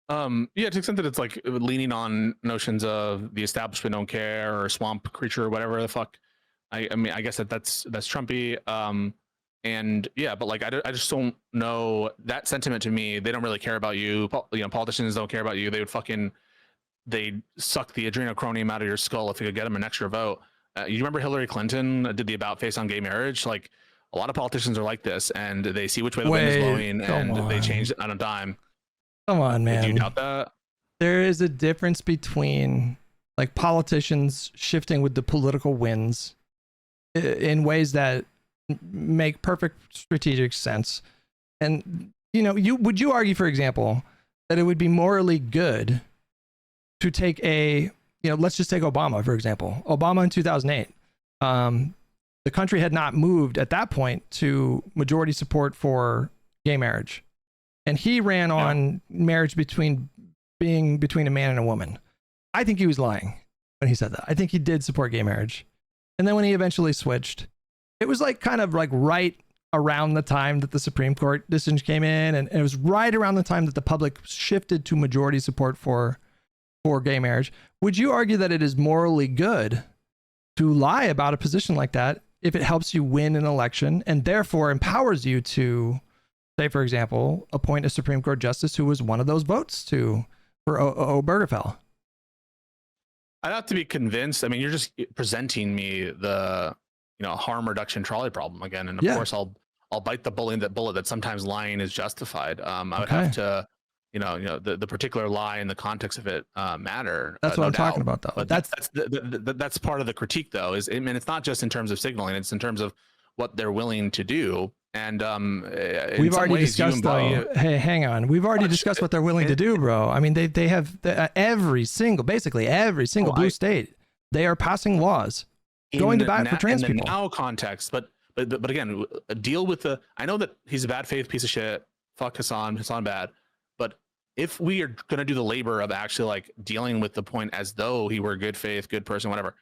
Yeah, to the extent that it's like leaning on notions of the establishment don't care or swamp creature or whatever the fuck. I mean, I guess that's Trumpy. And yeah, but like, I just don't know that sentiment. To me, they don't really care about you. You know, politicians don't care about you. They'd suck the adrenochrome out of your skull if you could get them an extra vote. You remember Hillary Clinton did the about face on gay marriage? Like, a lot of politicians are like this, and they see which way the wind is blowing, and they change it on a dime. Come on, man. Do you doubt that? There is a difference between like politicians shifting with the political winds in ways that make perfect strategic sense. And, you know, would you argue, for example, that it would be morally good to take let's just take Obama, for example. Obama in 2008, the country had not moved at that point to majority support for gay marriage. And he ran on marriage between a man and a woman. I think he was lying when he said that. I think he did support gay marriage. And then when he eventually switched, it was like kind of like right around the time that the Supreme Court decision came in. And it was right around the time that the public shifted to majority support for gay marriage. Would you argue that it is morally good to lie about a position like that if it helps you win an election and therefore empowers you to, say, for example, appoint a Supreme Court justice who was one of those votes for Obergefell? I'd have to be convinced. I mean, you're just presenting me the harm reduction trolley problem again, and of course I'll bite the bullet that sometimes lying is justified. I would have to, the particular lie and the context of it matter. That's what I'm talking about, though. But that's part of the critique, though. It's not just in terms of signaling; it's in terms of what they're willing to do. And we've already discussed, though. Hey, hang on. We've already discussed what they're willing to do, bro. I mean, they have basically every single blue state. They are passing laws going to bat for trans people. In the now context, but again, deal with the. I know that he's a bad faith piece of shit. Fuck Hasan bad. But if we are going to do the labor of actually like dealing with the point as though he were a good faith, good person, whatever,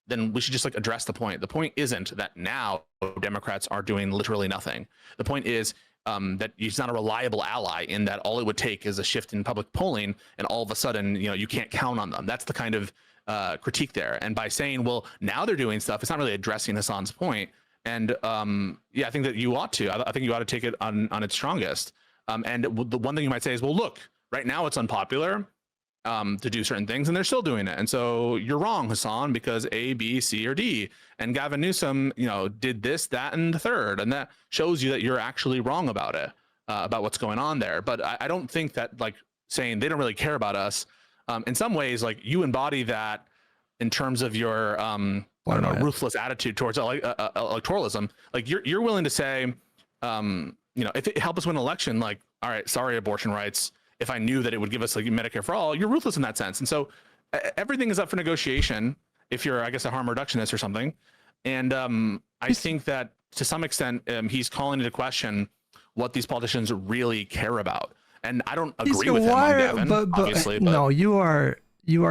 then we should just like address the point. The point isn't that now Democrats are doing literally nothing. The point is that he's not a reliable ally, in that all it would take is a shift in public polling, and all of a sudden, you can't count on them. That's the kind of critique there. And by saying, well, now they're doing stuff, it's not really addressing Hasan's point. And I think that you ought to. I think you ought to take it on its strongest. And the one thing you might say is, well, look, right now it's unpopular to do certain things, and they're still doing it. And so you're wrong, Hasan, because A, B, C, or D. And Gavin Newsom, did this, that, and the third. And that shows you that you're actually wrong about it, about what's going on there. But I don't think that, like, saying they don't really care about us, in some ways, like, you embody that in terms of your, ruthless attitude towards electoralism. Like, you're willing to say, if it helps us win an election, like, all right, sorry, abortion rights. If I knew that it would give us like Medicare for all, you're ruthless in that sense. And so everything is up for negotiation if you're, I guess, a harm reductionist or something. And I think that to some extent, he's calling into question what these politicians really care about. And I don't agree with him on Gavin, obviously. But no, you are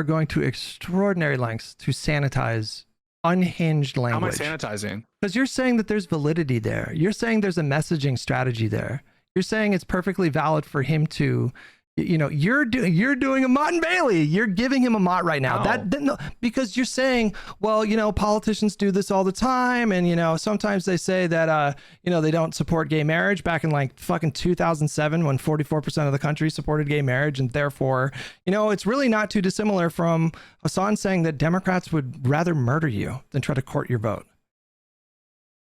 going to extraordinary lengths to sanitize unhinged language. How am I sanitizing? Because you're saying that there's validity there. You're saying there's a messaging strategy there. You're saying it's perfectly valid for him to, you're doing a Mott and Bailey. You're giving him a Mott right now. No, because you're saying, well, politicians do this all the time. And, sometimes they say that, they don't support gay marriage back in like fucking 2007 when 44% of the country supported gay marriage. And therefore, it's really not too dissimilar from Hasan saying that Democrats would rather murder you than try to court your vote.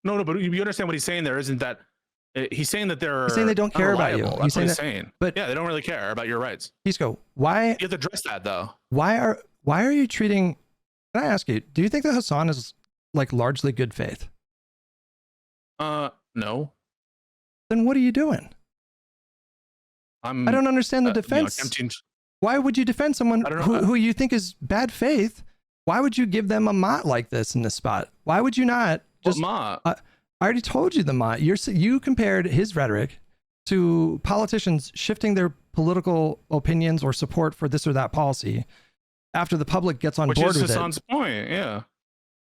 No, but you understand what he's saying there, isn't that? He's saying that he's saying they don't care about you. That's what he's saying. But yeah, they don't really care about your rights. Pisco, why? You have to address that, though. Why are you treating? Can I ask you? Do you think that Hasan is like largely good faith? No. Then what are you doing? I don't understand the defense. Why would you defend someone who you think is bad faith? Why would you give them a mot like this in this spot? Why would you not just? I already told you the mot. You compared his rhetoric to politicians shifting their political opinions or support for this or that policy after the public gets on board with it. Which is Hasan's point, yeah.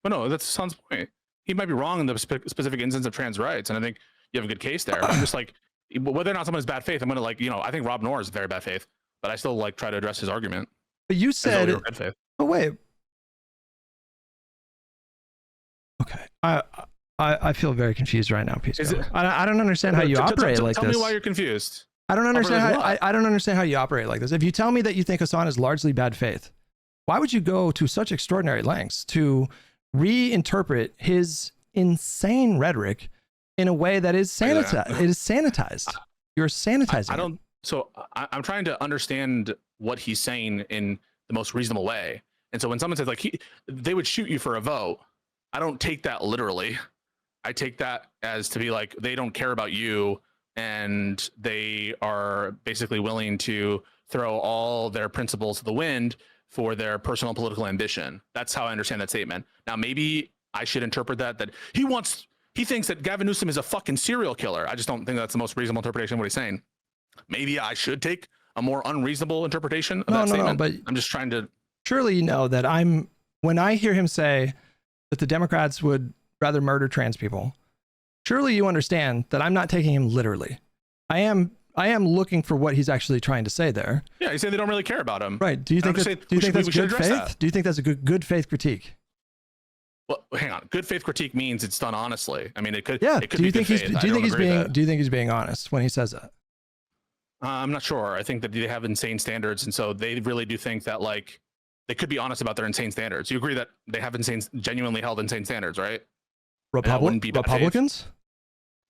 But no, that's Hasan's point. He might be wrong in the specific instance of trans rights, and I think you have a good case there. I'm just like, whether or not someone is bad faith, I'm gonna like, I think Rob Noor is very bad faith, but I still like try to address his argument. But you said, oh wait, okay, I feel very confused right now, Pisco. I don't understand how you operate like this. Tell me why you're confused. I don't understand how I don't understand how you operate like this. If you tell me that you think Hasan is largely bad faith, why would you go to such extraordinary lengths to reinterpret his insane rhetoric in a way that is sanitized? It is sanitized. You're sanitizing. I'm trying to understand what he's saying in the most reasonable way. And so when someone says like they would shoot you for a vote, I don't take that literally. I take that as to be like they don't care about you and they are basically willing to throw all their principles to the wind for their personal political ambition. That's how I understand that statement. Now, maybe I should interpret that he thinks that Gavin Newsom is a fucking serial killer. I just don't think that's the most reasonable interpretation of what he's saying. Maybe I should take a more unreasonable interpretation of that statement. No, but I'm just trying to. Surely you know that when I hear him say that the Democrats would rather murder trans people, surely you understand that I'm not taking him literally. I am looking for what he's actually trying to say there. Yeah, he's saying they don't really care about him. Right. Do you think that's good faith? Do you think that's a good faith critique? Well, hang on. Good faith critique means it's done honestly. I mean, it could. Yeah. It could do you think he's being honest when he says that? I'm not sure. I think that they have insane standards, and so they really do think that like they could be honest about their insane standards. You agree that they have genuinely held insane standards, right? Republicans?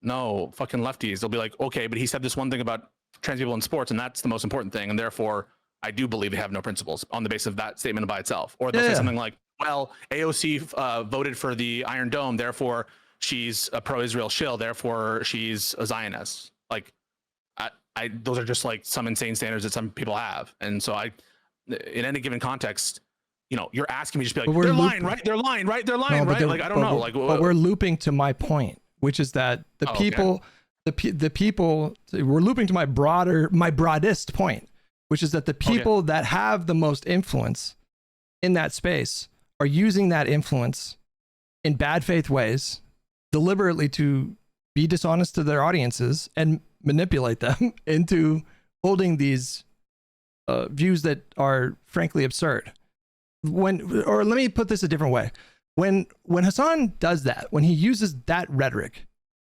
No, fucking lefties. They'll be like, okay, but he said this one thing about trans people in sports, and that's the most important thing, and therefore I do believe they have no principles on the basis of that statement by itself. Or they'll say something like, well, AOC voted for the Iron Dome, therefore she's a pro-Israel shill, therefore she's a Zionist. Like, those are just like some insane standards that some people have, and so in any given context, you're asking me to just be like, they're lying, right? They're lying, right? They're lying, right? Like, I don't know. Like, but we're looping to my point, which is that the people, we're looping to my broadest point, which is that the people that have the most influence in that space are using that influence in bad faith ways, deliberately to be dishonest to their audiences and manipulate them into holding these views that are frankly absurd. Or let me put this a different way. When Hasan does that, when he uses that rhetoric,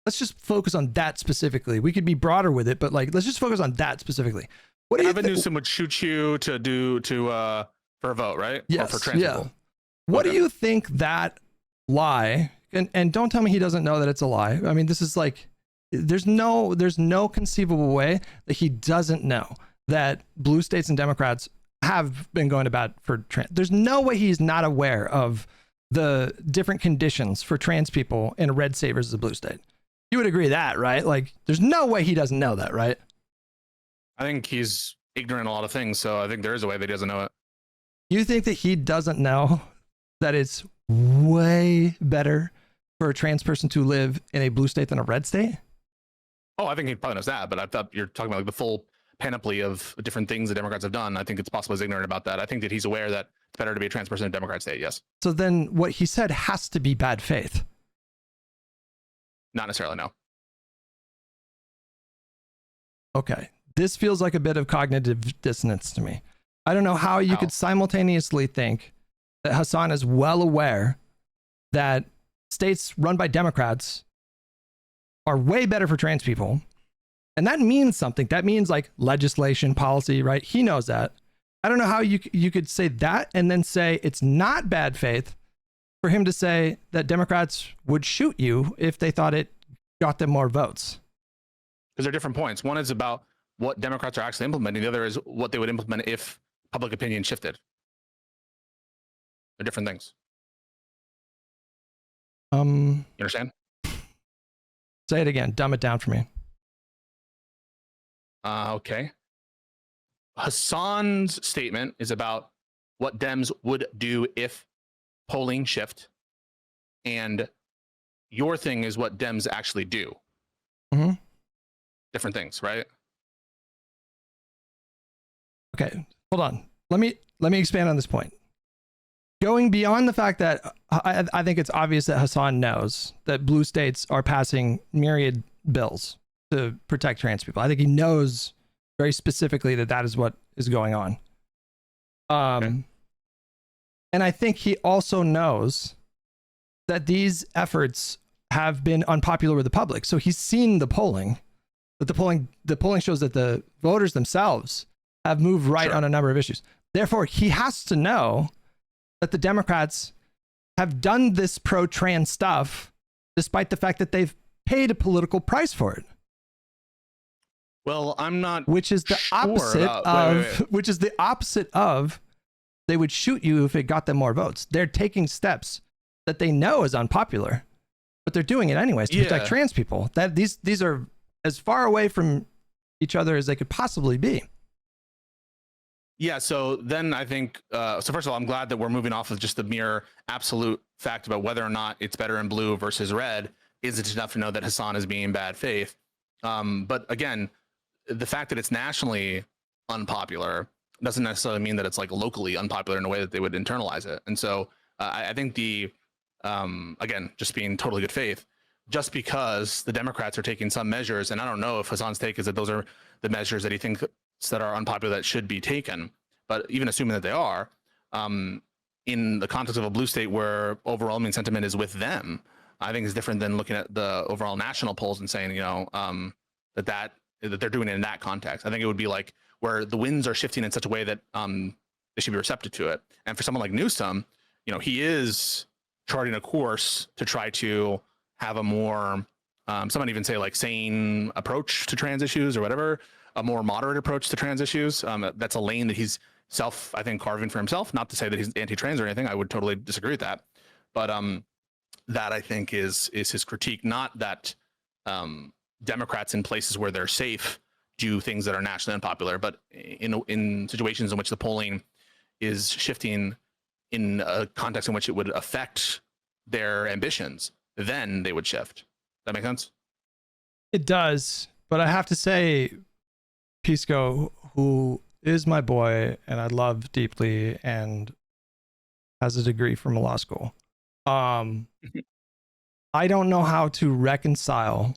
let's just focus on that specifically. We could be broader with it, but like, let's just focus on that specifically. What do you think? Newsom would shoot you for a vote, right? Yes. Or for trans people. What do you think that lie? And don't tell me he doesn't know that it's a lie. I mean, this is like, there's no conceivable way that he doesn't know that blue states and Democrats have been going to bat for trans. There's no way he's not aware of the different conditions for trans people in a red state versus a blue state. You would agree that, right? Like, there's no way he doesn't know that, right? I think he's ignorant in a lot of things, so I think there is a way that he doesn't know it. You think that he doesn't know that it's way better for a trans person to live in a blue state than a red state? Oh, I think he probably knows that, but I thought you're talking about like the full panoply of different things the Democrats have done. I think it's possible he's ignorant about that. I think that he's aware that it's better to be a trans person in a Democrat state, yes. So then what he said has to be bad faith. Not necessarily, no. Okay. This feels like a bit of cognitive dissonance to me. I don't know how you could simultaneously think that Hasan is well aware that states run by Democrats are way better for trans people. And that means something. That means like legislation, policy, right? He knows that. I don't know how you could say that and then say it's not bad faith for him to say that Democrats would shoot you if they thought it got them more votes. Because they're different points. One is about what Democrats are actually implementing. The other is what they would implement if public opinion shifted. They're different things. You understand? Say it again. Dumb it down for me. Okay. Hasan's statement is about what Dems would do if polling shift, and your thing is what Dems actually do. Mm-hmm. Different things, right? Okay, hold on. Let me expand on this point. Going beyond the fact that I think it's obvious that Hasan knows that blue states are passing myriad bills to protect trans people. I think he knows very specifically that that is what is going on. Okay. And I think he also knows that these efforts have been unpopular with the public. So he's seen the polling, that the polling shows that the voters themselves have moved right on a number of issues. Therefore, he has to know that the Democrats have done this pro-trans stuff despite the fact that they've paid a political price for it. Well, I'm not. Which is the opposite of which is the opposite of they would shoot you if it got them more votes. They're taking steps that they know is unpopular, but they're doing it anyways to protect trans people. That these are as far away from each other as they could possibly be. Yeah, so then I think, so first of all, I'm glad that we're moving off of just the mere absolute fact about whether or not it's better in blue versus red. Is it enough to know that Hasan is being bad faith? But again, the fact that it's nationally unpopular doesn't necessarily mean that it's like locally unpopular in a way that they would internalize it. And so I think again, just being totally good faith, just because the Democrats are taking some measures, and I don't know if Hasan's take is that those are the measures that he thinks that are unpopular that should be taken, but even assuming that they are, in the context of a blue state where overwhelming sentiment is with them, I think is different than looking at the overall national polls and saying, that they're doing it in that context. I think it would be like where the winds are shifting in such a way that they should be receptive to it. And for someone like Newsom, he is charting a course to try to have a more, some might even say like sane approach to trans issues or whatever, a more moderate approach to trans issues. That's a lane that he's I think, carving for himself. Not to say that he's anti-trans or anything. I would totally disagree with that. But that I think is his critique. Not that Democrats in places where they're safe do things that are nationally unpopular, but in situations in which the polling is shifting in a context in which it would affect their ambitions, then they would shift. That make sense? It does, but I have to say, Pisco, who is my boy and I love deeply and has a degree from law school, I don't know how to reconcile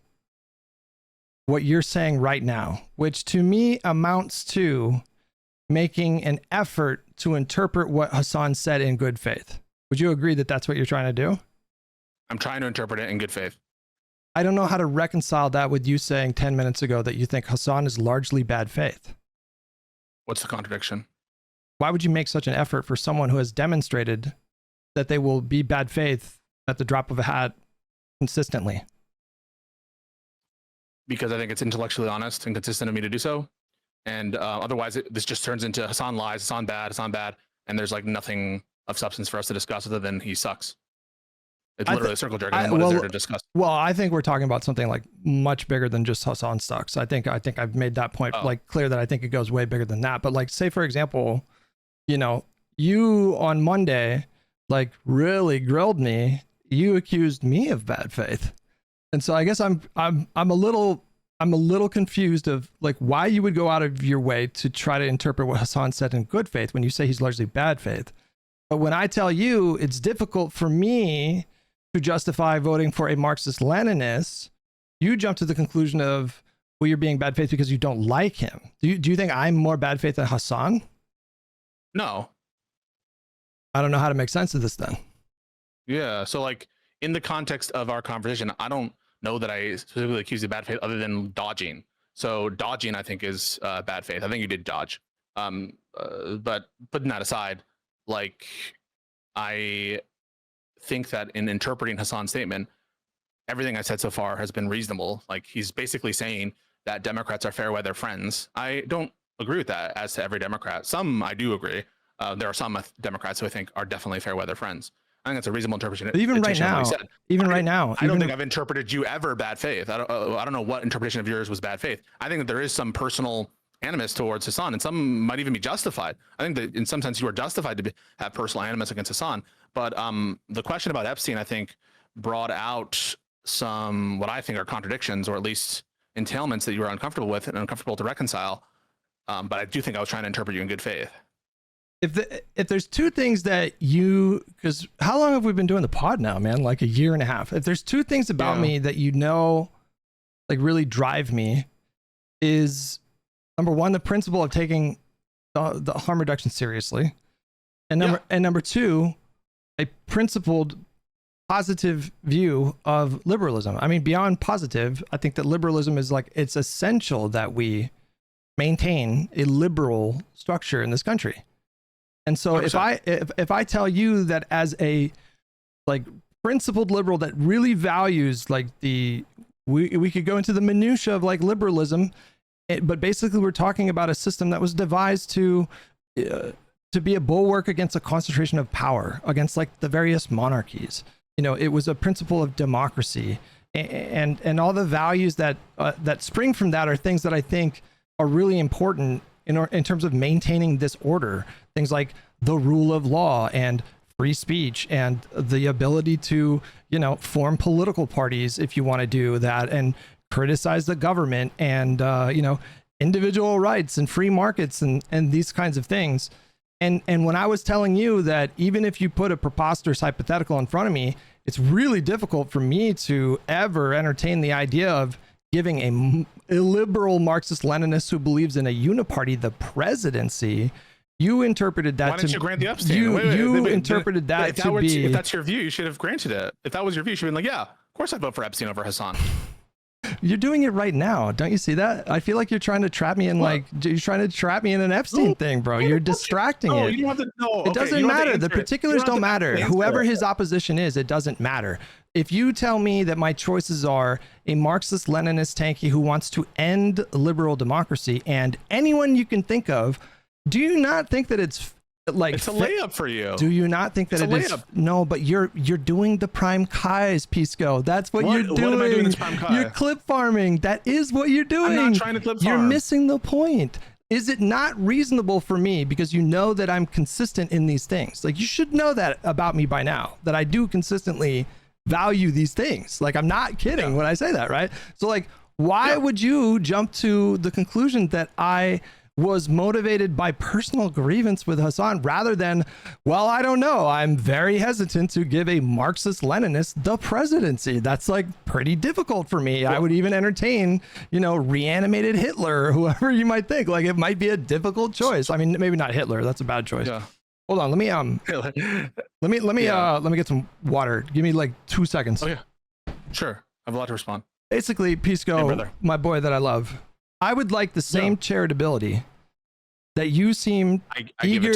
what you're saying right now, which to me amounts to making an effort to interpret what Hasan said in good faith. Would you agree that that's what you're trying to do? I'm trying to interpret it in good faith. I don't know how to reconcile that with you saying 10 minutes ago that you think Hasan is largely bad faith. What's the contradiction? Why would you make such an effort for someone who has demonstrated that they will be bad faith at the drop of a hat consistently? Because I think it's intellectually honest and consistent of me to do so. And otherwise, this just turns into Hasan lies, Hasan bad, and there's like nothing of substance for us to discuss other than he sucks. It's literally a circle jerk. And what is there to discuss? Well, I think we're talking about something like much bigger than just Hasan sucks. I think I've made that point like clear that I think it goes way bigger than that. But like, say for example, you on Monday like really grilled me. You accused me of bad faith, and so I guess I'm a little confused of like why you would go out of your way to try to interpret what Hasan said in good faith when you say he's largely bad faith. But when I tell you it's difficult for me to justify voting for a Marxist-Leninist, you jump to the conclusion of, well, you're being bad faith because you don't like him. Do you think I'm more bad faith than Hasan? No. I don't know how to make sense of this then. Yeah. So like in the context of our conversation, I don't know that I specifically accused you of bad faith other than dodging. So dodging, I think, is bad faith. I think you did dodge. But putting that aside, like I think that in interpreting Hasan's statement, everything I said so far has been reasonable. Like he's basically saying that Democrats are fair weather friends. I don't agree with that as to every Democrat. Some I do agree. There are some Democrats who I think are definitely fair weather friends. I think that's a reasonable interpretation. But even right of what now, he said. I don't think I've interpreted you ever bad faith. I don't know what interpretation of yours was bad faith. I think that there is some personal animus towards Hasan, and some might even be justified. I think that in some sense you are justified to have personal animus against Hasan. But the question about Epstein, I think, brought out some what I think are contradictions, or at least entailments that you were uncomfortable with and uncomfortable to reconcile. But I do think I was trying to interpret you in good faith. If there's two things that you, because how long have we been doing the pod now, man? Like a year and a half. If there's two things about me that like really drive me, is number one, the principle of taking the harm reduction seriously, and number two, a principled positive view of liberalism. I mean, beyond positive, I think that liberalism is like, it's essential that we maintain a liberal structure in this country. And so 100%. if I tell you that as a like principled liberal that really values like we could go into the minutia of like liberalism, but basically we're talking about a system that was devised to be a bulwark against a concentration of power, against like the various monarchies. You know, it was a principle of democracy, and all the values that spring from that are things that I think are really important in terms of maintaining this order. Things like the rule of law and free speech and the ability to, you know, form political parties if you want to do that, and criticize the government, and you know, individual rights and free markets and these kinds of things. And when I was telling you that even if you put a preposterous hypothetical in front of me, it's really difficult for me to ever entertain the idea of giving a liberal Marxist-Leninist who believes in a uniparty the presidency. You interpreted that. Why didn't you grant the Epstein? You interpreted that to be. If that's your view, you should have granted it. If that was your view, you should have been like, yeah, of course I'd vote for Epstein over Hasan. You're doing it right now. Don't you see that? I feel like you're trying to trap me in you're trying to trap me in an Epstein thing, bro. You're distracting it. You don't have to, it doesn't matter. The particulars don't matter. Whoever his opposition is, it doesn't matter. If you tell me that my choices are a Marxist-Leninist tanky who wants to end liberal democracy and anyone you can think of, do you not think that it's like it's a layup for you? Do you not think that it is? No, but you're doing the prime Kais, Pisco. That's what you're doing. What am I doing this prime Kai? You're clip farming. That is what you're doing. I'm not trying to clip farm. You're missing the point. Is it not reasonable for me, because you know that I'm consistent in these things? Like, you should know that about me by now, that I do consistently value these things. Like, I'm not kidding when I say that, right? So like, why would you jump to the conclusion that I was motivated by personal grievance with Hasan rather than, well, I don't know, I'm very hesitant to give a Marxist-Leninist the presidency? That's like pretty difficult for me. I would even entertain, you know, reanimated Hitler or whoever you might think. Like, it might be a difficult choice. I mean, maybe not Hitler. That's a bad choice. Yeah. Hold on. Let me get some water. Give me like 2 seconds. Oh yeah. Sure. I have a lot to respond. Basically, Pisco, my boy that I love, I would like the same charitability that you seem eager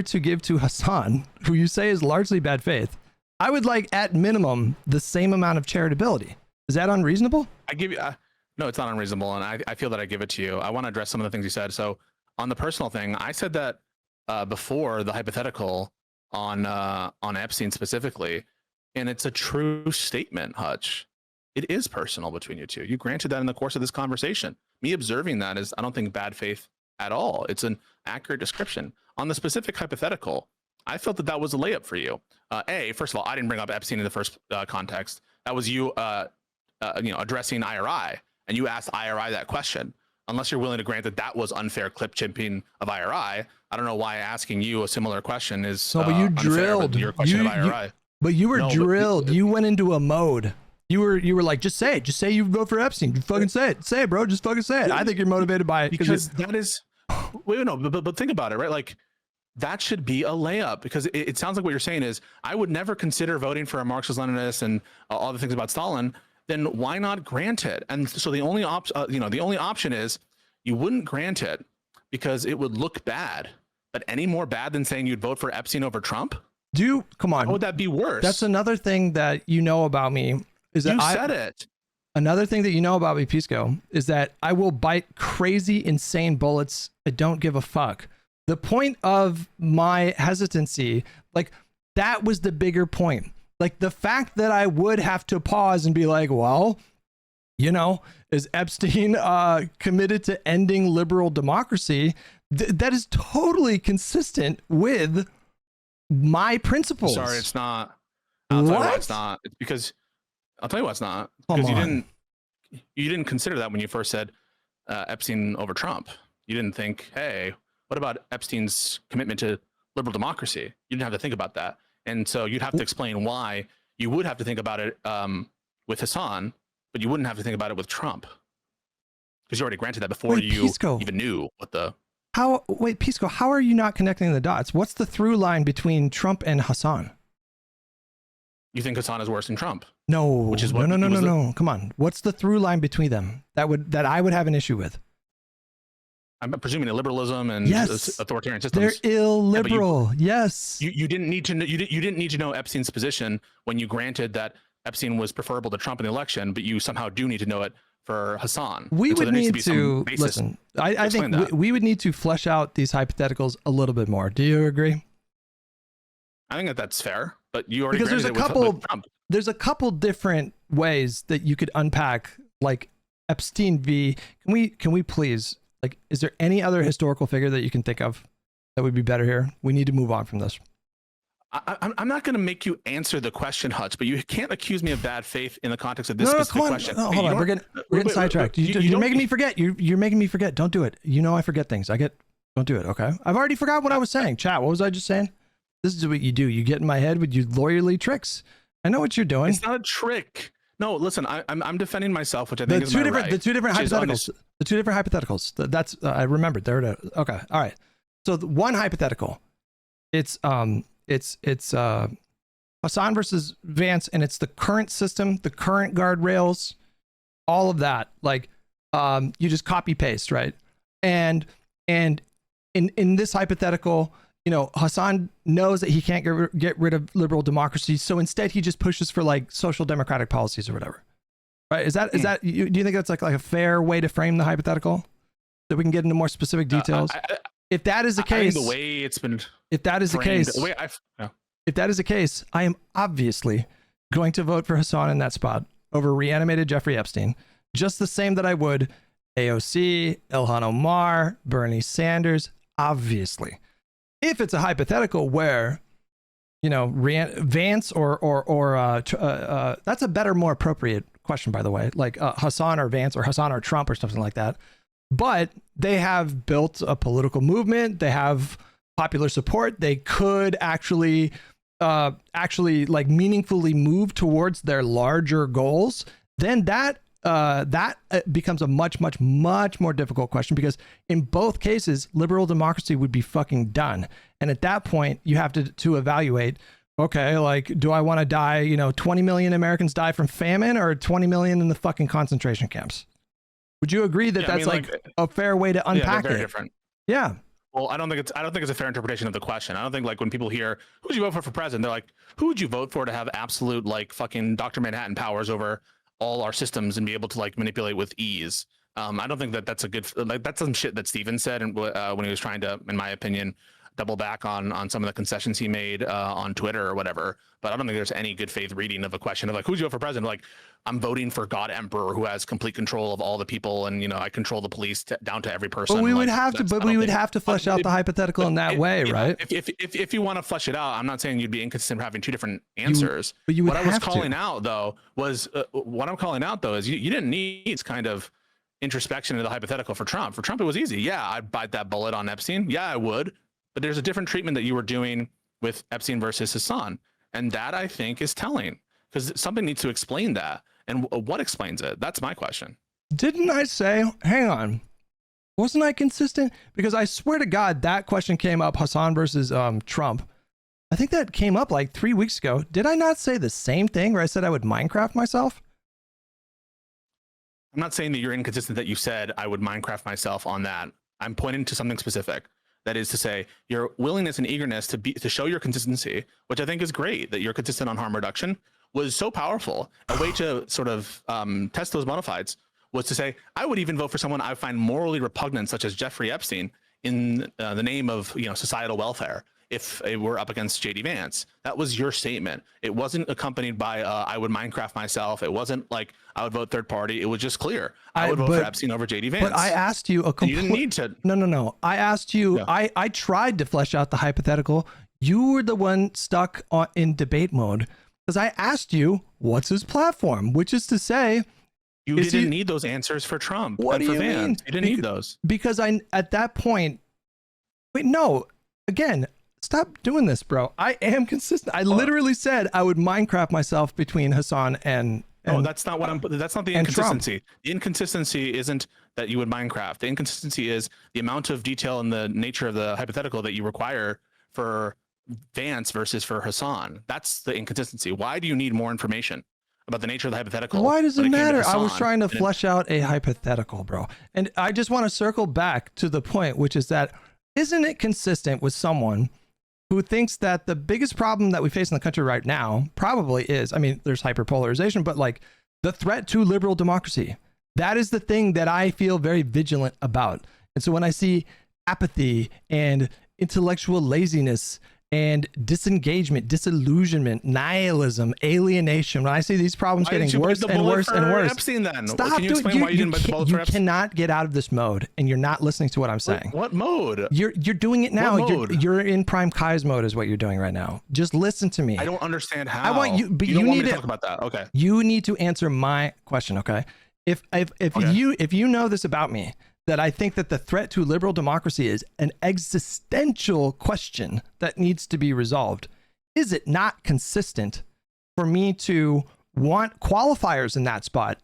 to give to Hasan, who you say is largely bad faith. I would like, at minimum, the same amount of charitability. Is that unreasonable? I give you no, it's not unreasonable, and I feel that I give it to you. I want to address some of the things you said. So on the personal thing, I said that before the hypothetical on Epstein specifically, and it's a true statement, Hutch. It is personal between you two. You granted that in the course of this conversation. Me observing that is, I don't think, bad faith at all. It's an accurate description. On the specific hypothetical, I felt that was a layup for you. First of all, I didn't bring up Epstein in the first context. That was you, addressing IRI, and you asked IRI that question. Unless you're willing to grant that was unfair clip chimping of IRI, I don't know why asking you a similar question is. No, but you drilled your question of IRI. But you were drilled. You went into a mode. You were like, just say it. Just say you vote for Epstein. Just fucking say it. Say it, bro. Just fucking say it. I think you're motivated by it. Because that is, but think about it, right? Like, that should be a layup, because it sounds like what you're saying is, I would never consider voting for a Marxist-Leninist and all the things about Stalin. Then why not grant it? And so the only option is you wouldn't grant it because it would look bad. But any more bad than saying you'd vote for Epstein over Trump? Come on. How would that be worse? That's another thing that you know about me. Is that you said it. Another thing that you know about me, Pisco, is that I will bite crazy, insane bullets. I don't give a fuck. The point of my hesitancy, like, That was the bigger point. Like the fact that I would have to pause and be like, well, you know, is Epstein committed to ending liberal democracy? That is totally consistent with my principles. Sorry, it's not. I'll tell you why What? it's not. It's because I'll tell you why it's not. Come Because on. you didn't consider that when you first said Epstein over Trump. You didn't think, hey, what about Epstein's commitment to liberal democracy? You didn't have to think about that, and so you'd have to explain why you would have to think about it with Hasan, but you wouldn't have to think about it with Trump because you already granted that before you Pisco. even knew what the. Wait, Pisco, how are you not connecting the dots? What's the through line between Trump and Hasan? You think Hasan is worse than Trump? No, Which is what no. Come on. What's the through line between them that I would have an issue with? I'm presuming that liberalism and Yes. authoritarian They're systems. illiberal. Yes. You didn't need to know, you didn't need to know Epstein's position when you granted that Epstein was preferable to Trump in the election, but you somehow do need to know it for Hasan. We And so would there needs need be some to basis listen. I think explain that. we would need to flesh out these hypotheticals a little bit more. Do you agree? I think that that's fair, but you already Because there's granted a it couple- with Trump. There's a couple different ways that you could unpack like Epstein v. Can we please, like, is there any other historical figure that you can think of that would be better here? We need to move on from this. I'm not going to make you answer the question, Hutch, but you can't accuse me of bad faith in the context of this specific come on. question. No, Hey, hold you on. know We're what? getting Wait, sidetracked. you You're don't- making me forget. You're making me forget. Don't do it. You know I forget things. Don't do it. Okay. I've already forgot what I was saying. Chat. What was I just saying? This is what you do. You get in my head with your lawyerly tricks. I know what you're doing. It's not a trick. No, listen, I'm defending myself, which I think is my right. The two different which is hypotheticals. The two different hypotheticals. That's I remembered. There it is. Okay. All right. So the one hypothetical, it's Hasan versus Vance, and it's the current system, the current guardrails, all of that. Like, you just copy paste, right? And in this hypothetical, you know, Hasan knows that he can't get rid of liberal democracy, so instead he just pushes for like social democratic policies or whatever. Right? Is that do you think that's like a fair way to frame the hypothetical, so we can get into more specific details? If that is the case, the way it's been if that is the framed, case, the way if that is the case, I am obviously going to vote for Hasan in that spot over reanimated Jeffrey Epstein, just the same that I would AOC, Ilhan Omar, Bernie Sanders, obviously. If it's a hypothetical where, you know, Vance or that's a better, more appropriate question, by the way, like Hasan or Vance or Hasan or Trump or something like that. But they have built a political movement. They have popular support. They could actually like meaningfully move towards their larger goals. Then that becomes a much more difficult question, because in both cases, liberal democracy would be fucking done. And at that point, you have to evaluate, okay, like, do I want to die, you know, 20 million Americans die from famine or 20 million in the fucking concentration camps? Would you agree that that's like a fair way to unpack they're very it? different. Yeah. Well, I don't think it's a fair interpretation of the question. I don't think, like, when people hear who would you vote for president, they're like, who would you vote for to have absolute like fucking Dr. Manhattan powers over all our systems and be able to like manipulate with ease. I don't think that's a good, like, that's some shit that Steven said and when he was trying to, in my opinion, double back on some of the concessions he made on Twitter or whatever. But I don't think there's any good faith reading of a question of like, who'd you vote for president? Like, I'm voting for God Emperor, who has complete control of all the people, and, you know, I control the police down to every person. But we would like, have to. But we would have to flesh out the hypothetical in that way, right? If you want to flesh it out, I'm not saying you'd be inconsistent for having two different answers. But you would what I was have calling to. out though was what I'm calling out though is you didn't need this kind of introspection into the hypothetical for Trump. For Trump, it was easy. Yeah, I'd bite that bullet on Epstein. Yeah, I would. But there's a different treatment that you were doing with Epstein versus Hasan, and that I think is telling, because something needs to explain that. And what explains it? That's my question. Didn't I say, hang on, wasn't I consistent? Because I swear to God, that question came up, Hasan versus Trump. I think that came up like 3 weeks ago. Did I not say the same thing where I said I would Minecraft myself? I'm not saying that you're inconsistent, that you said I would Minecraft myself on that. I'm pointing to something specific. That is to say, your willingness and eagerness to show your consistency, which I think is great, that you're consistent on harm reduction, was so powerful. A way to sort of test those bona fides was to say, I would even vote for someone I find morally repugnant, such as Jeffrey Epstein, in the name of, you know, societal welfare. if it were up against JD Vance. That was your statement. It wasn't accompanied by I would Minecraft myself. It wasn't like I would vote third party. It was just clear. I would vote for Epstein over JD Vance. But I asked you you didn't need to. No. I asked you. Yeah. I tried to flesh out the hypothetical. You were the one stuck in debate mode because I asked you, what's his platform? Which is to say, you didn't need those answers for Trump. What do you Vance. mean? You didn't need those because at that point. Wait, no. Again, stop doing this, bro. I am consistent. I literally said I would Minecraft myself between Hasan and no, that's not what that's not the inconsistency. Trump. The inconsistency isn't that you would Minecraft. The inconsistency is the amount of detail and the nature of the hypothetical that you require for Vance versus for Hasan. That's the inconsistency. Why do you need more information about the nature of the hypothetical? Why does it matter? I was trying to flesh out a hypothetical, bro. And I just want to circle back to the point, which is that isn't it consistent with someone who thinks that the biggest problem that we face in the country right now probably is, I mean, there's hyperpolarization, but like the threat to liberal democracy. That is the thing that I feel very vigilant about. And so when I see apathy and intellectual laziness and disengagement, disillusionment, nihilism, alienation, when I see these problems getting worse and worse and worse, Epstein, then? Stop. Can you explain why you didn't bite the bullet for Epstein? You cannot get out of this mode, and you're not listening to what I'm saying. What mode? You're doing it now. What mode? You're in prime Kai's mode, is what you're doing right now. Just listen to me. I don't understand how. I want you, but you you need need to talk about that. Okay. You need to answer my question. Okay. If Okay. you know this about me, that I think that the threat to liberal democracy is an existential question that needs to be resolved. Is it not consistent for me to want qualifiers in that spot?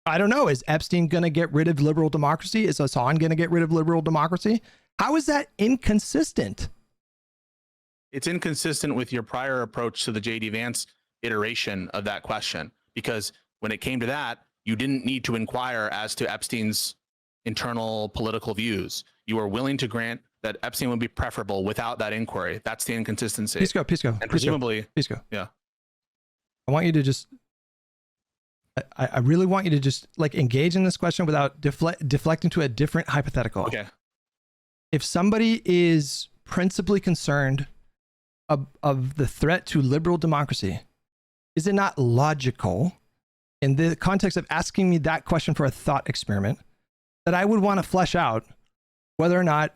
I don't know, is Epstein going to get rid of liberal democracy? Is Hasan going to get rid of liberal democracy? How is that inconsistent? It's inconsistent with your prior approach to the JD Vance iteration of that question, because when it came to that, you didn't need to inquire as to Epstein's internal political views. You were willing to grant that Epstein would be preferable without that inquiry. That's the inconsistency. Pisco. And presumably, Pisco. Yeah. I want you to just, I really want you to just like engage in this question without deflecting to a different hypothetical. Okay. If somebody is principally concerned of the threat to liberal democracy, is it not logical in the context of asking me that question for a thought experiment that I would want to flesh out whether or not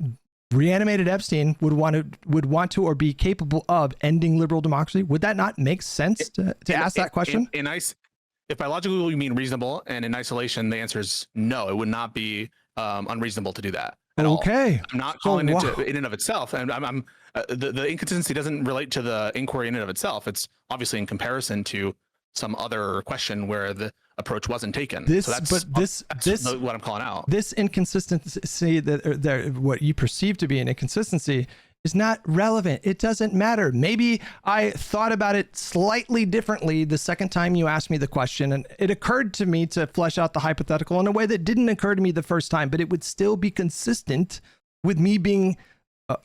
reanimated Epstein would want to or be capable of ending liberal democracy? Would that not make sense to ask that question? If by logical you mean reasonable, and in isolation the answer is no, it would not be unreasonable to do that at all. Okay. I'm not calling it in and of itself, and I'm the inconsistency doesn't relate to the inquiry in and of itself. It's obviously in comparison to some other question where the approach wasn't taken. That's what I'm calling out. This inconsistency that what you perceive to be an inconsistency is not relevant. It doesn't matter. Maybe I thought about it slightly differently the second time you asked me the question, and it occurred to me to flesh out the hypothetical in a way that didn't occur to me the first time, but it would still be consistent with me being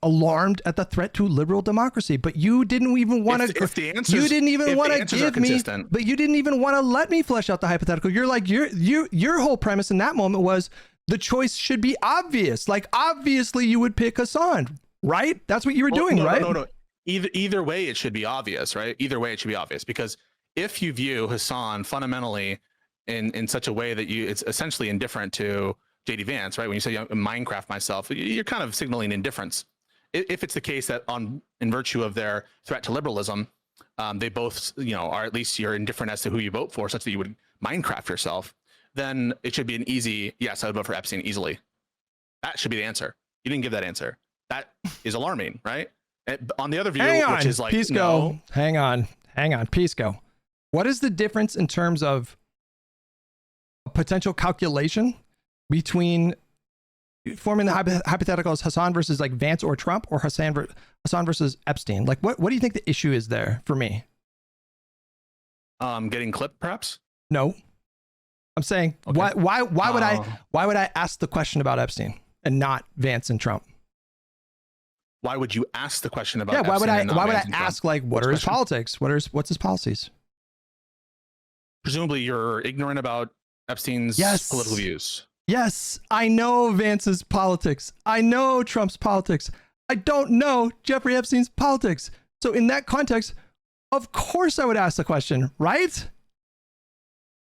alarmed at the threat to liberal democracy. But you didn't even want to. You didn't even want to give me. But you didn't even want to let me flesh out the hypothetical. You're like your whole premise in that moment was the choice should be obvious. Like obviously you would pick Hasan, right? That's what you were doing, right? No. Either way, it should be obvious, right? Either way, it should be obvious, because if you view Hasan fundamentally in such a way that it's essentially indifferent to JD Vance, right? When you say Minecraft myself, you're kind of signaling indifference. If it's the case that in virtue of their threat to liberalism, they both, are at least you're indifferent as to who you vote for, such that you would Minecraft yourself, then it should be an easy, yes, I would vote for Epstein easily. That should be the answer. You didn't give that answer. That is alarming, right? On the other view, which is like, Pisco. No. Hang on, Pisco. What is the difference in terms of a potential calculation between forming the hypothetical as Hasan versus like Vance or Trump, or Hasan versus Epstein? Like, what do you think the issue is there for me? Getting clipped, perhaps? No, I'm saying why would I ask the question about Epstein and not Vance and Trump? Why would you ask the question about? Yeah, why would I Vance ask like what are his politics? What's his policies? Presumably, you're ignorant about Epstein's political views. Yes, I know Vance's politics. I know Trump's politics. I don't know Jeffrey Epstein's politics. So in that context, of course I would ask the question, right?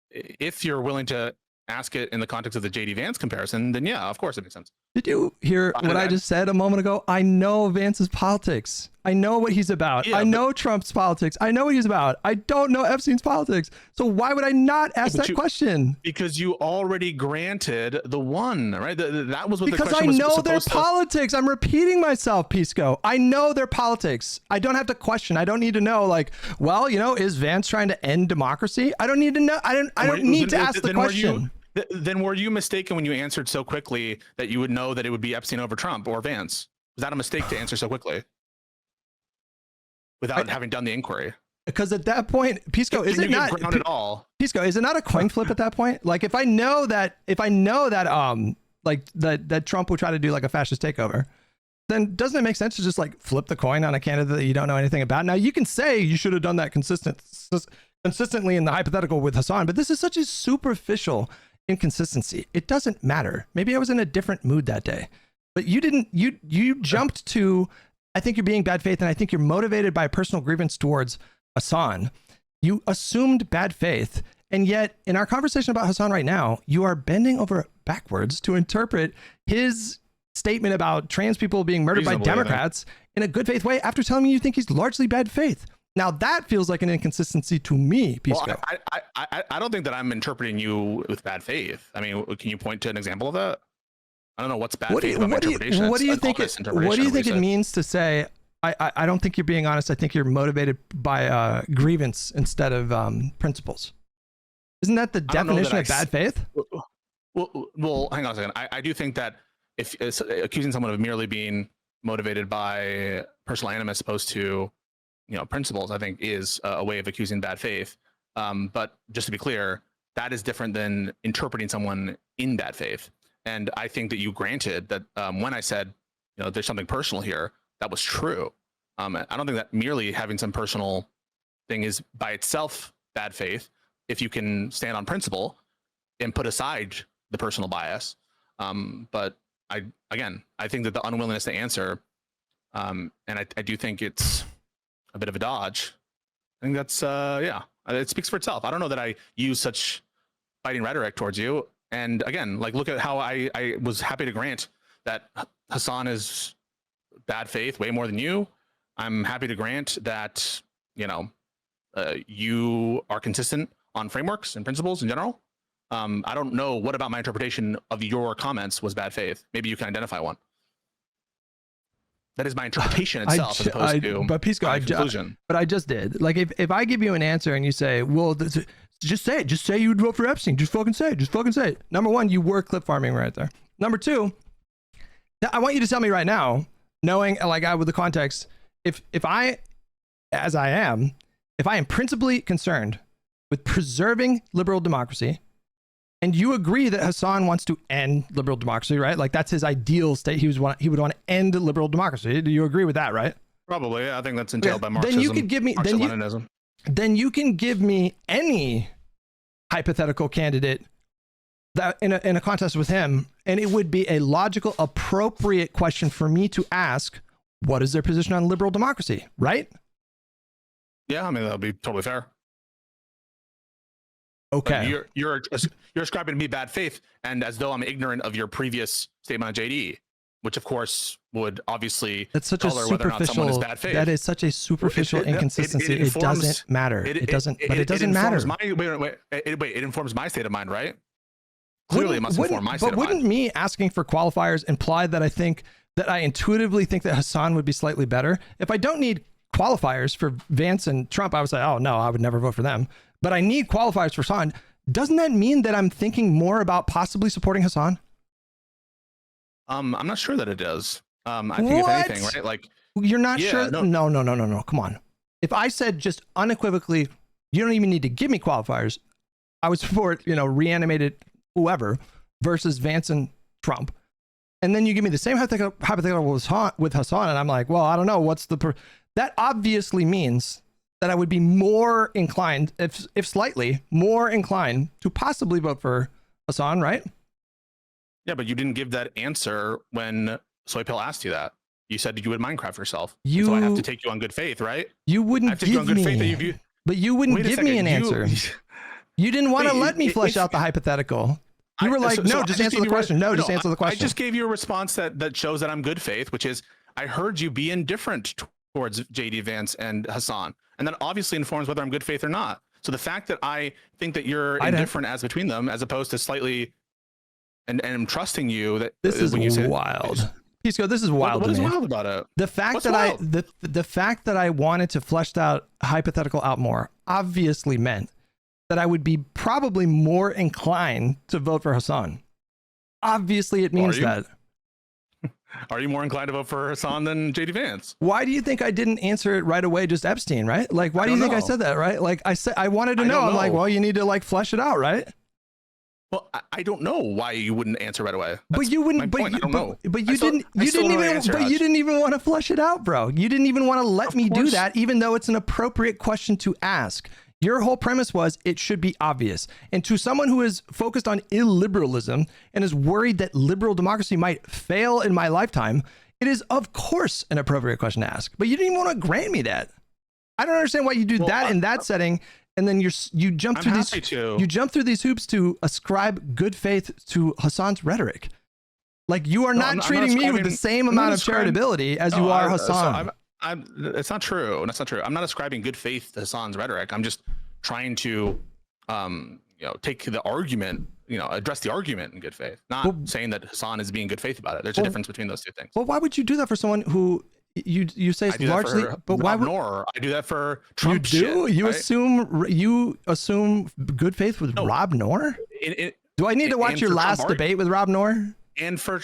If you're willing to ask it in the context of the JD Vance comparison, then yeah, of course it makes sense. Did you hear what I just said a moment ago? I know Vance's politics. I know what he's about. Yeah, I know Trump's politics. I know what he's about. I don't know Epstein's politics. So why would I not ask that question? Because you already granted the one, right? That was what because the question was I know their supposed to. politics. I'm repeating myself, Pisco. I know their politics. I don't have to question. I don't need to know, like, well, you know, is Vance trying to end democracy? I don't need to know. I don't need to ask the question. Then were you mistaken when you answered so quickly that you would know that it would be Epstein over Trump or Vance? Was that a mistake to answer so quickly without having done the inquiry? Because at that point, Pisco, is it not at all? Pisco, is it not a coin flip at that point? Like if I know that like that Trump would try to do like a fascist takeover, then doesn't it make sense to just like flip the coin on a candidate that you don't know anything about? Now you can say you should have done that consistently in the hypothetical with Hasan, but this is such a superficial inconsistency. It doesn't matter. Maybe I was in a different mood that day, but you didn't. You jumped to. I think you're being bad faith, and I think you're motivated by a personal grievance towards Hasan. You assumed bad faith, and yet in our conversation about Hasan right now, you are bending over backwards to interpret his statement about trans people being murdered by Democrats in a good faith way after telling me you think he's largely bad faith. Now that feels like an inconsistency to me, Pisco. Well, I don't think that I'm interpreting you with bad faith. I mean, can you point to an example of that? I don't know what's bad faith about my interpretation. What do you think it means to say, I don't think you're being honest. I think you're motivated by grievance instead of principles. Isn't that the definition of bad faith? Well, hang on a second. I do think that if it's accusing someone of merely being motivated by personal animus opposed to, you know, principles, I think is a way of accusing bad faith. But just to be clear, that is different than interpreting someone in bad faith. And I think that you granted that when I said, you know, there's something personal here, that was true. I don't think that merely having some personal thing is by itself bad faith if you can stand on principle and put aside the personal bias. But I think that the unwillingness to answer, and I do think it's a bit of a dodge. I think that's it speaks for itself. I don't know that I use such fighting rhetoric towards you. And again, like, look at how I was happy to grant that Hasan is bad faith way more than you. I'm happy to grant that, you know, you are consistent on frameworks and principles in general. I don't know what about my interpretation of your comments was bad faith. Maybe you can identify one. That is my interpretation itself, as opposed to but Pisco, my conclusion. But I just did. Like, if I give you an answer and you say, well, just say it. Just say you would vote for Epstein. Just fucking say it. Just fucking say it. Number one, you were clip farming right there. Number two, I want you to tell me right now, knowing like with the context, if I am principally concerned with preserving liberal democracy, and you agree that Hasan wants to end liberal democracy, right? Like that's his ideal state. He would want to end liberal democracy. Do you agree with that, right? Probably. Yeah, I think that's entailed by Marxism. Then you could give me Leninism. Then you can give me any hypothetical candidate that in a contest with him, and it would be a logical, appropriate question for me to ask: what is their position on liberal democracy? Right? Yeah, I mean that would be totally fair. Okay. You're ascribing to me bad faith, and as though I'm ignorant of your previous statement on JD, which of course would obviously that's such a superficial. That is such a superficial inconsistency. It doesn't matter. It doesn't. But it doesn't matter. It informs my state of mind, right? Clearly, it must inform my state of mind. But wouldn't me asking for qualifiers imply that I intuitively think that Hasan would be slightly better? If I don't need qualifiers for Vance and Trump, I would say, oh no, I would never vote for them. But I need qualifiers for Hasan. Doesn't that mean that I'm thinking more about possibly supporting Hasan? I'm not sure that it does. I think if anything, right? Like you're not sure? No. Come on. If I said just unequivocally, you don't even need to give me qualifiers, I would support, reanimated whoever versus Vance and Trump. And then you give me the same hypothetical with Hasan, and I'm like, well, I don't know. That obviously means that I would be more inclined, if slightly more inclined, to possibly vote for Hasan, right? Yeah, but you didn't give that answer when Soypil asked you that. You said you would Minecraft yourself. You, so I have to take you on good faith, right? You wouldn't I have to take you on good faith that me, but you wouldn't give me an answer. You didn't want to let me flesh out the hypothetical. You were like, no, just answer the question. No, just answer the question. I just gave you a response that shows that I'm good faith, which is I heard you be indifferent towards JD Vance and Hasan. And that obviously informs whether I'm good faith or not. So the fact that I think that you're indifferent as between them, as opposed to slightly, and I'm trusting you that this is when you say wild. Pisco, this is wild. What is wild about it? The fact that the fact that I wanted to flesh out hypothetical out more obviously meant that I would be probably more inclined to vote for Hasan. Obviously, it means that. Are you more inclined to vote for Hasan than JD Vance? Why do you think I didn't answer it right away? Just Epstein, right? Like, why do you think I said that, right? Like, I said, I wanted to know. I'm like, well, you need to like flesh it out, right? Well, I don't know why you wouldn't answer right away. But you wouldn't. But you didn't even want to flesh it out, bro. You didn't even want to let me do that, even though it's an appropriate question to ask. Your whole premise was it should be obvious. And to someone who is focused on illiberalism and is worried that liberal democracy might fail in my lifetime, it is of course an appropriate question to ask. But you didn't even want to grant me that. I don't understand why you do that in that setting, and then you jump through these hoops to ascribe good faith to Hasan's rhetoric. Like you are not treating me with the same amount of charitability as you are Hasan. It's not true. That's not true. I'm not ascribing good faith to Hasan's rhetoric. I'm just trying to, take the argument, address the argument in good faith, not saying that Hasan is being good faith about it. There's a difference between those two things. Well, why would you do that for someone who you say is largely? But why would I do that for Trump? You do? You assume good faith with Rob Noor? Do I need to watch your last debate with Rob Noor? And for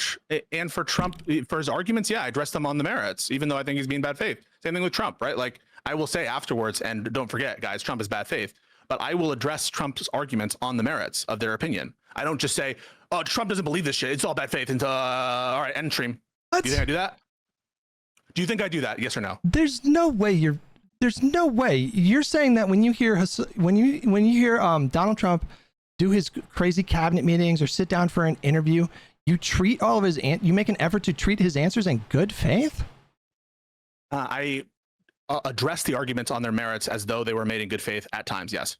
Trump, for his arguments, I addressed them on the merits, even though I think he's being bad faith. Same thing with Trump, right? Like I will say afterwards, and don't forget, guys, Trump is bad faith, but I will address Trump's arguments on the merits of their opinion. I don't just say, oh, Trump doesn't believe this shit. It's all bad faith. And all right, end stream. Do you think I do that? Do you think I do that? Yes or no? There's no way you're saying that when you hear Donald Trump do his crazy cabinet meetings or sit down for an interview, you treat all of you make an effort to treat his answers in good faith? I address the arguments on their merits as though they were made in good faith at times. Yes.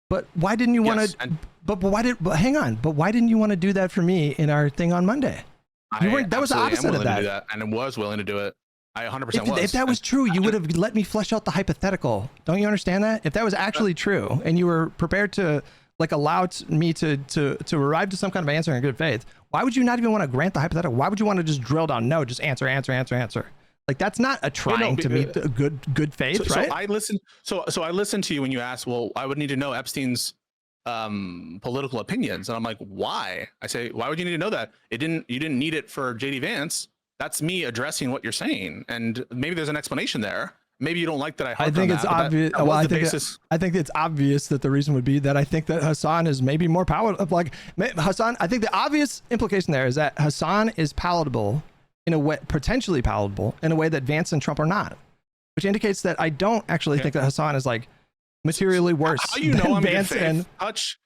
But why didn't you want to? Hang on. But why didn't you want to do that for me in our thing on Monday? That was the opposite of that. And I was willing to do it. I 100% was. If that was true, you would have let me flesh out the hypothetical. Don't you understand that? If that was actually true, and you were prepared to allow me to arrive to some kind of answer in good faith, why would you not even want to grant the hypothetical? Why would you want to just drill down? No, just answer. Like that's not a trying to meet a good faith, right? So I listened to you when you asked, well, I would need to know Epstein's political opinions, and I'm like, why? I say, why would you need to know that? You didn't need it for JD Vance. That's me addressing what you're saying, and maybe there's an explanation there. Maybe you don't like that I think it's obvious. I think it's obvious that the reason would be that I think that Hasan is maybe more palatable. Like Hasan, I think the obvious implication there is that Hasan is palatable in a way, potentially palatable in a way that Vance and Trump are not, which indicates that I don't actually think that Hasan is like materially worse. How you know I'm Vance good faith? Hutch,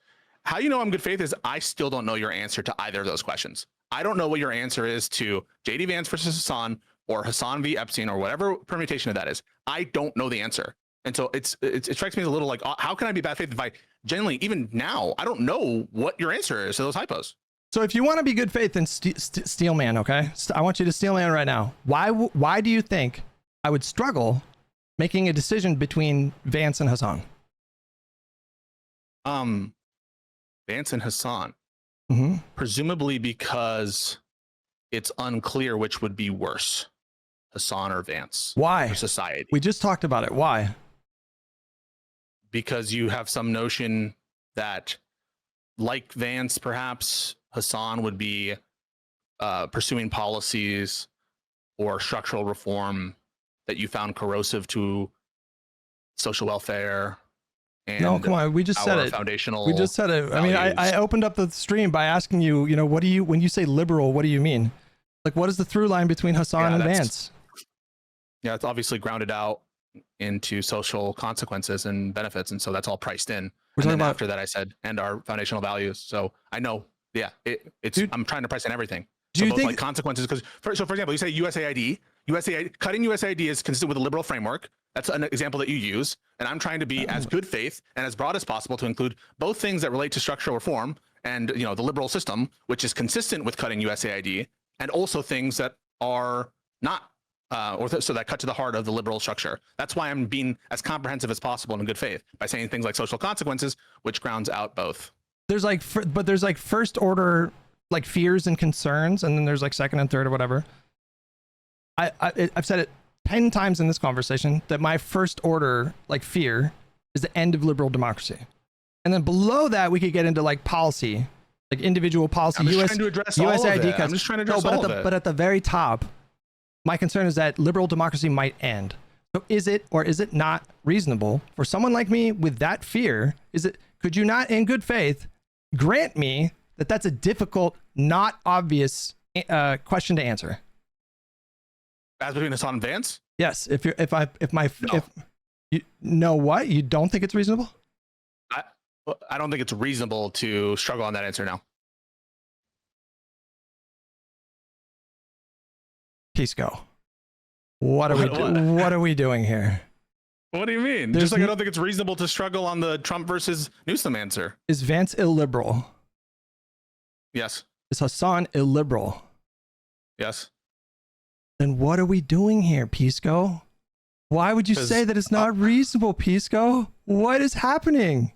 how you know I'm good faith is I still don't know your answer to either of those questions. I don't know what your answer is to JD Vance versus Hasan, or Hasan v. Epstein, or whatever permutation of that is. I don't know the answer. And so it strikes me as a little like, how can I be bad faith if I genuinely, even now, I don't know what your answer is to those hypos. So if you want to be good faith, then steel man, okay? I want you to steel man right now. Why do you think I would struggle making a decision between Vance and Hasan? Vance and Hasan. Mm-hmm. Presumably because it's unclear which would be worse, Hasan or Vance. Why? For society. We just talked about it. Why? Because you have some notion that, like Vance, perhaps Hasan would be pursuing policies or structural reform that you found corrosive to social welfare. And no, come on. We just said it. Foundational. We just said it. Values. I mean, I opened up the stream by asking you, what do you, when you say liberal, what do you mean? Like, what is the through line between Hasan and Vance? Yeah, it's obviously grounded out into social consequences and benefits. And so that's all priced in. And then after that, I said, and our foundational values. So I know, yeah, I'm trying to price in everything. Do you both think like consequences? Because for example, you say USAID, cutting USAID is consistent with a liberal framework. That's an example that you use. And I'm trying to be as good faith and as broad as possible to include both things that relate to structural reform and the liberal system, which is consistent with cutting USAID, and also things that are not so that cut to the heart of the liberal structure. That's why I'm being as comprehensive as possible in good faith by saying things like social consequences, which grounds out both. there's like first order like fears and concerns, and then there's like second and third or whatever. I've said it 10 times in this conversation that my first order like fear is the end of liberal democracy, and then below that we could get into like policy, like individual policy. I'm just trying to address all of it. I'm just trying to address all of it. But at the very top, my concern is that liberal democracy might end. So is it or is it not reasonable for someone like me with that fear? Could you not in good faith grant me that that's a difficult, not obvious question to answer? As between Hasan and Vance? Yes. If you know what, you don't think it's reasonable? I don't think it's reasonable to struggle on that answer now. Pisco, what are we doing here? What do you mean? Just like I don't think it's reasonable to struggle on the Trump versus Newsom answer. Is Vance illiberal? Yes. Is Hasan illiberal? Yes. Then what are we doing here, Pisco? Why would you say that it's not reasonable, Pisco? What is happening?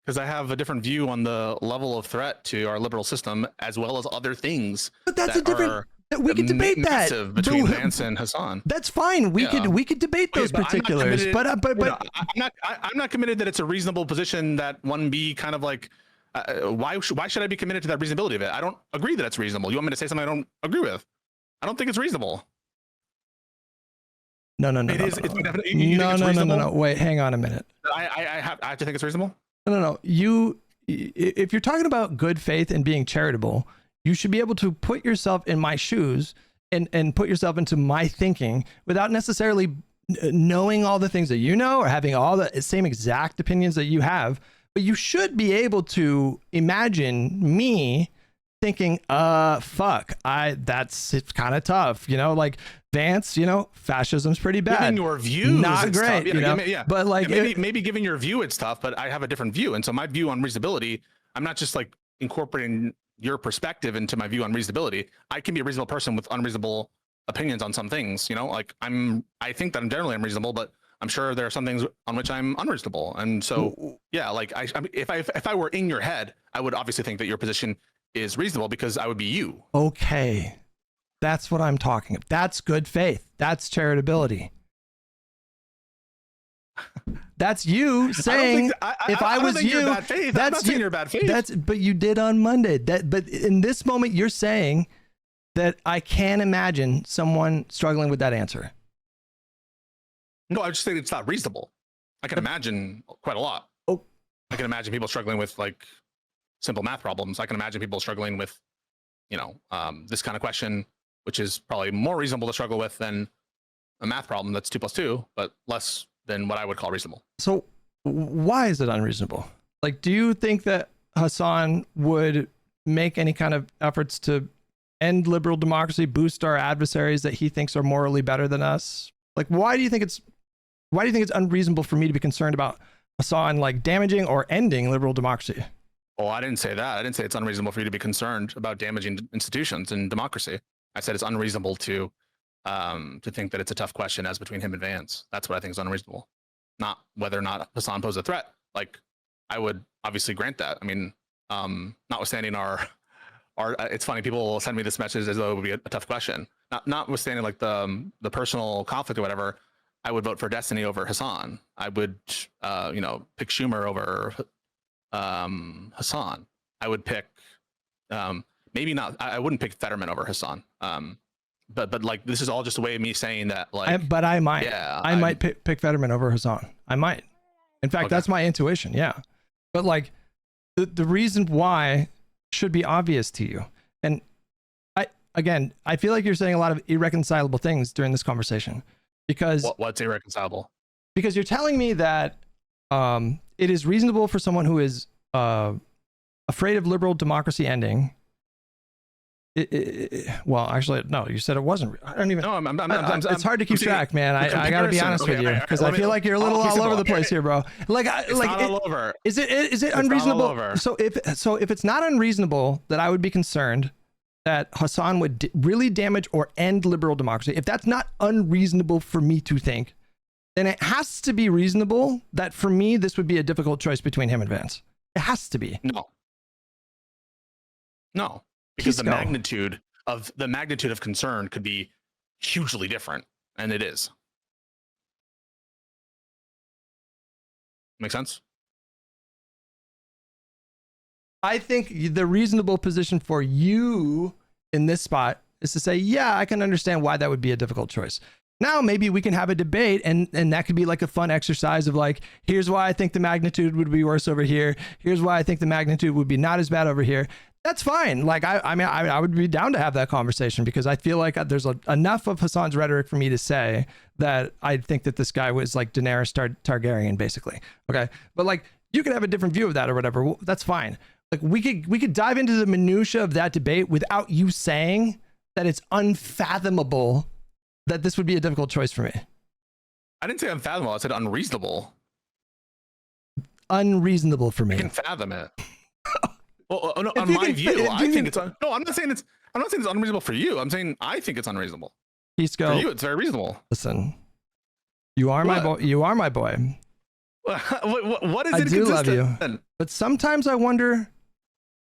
Because I have a different view on the level of threat to our liberal system, as well as other things. But that's a different. We could debate that between Vance and Hasan. That's fine. We could debate those particulars. But I'm not committed that it's a reasonable position that one be kind of like. Why should I be committed to that reasonability of it? I don't agree that it's reasonable. You want me to say something I don't agree with? I don't think it's reasonable. No. It is. It's by definition. No. Wait, hang on a minute. I have to think it's reasonable. No. If you're talking about good faith and being charitable, you should be able to put yourself in my shoes and put yourself into my thinking without necessarily knowing all the things that you know or having all the same exact opinions that you have. But you should be able to imagine me thinking, fuck, it's kind of tough, like Vance, fascism's pretty bad. Giving your views, not great, but like maybe giving your view, it's tough, but I have a different view. And so my view on reasonability, I'm not just like incorporating your perspective into my view on reasonability. I can be a reasonable person with unreasonable opinions on some things, like I think that I'm generally unreasonable, but I'm sure there are some things on which I'm unreasonable. And so, yeah, like if I were in your head, I would obviously think that your position is reasonable because I would be you. Okay. That's what I'm talking about. That's good faith. That's charitability. That's you saying if I was you, that's your bad faith. But you did on Monday. But in this moment, you're saying that I can't imagine someone struggling with that answer. No, I just think it's not reasonable. I can imagine quite a lot. Oh, I can imagine people struggling with like simple math problems. I can imagine people struggling with, this kind of question, which is probably more reasonable to struggle with than a math problem that's 2 + 2, but less than what I would call reasonable. So why is it unreasonable? Like, do you think that Hasan would make any kind of efforts to end liberal democracy, boost our adversaries that he thinks are morally better than us? Like, why do you think it's unreasonable for me to be concerned about Hasan like damaging or ending liberal democracy? Oh, I didn't say that. I didn't say it's unreasonable for you to be concerned about damaging institutions and democracy. I said it's unreasonable to think that it's a tough question as between him and Vance. That's what I think is unreasonable. Not whether or not Hasan posed a threat. Like, I would obviously grant that. I mean, notwithstanding our it's funny, people will send me this message as though it would be a tough question. Notwithstanding like the personal conflict or whatever, I would vote for Destiny over Hasan. I would pick Schumer over Hasan. I would pick maybe not. I wouldn't pick Fetterman over Hasan. But like this is all just a way of me saying that like. I might. Yeah, I might pick Fetterman over Hasan. I might. In fact, that's my intuition. Yeah, but like the reason why should be obvious to you. And I feel like you're saying a lot of irreconcilable things during this conversation because what's irreconcilable? Because you're telling me that it is reasonable for someone who is afraid of liberal democracy ending well, actually, no. You said it wasn't. I don't even. No, it's hard to keep track, man. I gotta be honest with you because I feel like you're a little all over the place here, bro. Like, all over. Is it unreasonable? So if it's not unreasonable that I would be concerned that Hasan would really damage or end liberal democracy, if that's not unreasonable for me to think, then it has to be reasonable that for me this would be a difficult choice between him and Vance. It has to be. No. Because the magnitude of concern could be hugely different, and it is. Make sense? I think the reasonable position for you in this spot is to say, yeah, I can understand why that would be a difficult choice. Now, maybe we can have a debate, and that could be like a fun exercise of like, here's why I think the magnitude would be worse over here. Here's why I think the magnitude would be not as bad over here. That's fine. Like, I mean, I would be down to have that conversation because I feel like there's enough of Hasan's rhetoric for me to say that I think that this guy was like Daenerys Targaryen, basically. Okay. But like, you could have a different view of that or whatever. That's fine. Like, we could dive into the minutia of that debate without you saying that it's unfathomable that this would be a difficult choice for me. I didn't say unfathomable. I said unreasonable. Unreasonable for me. You can fathom it. Well, no, on my view, I think it's no. I'm not saying it's unreasonable for you. I'm saying I think it's unreasonable. Pisco, for you, it's very reasonable. Listen, you are my boy. You are my boy. What is I do love you, then? but sometimes I wonder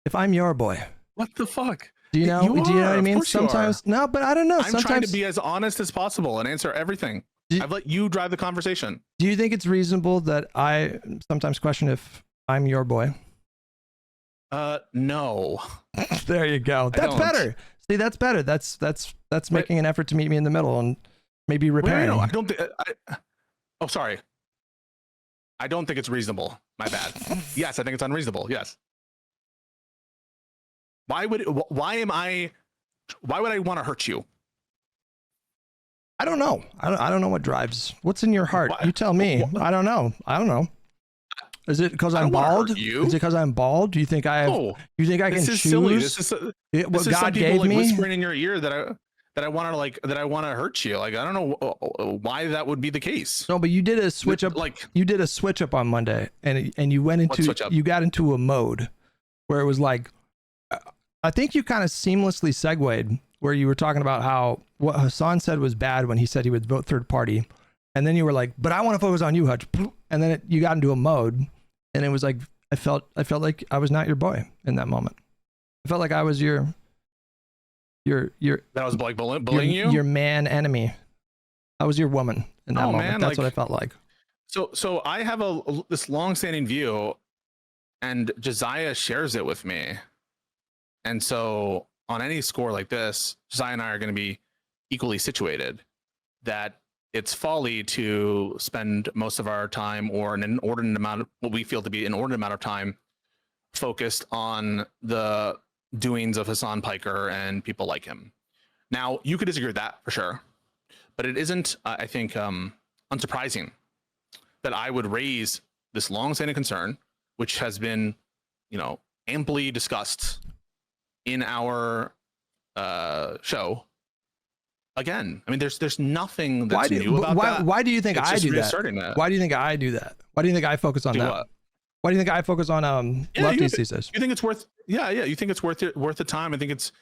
if I'm your boy. What the fuck? Do you know? Do you know what I mean? Sometimes, no, but I don't know. I'm trying to be as honest as possible and answer everything. I've let you drive the conversation. Do you think it's reasonable that I sometimes question if I'm your boy? No. There you go. That's better. See, that's better. That's making an effort to meet me in the middle and maybe repairing. Wait, no, I don't think. Oh, sorry. I don't think it's reasonable. My bad. Yes, I think it's unreasonable. Yes. Why would I want to hurt you? I don't know. I don't know what drives. What's in your heart? You tell me. I don't know. Is it because I'm bald? Is it because I'm bald? Do you think I have? No, you think I can choose? Silly. This is what God gave me? Whispering in your ear that I want to hurt you. Like, I don't know why that would be the case. No, but you did a switch up. Like, you did a switch up on Monday, and you went into you got into a mode where it was like, I think you kind of seamlessly segued where you were talking about how what Hasan said was bad when he said he would vote third party, and then you were like, but I want to focus on you, Hutch, and then you got into a mode. And it was like, I felt like I was not your boy in that moment. I felt like I was your that was like bullying you? Your man enemy. I was your woman in that moment. Man, that's what I felt like. So I have this long-standing view, and Josiah shares it with me. And so on any score like this, Josiah and I are going to be equally situated. That it's folly to spend most of our time or an inordinate amount of what we feel to be an inordinate amount of time focused on the doings of Hasan Piker and people like him. Now, you could disagree with that for sure, but it isn't, I think, unsurprising that I would raise this long-standing concern, which has been, amply discussed in our show. Again, I mean, there's nothing that's new about that. Why do you think I do that? Why do you think I do that? Why do you think I focus on that? What? Why do you think I focus on lefties these days? You think it's worth? Yeah. You think it's worth the time? I think it's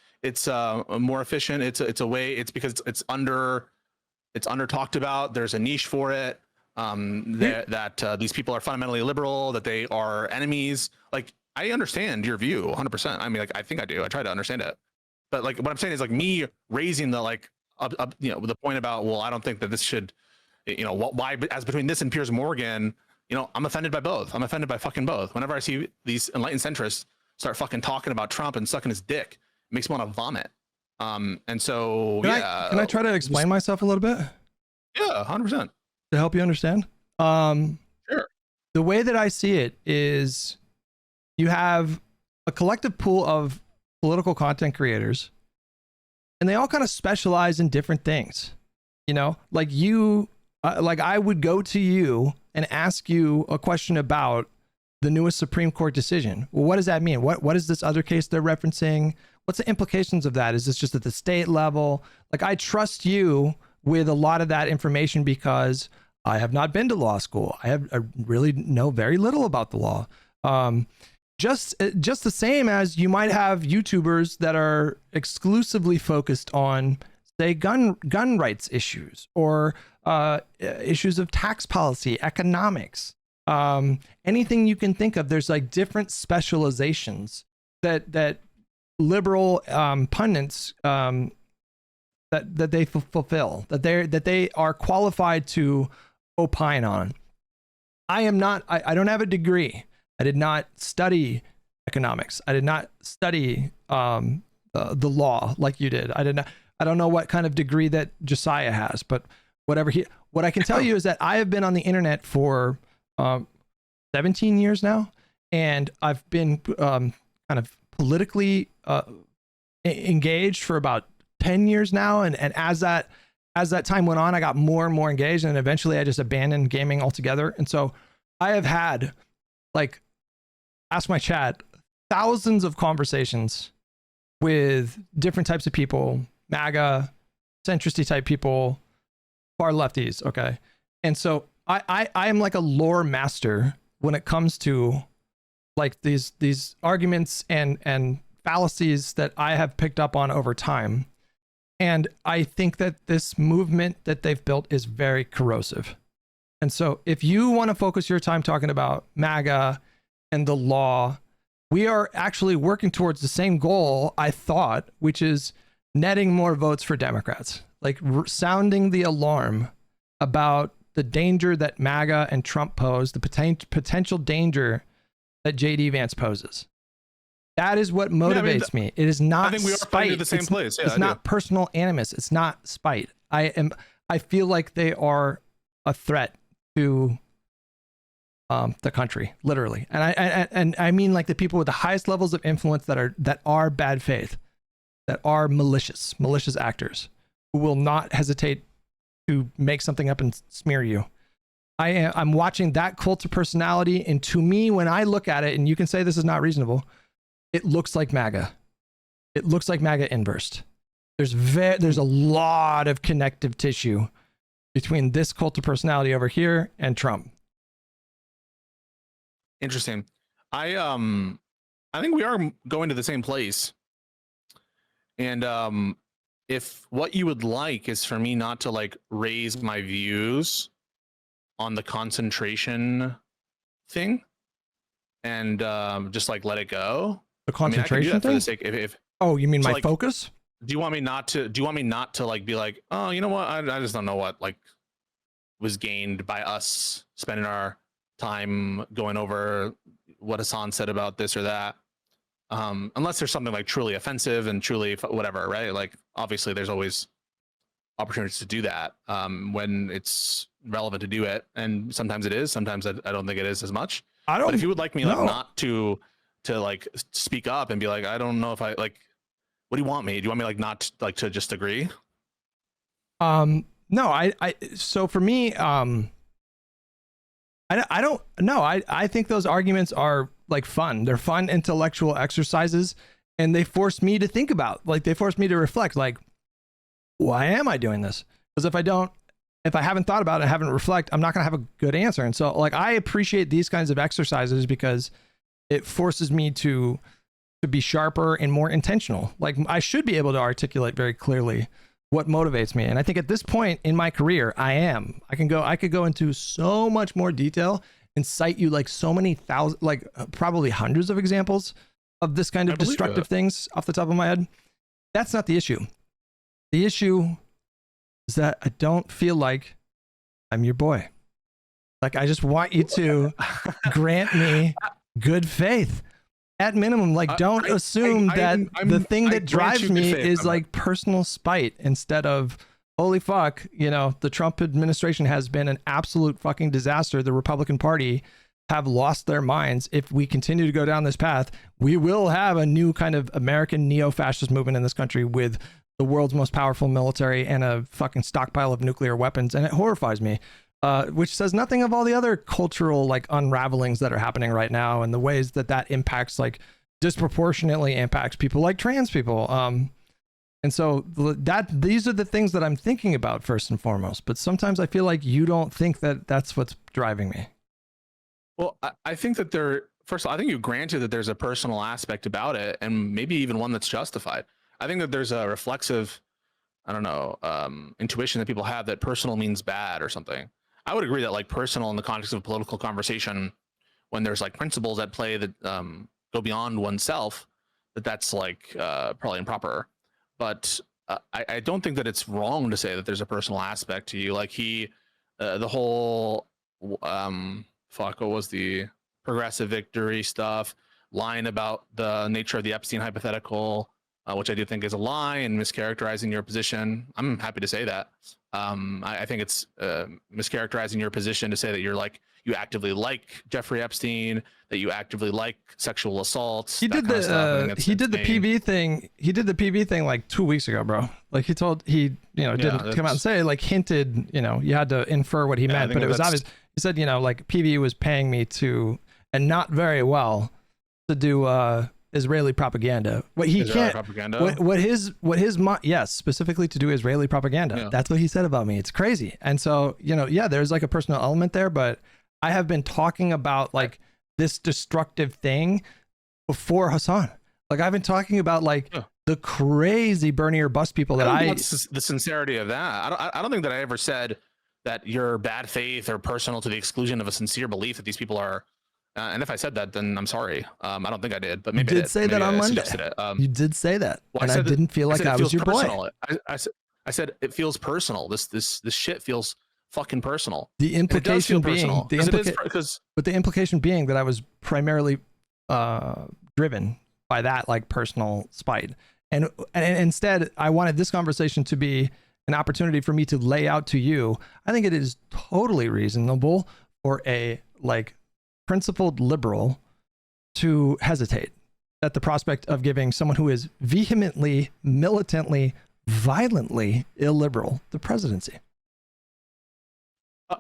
more efficient. It's a way. It's because it's under talked about. There's a niche for it. That these people are fundamentally liberal. That they are enemies. Like, I understand your view 100%. I mean, like, I think I do. I try to understand it. But like, what I'm saying is like me raising the like. The point about, well, I don't think that this should, why, as between this and Piers Morgan, I'm offended by both. I'm offended by fucking both. Whenever I see these enlightened centrists start fucking talking about Trump and sucking his dick, it makes me want to vomit. And so, can I try to explain myself a little bit? Yeah, 100%. To help you understand? Sure. The way that I see it is you have a collective pool of political content creators, and they all kind of specialize in different things, like you, like I would go to you and ask you a question about the newest Supreme Court decision. Well, what does that mean? What is this other case they're referencing? What's the implications of that? Is this just at the state level? Like, I trust you with a lot of that information because I have not been to law school. I really know very little about the law. Just the same as you might have YouTubers that are exclusively focused on, say, gun rights issues or issues of tax policy, economics, anything you can think of. There's like different specializations that liberal pundits that they fulfill, that they are qualified to opine on. I am not. I don't have a degree. I did not study economics. I did not study the law like you did. I don't know what kind of degree that Josiah has, but what I can tell you is that I have been on the internet for 17 years now, and I've been kind of politically engaged for about 10 years now. And as that time went on, I got more and more engaged, and eventually I just abandoned gaming altogether. And so I have had, like, ask my chat, thousands of conversations with different types of people, MAGA, centristy type people, far lefties. Okay. And so I am like a lore master when it comes to like these arguments and fallacies that I have picked up on over time. And I think that this movement that they've built is very corrosive. And so if you want to focus your time talking about MAGA and the law, we are actually working towards the same goal, I thought, which is netting more votes for Democrats, like sounding the alarm about the danger that MAGA and Trump pose, the potential danger that JD Vance poses. That is what motivates me. It is not I think we are spite. fighting at the same place. Yeah, it's not personal animus. It's not spite. I feel like they are a threat to the country, literally. And I mean like the people with the highest levels of influence that are bad faith, that are malicious actors who will not hesitate to make something up and smear you. I'm watching that cult of personality, and to me, when I look at it, and you can say this is not reasonable, it looks like MAGA. It looks like MAGA inversed. There's a lot of connective tissue between this cult of personality over here and Trump. Interesting. I think we are going to the same place. And if what you would like is for me not to like raise my views on the concentration thing and just like let it go. The concentration thing? For the sake, if oh, you mean so my like, focus? Do you want me not to like be like, oh, you know what? I just don't know what like was gained by us spending our time going over what Hasan said about this or that. Unless there's something like truly offensive and truly whatever, right? Like obviously there's always opportunities to do that when it's relevant to do it, and sometimes it is. Sometimes I don't think it is as much. But if you would like me like not to like speak up and be like, I don't know if I like, what do you want me? Do you want me like not like to just agree? No, so for me, I don't know. I think those arguments are like fun. They're fun intellectual exercises, and they force me to think about, like, they force me to reflect, like, why am I doing this? Because if I haven't thought about it, haven't reflect, I'm not going to have a good answer. And so like, I appreciate these kinds of exercises because it forces me to be sharper and more intentional. Like I should be able to articulate very clearly what motivates me. And I think at this point in my career, I could go into so much more detail and cite you like so many thousand, like probably hundreds of examples of this kind of destructive things off the top of my head. That's not the issue. The issue is that I don't feel like I'm your boy. Like I just want you to grant me good faith. At minimum, like don't assume that the thing that drives me is like personal spite instead of, holy fuck, you know, the Trump administration has been an absolute fucking disaster. The Republican Party have lost their minds. If we continue to go down this path, we will have a new kind of American neo-fascist movement in this country with the world's most powerful military and a fucking stockpile of nuclear weapons. And it horrifies me. which says nothing of all the other cultural like unravelings that are happening right now and the ways that that impacts like disproportionately impacts people like trans people. And so these are the things that I'm thinking about first and foremost. But sometimes I feel like you don't think that that's what's driving me. Well, I think that first of all, I think you granted that there's a personal aspect about it, and maybe even one that's justified. I think that there's a reflexive, I don't know, intuition that people have that personal means bad or something. I would agree that like personal in the context of a political conversation, when there's like principles at play that go beyond oneself, that's like probably improper. But I don't think that it's wrong to say that there's a personal aspect to you. Like the whole what was the progressive victory stuff, lying about the nature of the Epstein hypothetical, which I do think is a lie and mischaracterizing your position. I'm happy to say that. I think it's mischaracterizing your position to say that you actively like Jeffrey Epstein, that you actively like sexual assaults. He did the PV thing. He did the PV thing like 2 weeks ago, bro. Like he didn't come out and say, like hinted, you had to infer what he meant, but it was obvious. He said, like PV was paying me to, and not very well, to do Israeli propaganda. What he Israeli can't, propaganda? yes, specifically to do Israeli propaganda. Yeah. That's what he said about me. It's crazy. And so, there's like a personal element there, but I have been talking about like this destructive thing before Hasan. Like I've been talking about like the crazy burn your bust people that the sincerity of that. I don't think that I ever said that you're bad faith or personal to the exclusion of a sincere belief that these people are. And if I said that, then I'm sorry. I don't think I did, but maybe you did say that on Monday. You did say that, and I didn't feel like I was your boy. I said it feels personal. This shit feels fucking personal. The implication being, because the implication being that I was primarily driven by that like personal spite, and instead I wanted this conversation to be an opportunity for me to lay out to you. I think it is totally reasonable for a like principled liberal to hesitate at the prospect of giving someone who is vehemently, militantly, violently illiberal the presidency.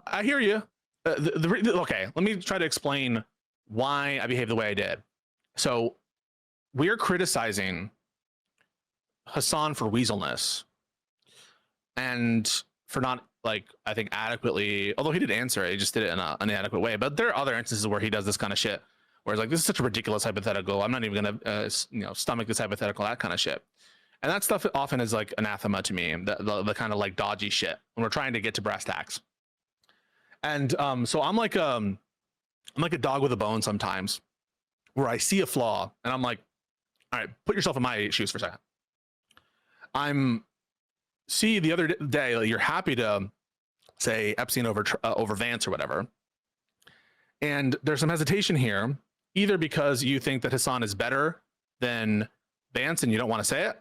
I hear you. Okay, let me try to explain why I behaved the way I did. So we're criticizing Hasan for weaselness and for not, like, I think adequately, although he did answer it, he just did it in an inadequate way. But there are other instances where he does this kind of shit, where it's like, this is such a ridiculous hypothetical. I'm not even gonna, stomach this hypothetical, that kind of shit. And that stuff often is like anathema to me, the kind of like dodgy shit when we're trying to get to brass tacks. And so I'm like a dog with a bone sometimes, where I see a flaw and I'm like, all right, put yourself in my shoes for a second. See the other day, like, you're happy to say Epstein over Vance or whatever, and there's some hesitation here, either because you think that Hasan is better than Vance and you don't want to say it,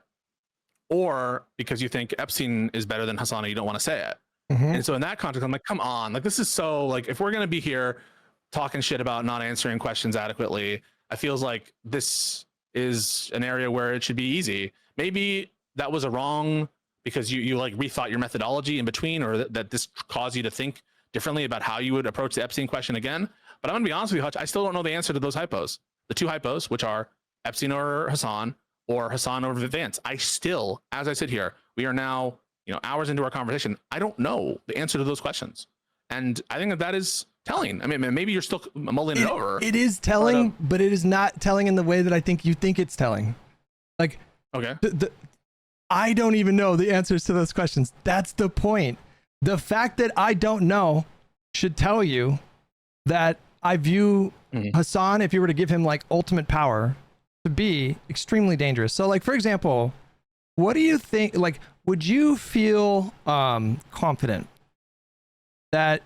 or because you think Epstein is better than Hasan and you don't want to say it. Mm-hmm. And so in that context, I'm like, come on, like, this is so, like, if we're gonna be here talking shit about not answering questions adequately, I feels like this is an area where it should be easy. Maybe that was a wrong, because you like rethought your methodology in between, or that this caused you to think differently about how you would approach the Epstein question again. But I'm gonna be honest with you, Hutch, I still don't know the answer to those hypos. The two hypos, which are Epstein or Hasan over Vance. I still, as I sit here, we are now, hours into our conversation, I don't know the answer to those questions. And I think that is telling. I mean, maybe you're still mulling it over. It is telling, but it is not telling in the way that I think you think it's telling. Like, okay. I don't even know the answers to those questions. That's the point. The fact that I don't know should tell you that I view Hasan, if you were to give him like ultimate power, to be extremely dangerous. So like, for example, what do you think, like, would you feel confident that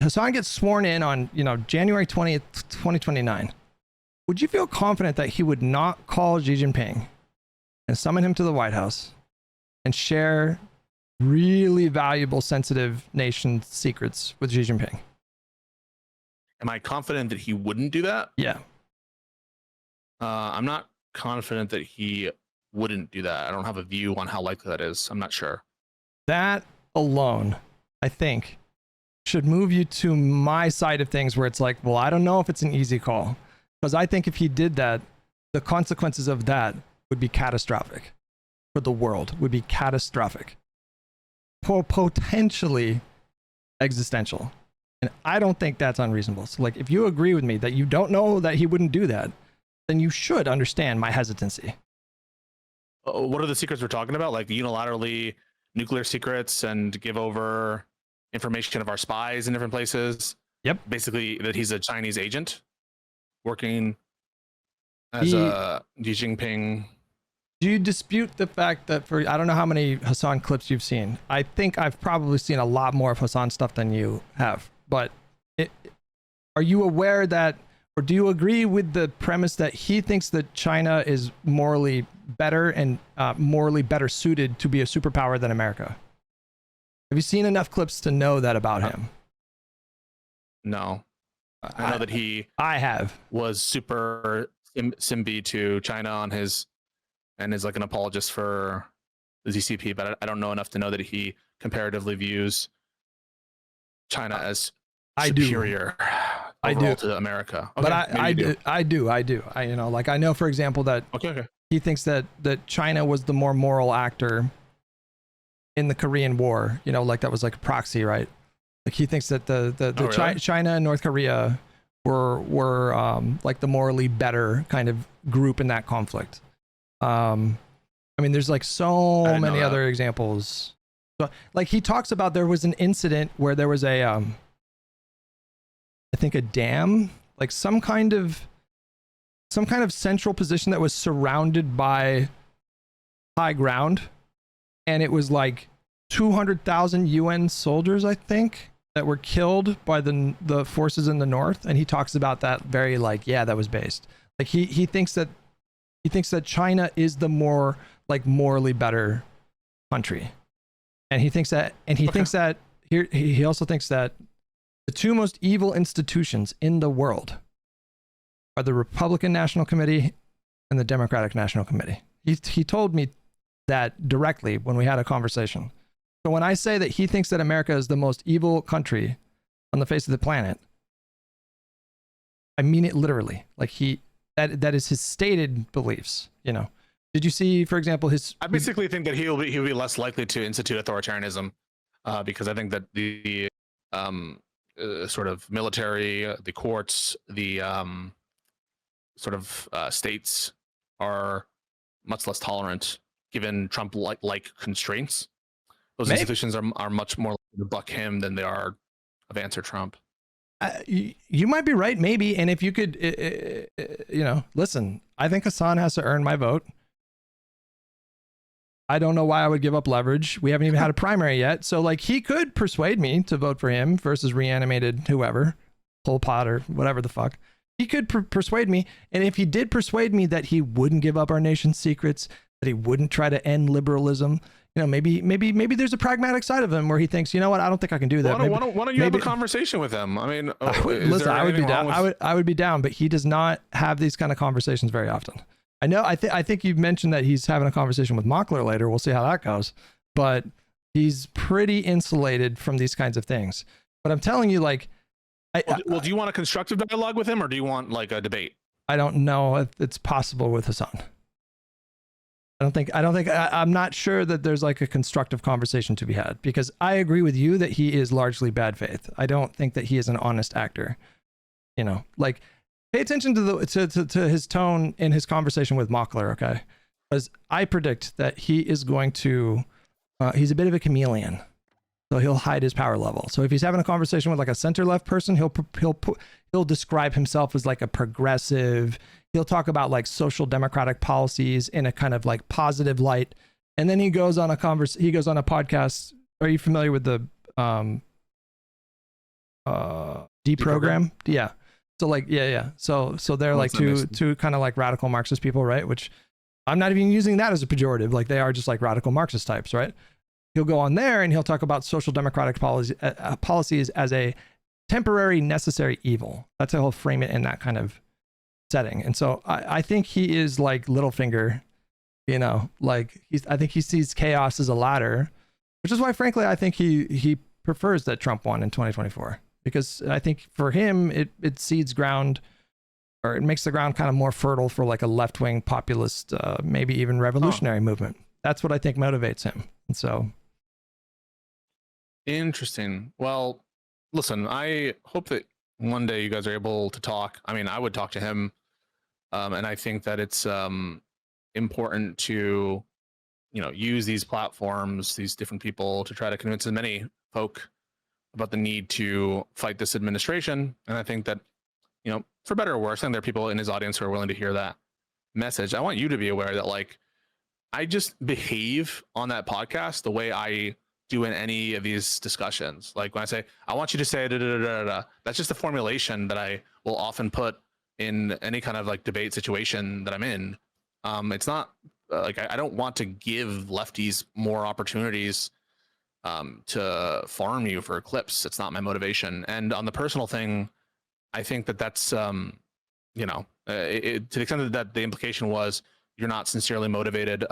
Hasan gets sworn in on, January 20th, 2029? Would you feel confident that he would not call Xi Jinping and summon him to the White House and share really valuable, sensitive nation secrets with Xi Jinping? Am I confident that he wouldn't do that? Yeah. I'm not confident that he wouldn't do that. I don't have a view on how likely that is. I'm not sure. That alone, I think, should move you to my side of things where it's like, well, I don't know if it's an easy call. Because I think if he did that, the consequences of that would be catastrophic for the world, would be catastrophic. Potentially existential. And I don't think that's unreasonable. So like, if you agree with me that you don't know that he wouldn't do that, then you should understand my hesitancy. What are the secrets we're talking about? Like unilaterally nuclear secrets and give over information of our spies in different places? Yep. Basically that he's a Chinese agent working as a Xi Jinping. Do you dispute the fact that for, I don't know how many Hasan clips you've seen. I think I've probably seen a lot more of Hasan stuff than you have, but are you aware that, or do you agree with the premise that he thinks that China is morally better and morally better suited to be a superpower than America? Have you seen enough clips to know that about him? No. I know that I have. was super Simbi to China on his, and is like an apologist for the ZCP, but I don't know enough to know that he comparatively views China as superior overall to America. Okay, but I do. You know, like I know, for example, that okay. He thinks that China was the more moral actor in the Korean War. You know, like that was like a proxy, right? Like he thinks that really? China and North Korea were like the morally better kind of group in that conflict. I mean, there's like so many other examples. So, like he talks about, there was an incident where there was a, I think a dam, like some kind of central position that was surrounded by high ground, and it was like 200,000 UN soldiers, I think, that were killed by the forces in the north. And he talks about that very like, yeah, that was based. Like he thinks that China is the more like morally better country, and he thinks that he also thinks that the two most evil institutions in the world are the Republican National Committee and the Democratic National Committee. He told me that directly when we had a conversation. So when I say that he thinks that America is the most evil country on the face of the planet, I mean it literally. Like that is his stated beliefs. You know, did you see, for example, I basically think that he'll be less likely to institute authoritarianism, because I think that the sort of military, the courts, the sort of states are much less tolerant given Trump like constraints. Those institutions are much more likely to buck him than they are of answer Trump. You might be right, maybe. And if you could, you know, listen, I think Hasan has to earn my vote. I don't know why I would give up leverage. We haven't even had a primary yet. So like he could persuade me to vote for him versus reanimated whoever, Pol Pot or whatever the fuck. He could persuade me. And if he did persuade me that he wouldn't give up our nation's secrets, that he wouldn't try to end liberalism, you know, maybe there's a pragmatic side of him where he thinks, you know what, I don't think I can do that. Why don't you have a conversation with him? I mean, I would be down. I would be down, but he does not have these kind of conversations very often. I know. I think you've mentioned that he's having a conversation with Mockler later. We'll see how that goes. But he's pretty insulated from these kinds of things. But I'm telling you, like, well, do you want a constructive dialogue with him, or do you want like a debate? I don't know if it's possible with Hasan. I'm not sure that there's like a constructive conversation to be had, because I agree with you that he is largely bad faith. I don't think that he is an honest actor. You know, like pay attention to his tone in his conversation with Mockler, okay? Because I predict that he is going to, he's a bit of a chameleon, so he'll hide his power level. So if he's having a conversation with like a center left person, he'll describe himself as like a progressive. He'll talk about like social democratic policies in a kind of like positive light. And then he goes on a podcast. Are you familiar with the deprogram? Yeah. So like, yeah. So they're like two kind of like radical Marxist people, right? Which I'm not even using that as a pejorative. Like they are just like radical Marxist types, right? He'll go on there and he'll talk about social democratic policies as a temporary necessary evil. That's how he'll frame it in that kind of setting. And so I think he is like Littlefinger, you know, like I think he sees chaos as a ladder, which is why, frankly, I think he prefers that Trump won in 2024, because I think for him it seeds ground, or it makes the ground kind of more fertile for like a left-wing populist, maybe even revolutionary movement. That's what I think motivates him. And so, interesting. Well, listen, I hope that one day you guys are able to talk. I mean, I would talk to him, and I think that it's important to, you know, use these platforms, these different people, to try to convince as many folk about the need to fight this administration. And I think that, you know, for better or worse, I think there are people in his audience who are willing to hear that message. I want you to be aware that, like, I just behave on that podcast the way I do in any of these discussions. Like when I say, I want you to say da, da, da, da, da, that's just a formulation that I will often put in any kind of like debate situation that I'm in. It's not like I don't want to give lefties more opportunities to farm you for clips. It's not my motivation. And on the personal thing, I think that that's, you know, to the extent that the implication was you're not sincerely motivated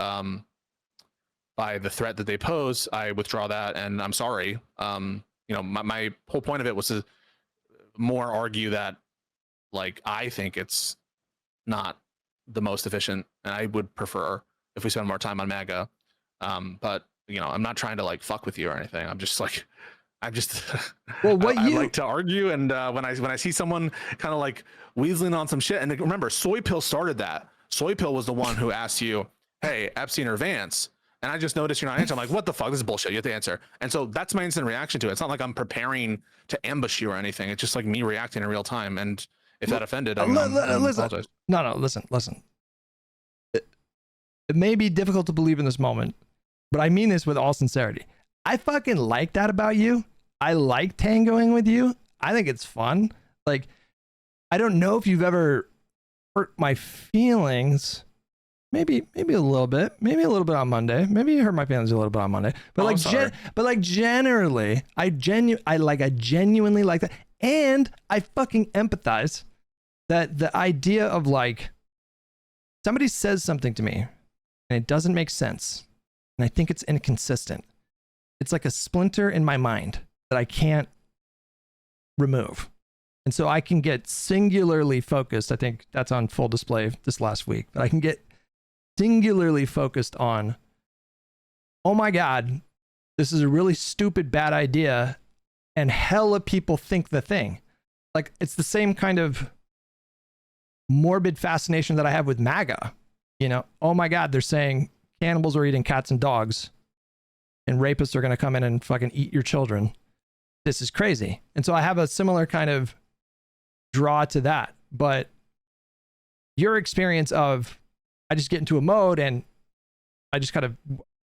by the threat that they pose, I withdraw that, and I'm sorry. You know, my whole point of it was to more argue that, like, I think it's not the most efficient, and I would prefer if we spend more time on MAGA. But you know, I'm not trying to like fuck with you or anything. I'm just well, what I like to argue, and when I see someone kind of like weaseling on some shit, and remember, Soy Pill started that. Soy Pill was the one who asked you, "Hey, Epstein or Vance?" And I just noticed you're not answering. I'm like, "What the fuck? This is bullshit. You have to answer." And so that's my instant reaction to it. It's not like I'm preparing to ambush you or anything. It's just like me reacting in real time. And if that offended, I apologize. No, listen. It may be difficult to believe in this moment, but I mean this with all sincerity. I fucking like that about you. I like tangoing with you. I think it's fun. Like, I don't know if you've ever hurt my feelings. Maybe a little bit. Maybe a little bit on Monday. Maybe you hurt my feelings a little bit on Monday. But generally, I genuinely like that. And I fucking empathize that the idea of like somebody says something to me and it doesn't make sense, and I think it's inconsistent. It's like a splinter in my mind that I can't remove. And so I can get singularly focused. I think that's on full display this last week, but I can get singularly focused on, oh my God, this is a really stupid, bad idea. And hella people think the thing. Like, it's the same kind of morbid fascination that I have with MAGA. You know, oh my God, they're saying cannibals are eating cats and dogs and rapists are going to come in and fucking eat your children. This is crazy. And so I have a similar kind of draw to that. But your experience of, I just get into a mode and I just kind of,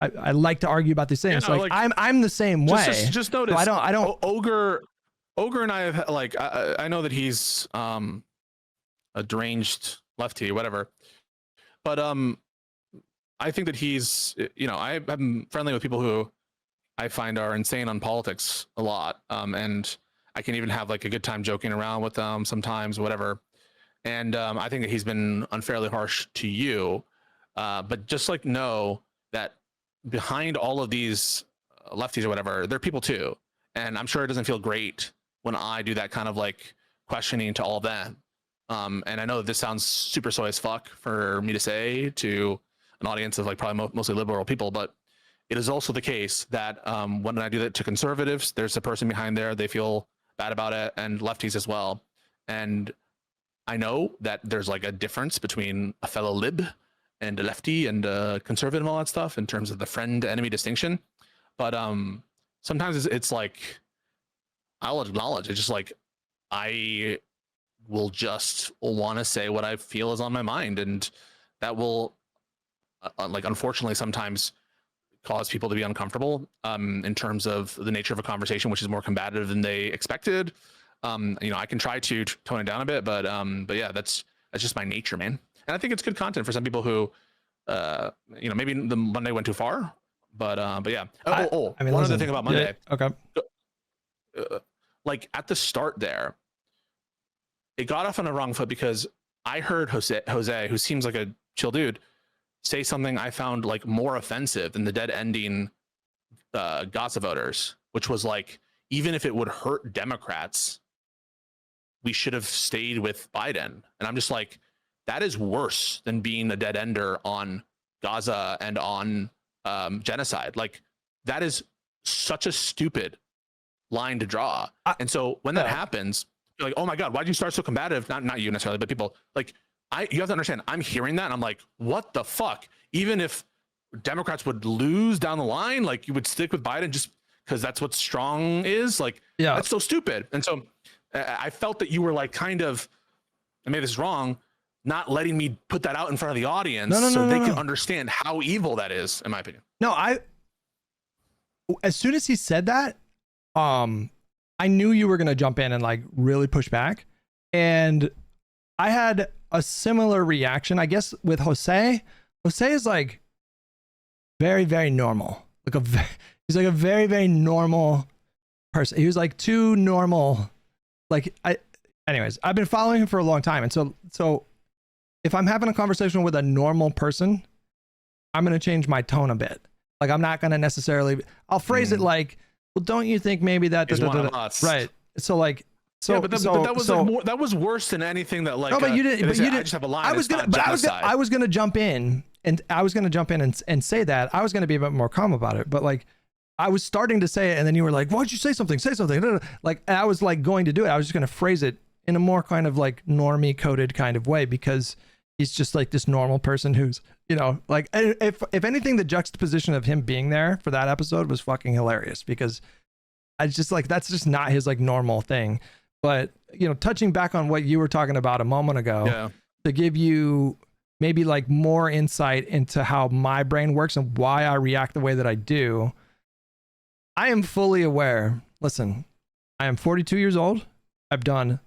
I like to argue about these things. Yeah, no, like I'm the same way. Just notice. So I don't. Ogre and I have like I know that he's a deranged lefty, whatever. But I think that he's, you know, I'm friendly with people who I find are insane on politics a lot, and I can even have like a good time joking around with them sometimes, whatever. And I think that he's been unfairly harsh to you, but just like know that behind all of these lefties or whatever, they're people too. And I'm sure it doesn't feel great when I do that kind of like questioning to all of them. And I know that this sounds super soy as fuck for me to say to an audience of like probably mostly liberal people, but it is also the case that when I do that to conservatives, there's a person behind there, they feel bad about it, and lefties as well. And I know that there's like a difference between a fellow lib and a lefty and a conservative and all that stuff in terms of the friend-enemy distinction. But sometimes it's like, I'll acknowledge, it's just like, I will just want to say what I feel is on my mind. And that will, like, unfortunately, sometimes cause people to be uncomfortable in terms of the nature of a conversation, which is more combative than they expected. You know, I can try to tone it down a bit, but yeah, that's just my nature, man. And I think it's good content for some people who, you know, maybe the Monday went too far, but yeah. I mean, one other thing about Monday. Okay. Like at the start there, it got off on a wrong foot because I heard Jose, who seems like a chill dude, say something I found like more offensive than the dead ending Gaza voters, which was like, even if it would hurt Democrats, we should have stayed with Biden. And I'm just like, that is worse than being a dead ender on Gaza and on genocide. Like, that is such a stupid line to draw. And so when that happens, you're like, oh my God, why'd you start so combative? Not you necessarily, but people like, you have to understand, I'm hearing that and I'm like, what the fuck? Even if Democrats would lose down the line, like, you would stick with Biden just because that's what strong is. Like, that's so stupid. And so I felt that you were like, kind of, I maybe this is wrong, not letting me put that out in front of the audience so they can understand how evil that is, in my opinion. No, as soon as he said that, I knew you were going to jump in and like really push back. And I had a similar reaction, I guess, with Jose. Jose is like very, very normal. He's like a very, very normal person. He was like too normal. Like, anyways, I've been following him for a long time. And so if I'm having a conversation with a normal person, I'm going to change my tone a bit. Like, I'm not going to necessarily, I'll phrase it like, well, don't you think maybe that, right? So like, but that was worse than anything that like. No, but you didn't. But you didn't. I just have a line. I was gonna jump in and say that. I was gonna be a bit more calm about it. But like, I was starting to say it, and then you were like, "Why don't you say something? Say something." Like, I was like going to do it. I was just gonna phrase it in a more kind of like normie coded kind of way, because he's just like this normal person who's, you know, like, if anything, the juxtaposition of him being there for that episode was fucking hilarious, because I just like, that's just not his like normal thing. But, you know, touching back on what you were talking about a moment ago, to give you maybe like more insight into how my brain works and why I react the way that I do, I am fully aware. Listen, I am 42 years old. I've done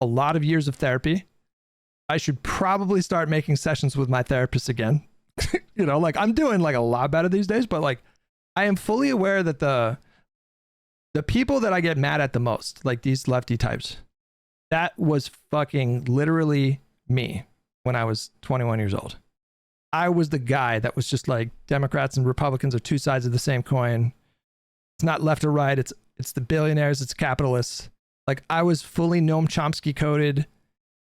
a lot of years of therapy. I should probably start making sessions with my therapist again. You know, like, I'm doing like a lot better these days, but like, I am fully aware that the people that I get mad at the most, like these lefty types, that was fucking literally me when I was 21 years old. I was the guy that was just like, Democrats and Republicans are two sides of the same coin. It's not left or right. It's the billionaires, it's capitalists. Like, I was fully Noam Chomsky coded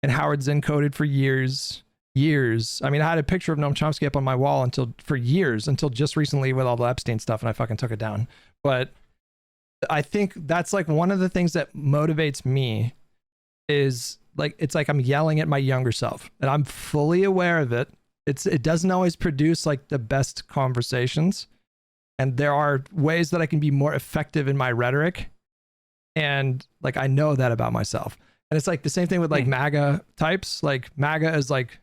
and Howard Zinn coded for years. I mean, I had a picture of Noam Chomsky up on my wall until just recently with all the Epstein stuff, and I fucking took it down. But I think that's like one of the things that motivates me is like, it's like I'm yelling at my younger self, and I'm fully aware of it. It doesn't always produce like the best conversations, and there are ways that I can be more effective in my rhetoric. And like, I know that about myself. And it's like the same thing with like MAGA types. Like, MAGA is like,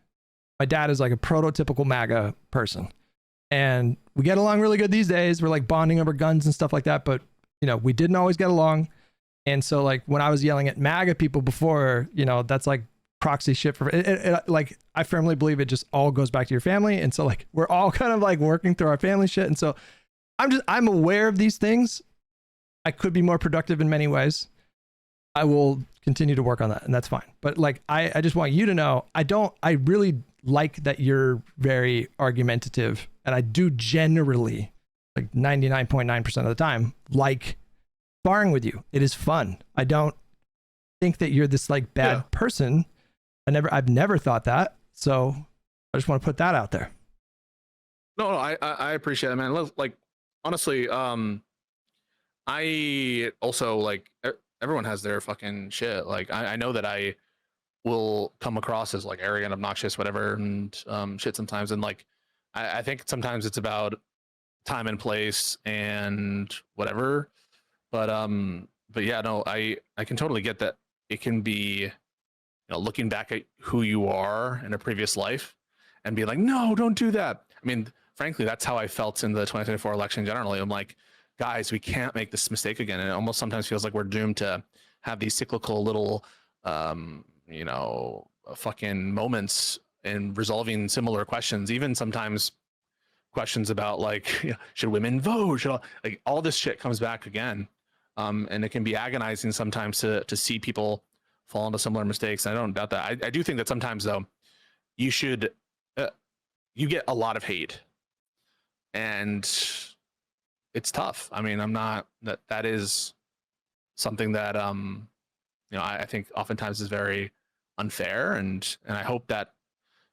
my dad is like a prototypical MAGA person, and we get along really good these days. We're like bonding over guns and stuff like that. But, you know, we didn't always get along. And so like, when I was yelling at MAGA people before, you know, that's like proxy shit for it. Like, I firmly believe it just all goes back to your family. And so like, we're all kind of like working through our family shit. And so I'm aware of these things. I could be more productive in many ways. I will continue to work on that, and that's fine. But like, I just want you to know, I really like that you're very argumentative, and I do generally, like 99.9% of the time, like sparring with you. It is fun. I don't think that you're this like bad person. I've never thought that. So I just want to put that out there. No, I appreciate it, man. Like, honestly, I also like, everyone has their fucking shit. Like, I know that I will come across as like arrogant, obnoxious, whatever, and shit sometimes. And like, I think sometimes it's about time and place and whatever. But yeah, no, I can totally get that. It can be, you know, looking back at who you are in a previous life and be like, no, don't do that. I mean, frankly, that's how I felt in the 2024 election generally. I'm like, guys, we can't make this mistake again. And it almost sometimes feels like we're doomed to have these cyclical little, you know, fucking moments in resolving similar questions. Even sometimes questions about like, you know, should women vote? Like, all this shit comes back again. And it can be agonizing sometimes to see people fall into similar mistakes. I don't doubt that. I do think that sometimes though, you should, you get a lot of hate, and it's tough. I mean, I'm not that is something that I think oftentimes is very unfair, and I hope that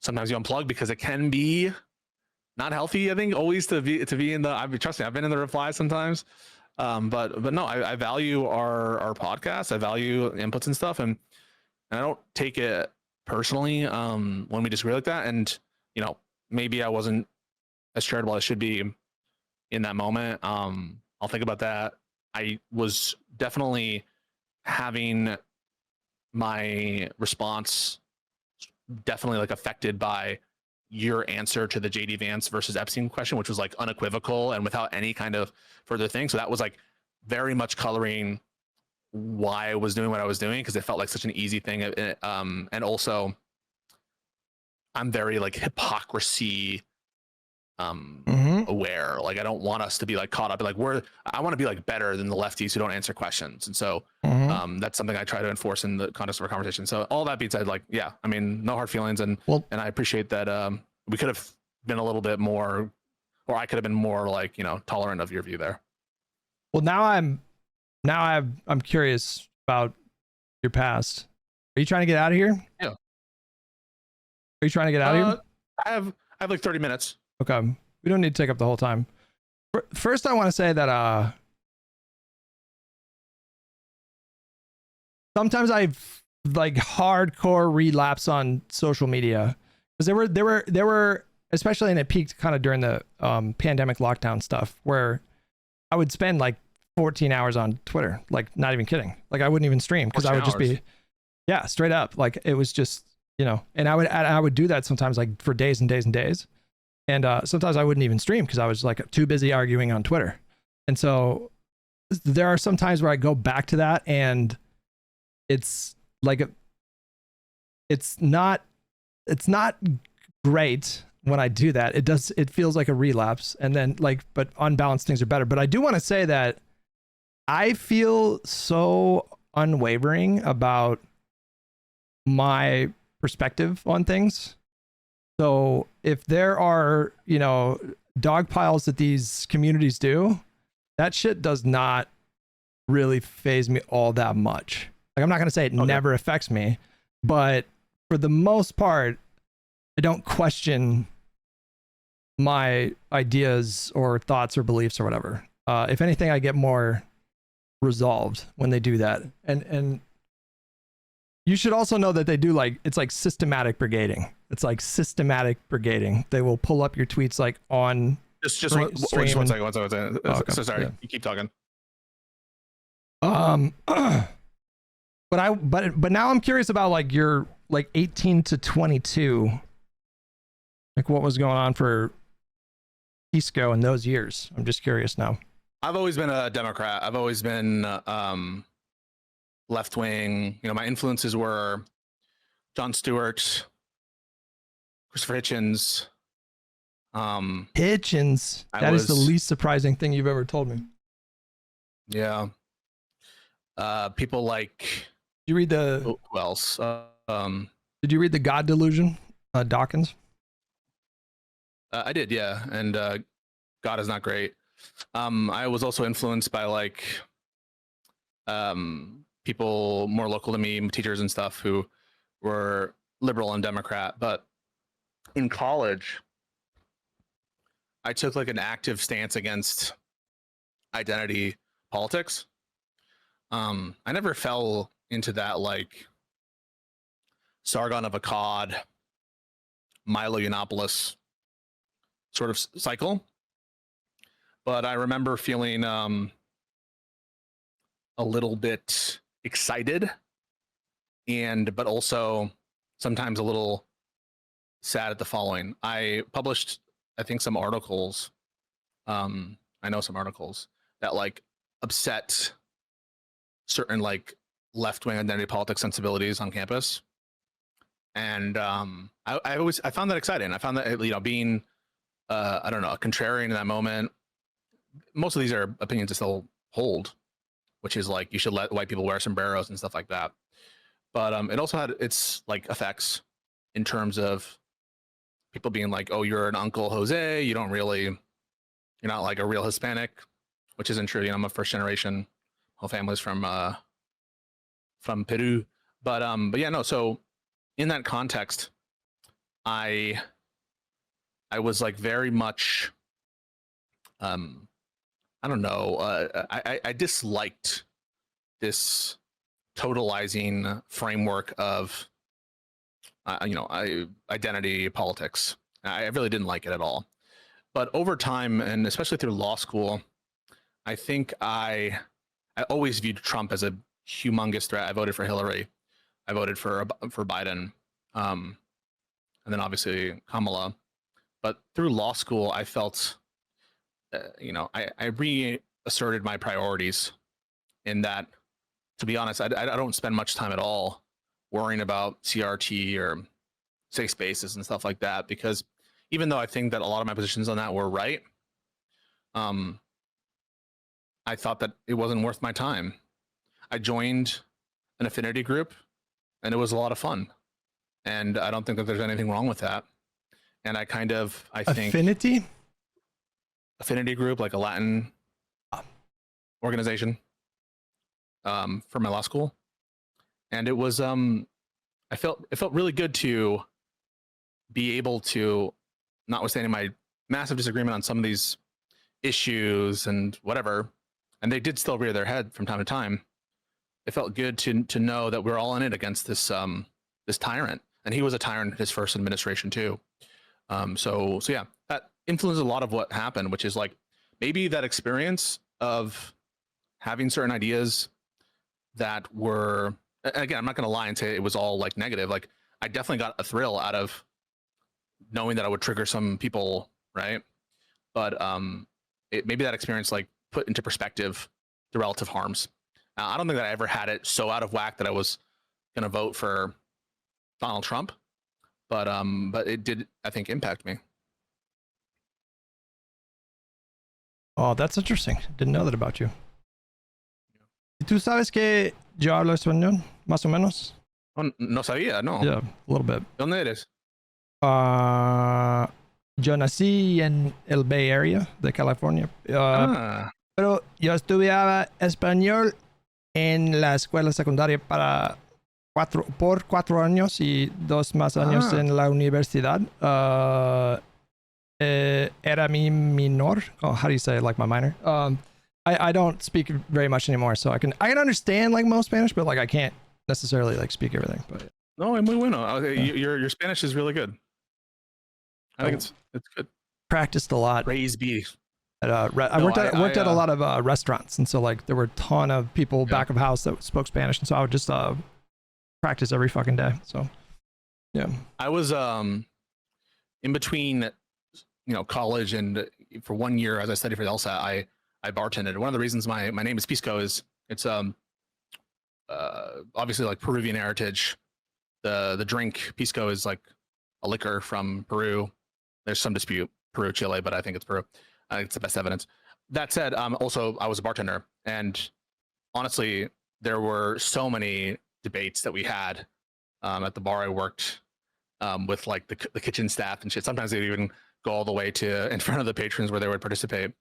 sometimes you unplug because it can be not healthy. I think always to be in the. Trust me, I've been in the replies sometimes, but no, I value our podcast. I value inputs and stuff, and I don't take it personally when we disagree like that. And maybe I wasn't as charitable as I should be in that moment. I'll think about that. I was definitely having my response definitely like affected by your answer to the JD Vance versus Epstein question, which was like unequivocal and without any kind of further thing. So that was like very much coloring why I was doing what I was doing, because it felt like such an easy thing. And also I'm very like hypocrisy aware. Like I don't want us to be like caught up in like I want to be like better than the lefties who don't answer questions. And so that's something I try to enforce in the context of our conversation. So all that being said, like, yeah, I mean, no hard feelings. And I appreciate that we could have been a little bit more, or I could have been more like, tolerant of your view there. Well, now I'm curious about your past. Are you trying to get out of here? Yeah. Are you trying to get out of here? I have like 30 minutes. Okay. We don't need to take up the whole time. First, I want to say that sometimes I've like hardcore relapse on social media, because there were especially, and it peaked kind of during the pandemic lockdown stuff, where I would spend like 14 hours on Twitter, like not even kidding. Like I wouldn't even stream because I would just be, yeah, straight up. Like it was just, and I would do that sometimes like for days and days and days. And sometimes I wouldn't even stream because I was like too busy arguing on Twitter. And so there are some times where I go back to that, and it's like, it's not great when I do that. It feels like a relapse. And then but on balance, things are better. But I do want to say that I feel so unwavering about my perspective on things. So if there are, dog piles that these communities do, that shit does not really faze me all that much. Like, I'm not going to say it never affects me, but for the most part, I don't question my ideas or thoughts or beliefs or whatever. If anything, I get more resolved when they do that. And you should also know that they do it's like systematic brigading. It's like systematic brigading. They will pull up your tweets like on just one second. Oh, okay. So sorry, you keep talking. But now I'm curious about like your 18 to 22, like what was going on for Pisco in those years. I'm just curious now. I've always been a Democrat. I've always been left wing. My influences were Jon Stewart, Christopher Hitchens. Hitchens. That is the least surprising thing you've ever told me. Yeah. People like. You read who else? Did you read The God Delusion, Dawkins? I did, yeah. And God is not great. I was also influenced by people more local to me, teachers and stuff, who were liberal and Democrat. But in college, I took an active stance against identity politics. I never fell into that Sargon of Akkad, Milo Yiannopoulos sort of cycle. But I remember feeling a little bit excited, but also sometimes a little sad at the following. I published, I think, some articles. I know some articles that upset certain left-wing identity politics sensibilities on campus, and I found that exciting. I found that being I don't know, a contrarian in that moment. Most of these are opinions that still hold, which is you should let white people wear sombreros and stuff like that. But it also had its effects in terms of people being oh, you're an Uncle Jose, you're not a real Hispanic, which isn't true. I'm a first generation whole family's from Peru. But yeah, no. So in that context, I was like very much, I don't know. I disliked this totalizing framework of, identity politics. I really didn't like it at all. But over time, and especially through law school, I think I always viewed Trump as a humongous threat. I voted for Hillary. I voted for Biden, and then obviously Kamala. But through law school, I felt, I reasserted my priorities in that, to be honest, I don't spend much time at all worrying about CRT or safe spaces and stuff like that, because even though I think that a lot of my positions on that were right, I thought that it wasn't worth my time. I joined an affinity group and it was a lot of fun. And I don't think that there's anything wrong with that. And I think Affinity group, like a Latin organization, for my law school. And it was, it felt really good to be able to, notwithstanding my massive disagreement on some of these issues and whatever, and they did still rear their head from time to time. It felt good to know that we're all in it against this this tyrant, and he was a tyrant in his first administration too. So yeah, that influenced a lot of what happened, which is like maybe that experience of having certain ideas that were, again, I'm not going to lie and say it was all like negative. Like I definitely got a thrill out of knowing that I would trigger some people, right? But maybe that experience like put into perspective the relative harms. I don't think that I ever had it so out of whack that I was going to vote for Donald Trump, but it did, I think, impact me. Oh, that's interesting. Didn't know that about you. ¿Tú sabes que yo hablo español, más o menos? Oh, no sabía, no. Yeah, a little bit. ¿Dónde eres? Yo nací en el Bay Area de California. Pero yo estudiaba español en la escuela secundaria por 4 años y 2 más años en la universidad. Era mi minor. Oh, how do you say it? Like my minor? I don't speak very much anymore, so I can understand like most Spanish, but like I can't necessarily like speak everything. But no, muy bueno. Your Spanish is really good. I think it's good. Practiced a lot. Praise be. I worked at a lot of restaurants, and so like there were a ton of people back of house that spoke Spanish, and so I would just practice every fucking day. So yeah, I was in between, college and for 1 year as I studied for the LSAT, I bartended. One of the reasons my name is Pisco is it's obviously like Peruvian heritage. The drink Pisco is like a liquor from Peru. There's some dispute, Peru, Chile, but I think it's Peru. I think it's the best evidence. That said, also I was a bartender, and honestly, there were so many debates that we had at the bar I worked with like the kitchen staff and shit. Sometimes they'd even go all the way to in front of the patrons where they would participate.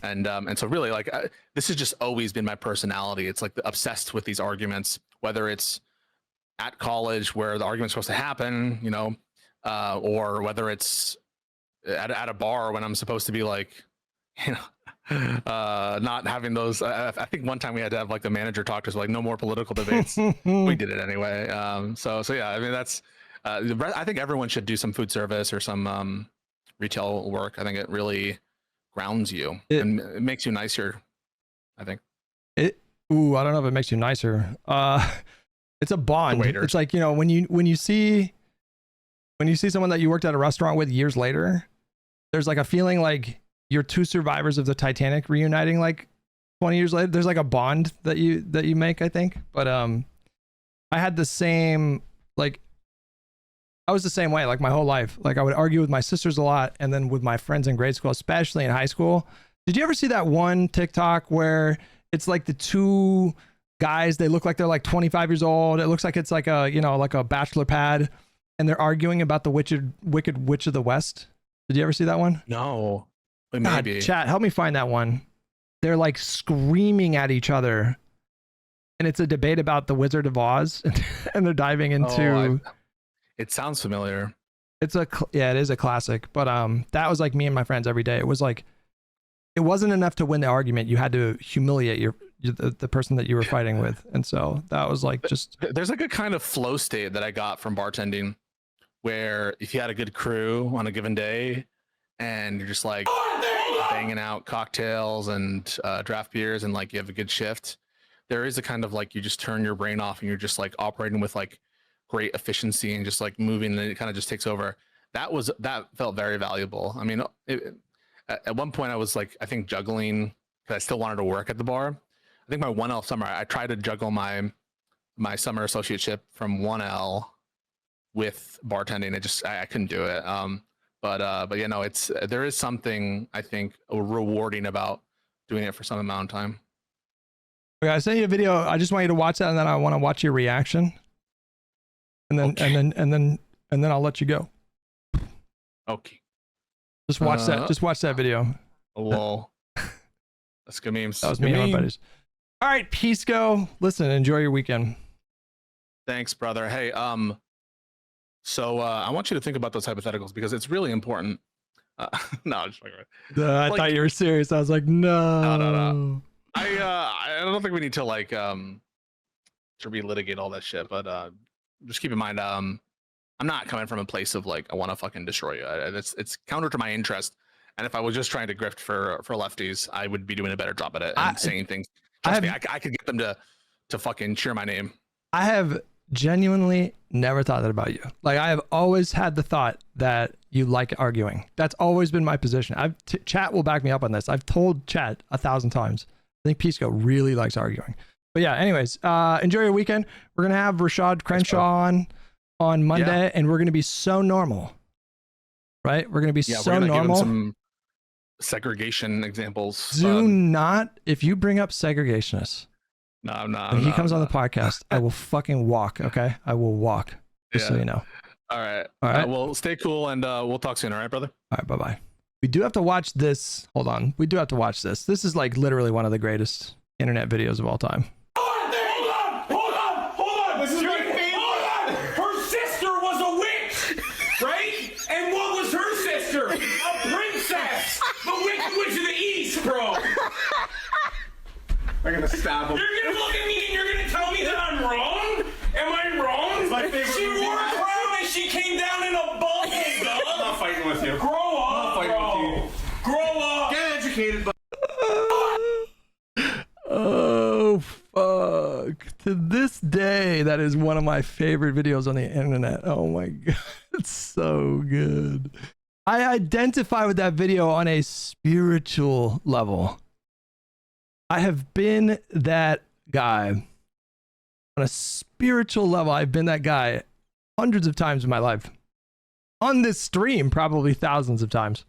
And so really like this has just always been my personality. It's like obsessed with these arguments, whether it's at college where the argument's supposed to happen, or whether it's at a bar when I'm supposed to be like, not having those. I think one time we had to have like the manager talk to us like no more political debates. We did it anyway. So yeah, I mean that's I think everyone should do some food service or some retail work. I think it really grounds you and it makes you nicer, I think. I don't know if it makes you nicer. It's a bond. It's like, when you see someone that you worked at a restaurant with years later, there's like a feeling like you're 2 survivors of the Titanic reuniting like 20 years later. There's like a bond that you make, I think. But I had the same, like, I was the same way like my whole life. Like I would argue with my sisters a lot, and then with my friends in grade school, especially in high school. Did you ever see that one TikTok where it's like the 2 guys, they look like they're like 25 years old. It looks like it's like a, like a bachelor pad, and they're arguing about the wicked witch of the West. Did you ever see that one? No. Maybe. God, chat, help me find that one. They're like screaming at each other and it's a debate about the Wizard of Oz, and they're diving into. It sounds familiar. It's it is a classic, but that was like me and my friends every day. It was like, it wasn't enough to win the argument. You had to humiliate the person that you were fighting with, and so that was like just. There's like a kind of flow state that I got from bartending, where if you had a good crew on a given day, and you're just like banging out cocktails and draft beers, and like you have a good shift, there is a kind of like you just turn your brain off and you're just like operating with like great efficiency and just like moving, and it kind of just takes over. That felt very valuable. I mean, at one point I was like, I think juggling, because I still wanted to work at the bar. I think my 1L summer, I tried to juggle my summer associateship from 1L with bartending. I couldn't do it. But you know, there is something I think rewarding about doing it for some amount of time. Okay, I sent you a video. I just want you to watch that, and then I want to watch your reaction, and then Okay. and then I'll let you go. Okay. Just watch that. Just watch that video. Lol. That's good memes. That was Good me and my meme. buddies. All right, Pisco. Listen, enjoy your weekend. Thanks, brother. Hey, so I want you to think about those hypotheticals because it's really important. No, I'm just fucking with I Like- thought you were serious. I was like, no. No. I don't think we need to like to relitigate all that shit, but just keep in mind, I'm not coming from a place of like I want to fucking destroy you. It's counter to my interest, and if I was just trying to grift for lefties, I would be doing a better job at it and saying things. Trust me, I could get them to fucking cheer my name. I have genuinely never thought that about you. Like, I have always had the thought that you like arguing. That's always been my position. Chat will back me up on this. I've told Chat 1,000 times. I think Pisco really likes arguing. But yeah, anyways, enjoy your weekend. We're gonna have Rashad Crenshaw on Monday, and we're gonna be so normal, right? We're gonna be Yeah, so we're gonna give him normal. some segregation examples. Do not, if you bring up segregationists, No, I'm not. when he comes on the podcast, I will fucking walk. Okay, I will walk. Just so you know. All right. All right. Well, stay cool, and we'll talk soon. All right, brother. All right, bye bye. We do have to watch this. Hold on. We do have to watch this. This is like literally one of the greatest internet videos of all time. Hold on! This is my favorite. Hold on! Her sister was a witch, right? And what was her sister? A princess! The Wicked Witch of the East, bro! I'm gonna stab him. You're gonna look at me and you're gonna tell me that I'm wrong? Am I wrong? It's my favorite She movie. wore a crown and she came down in a bubble, I'm dog! not fighting with you. Grow up, fighting bro! with Grow up! Get educated, but Oh, fuck. To this day, that is one of my favorite videos on the internet. Oh my God. It's so good. I identify with that video on a spiritual level. I have been that guy. On a spiritual level, I've been that guy hundreds of times in my life. On this stream, probably thousands of times.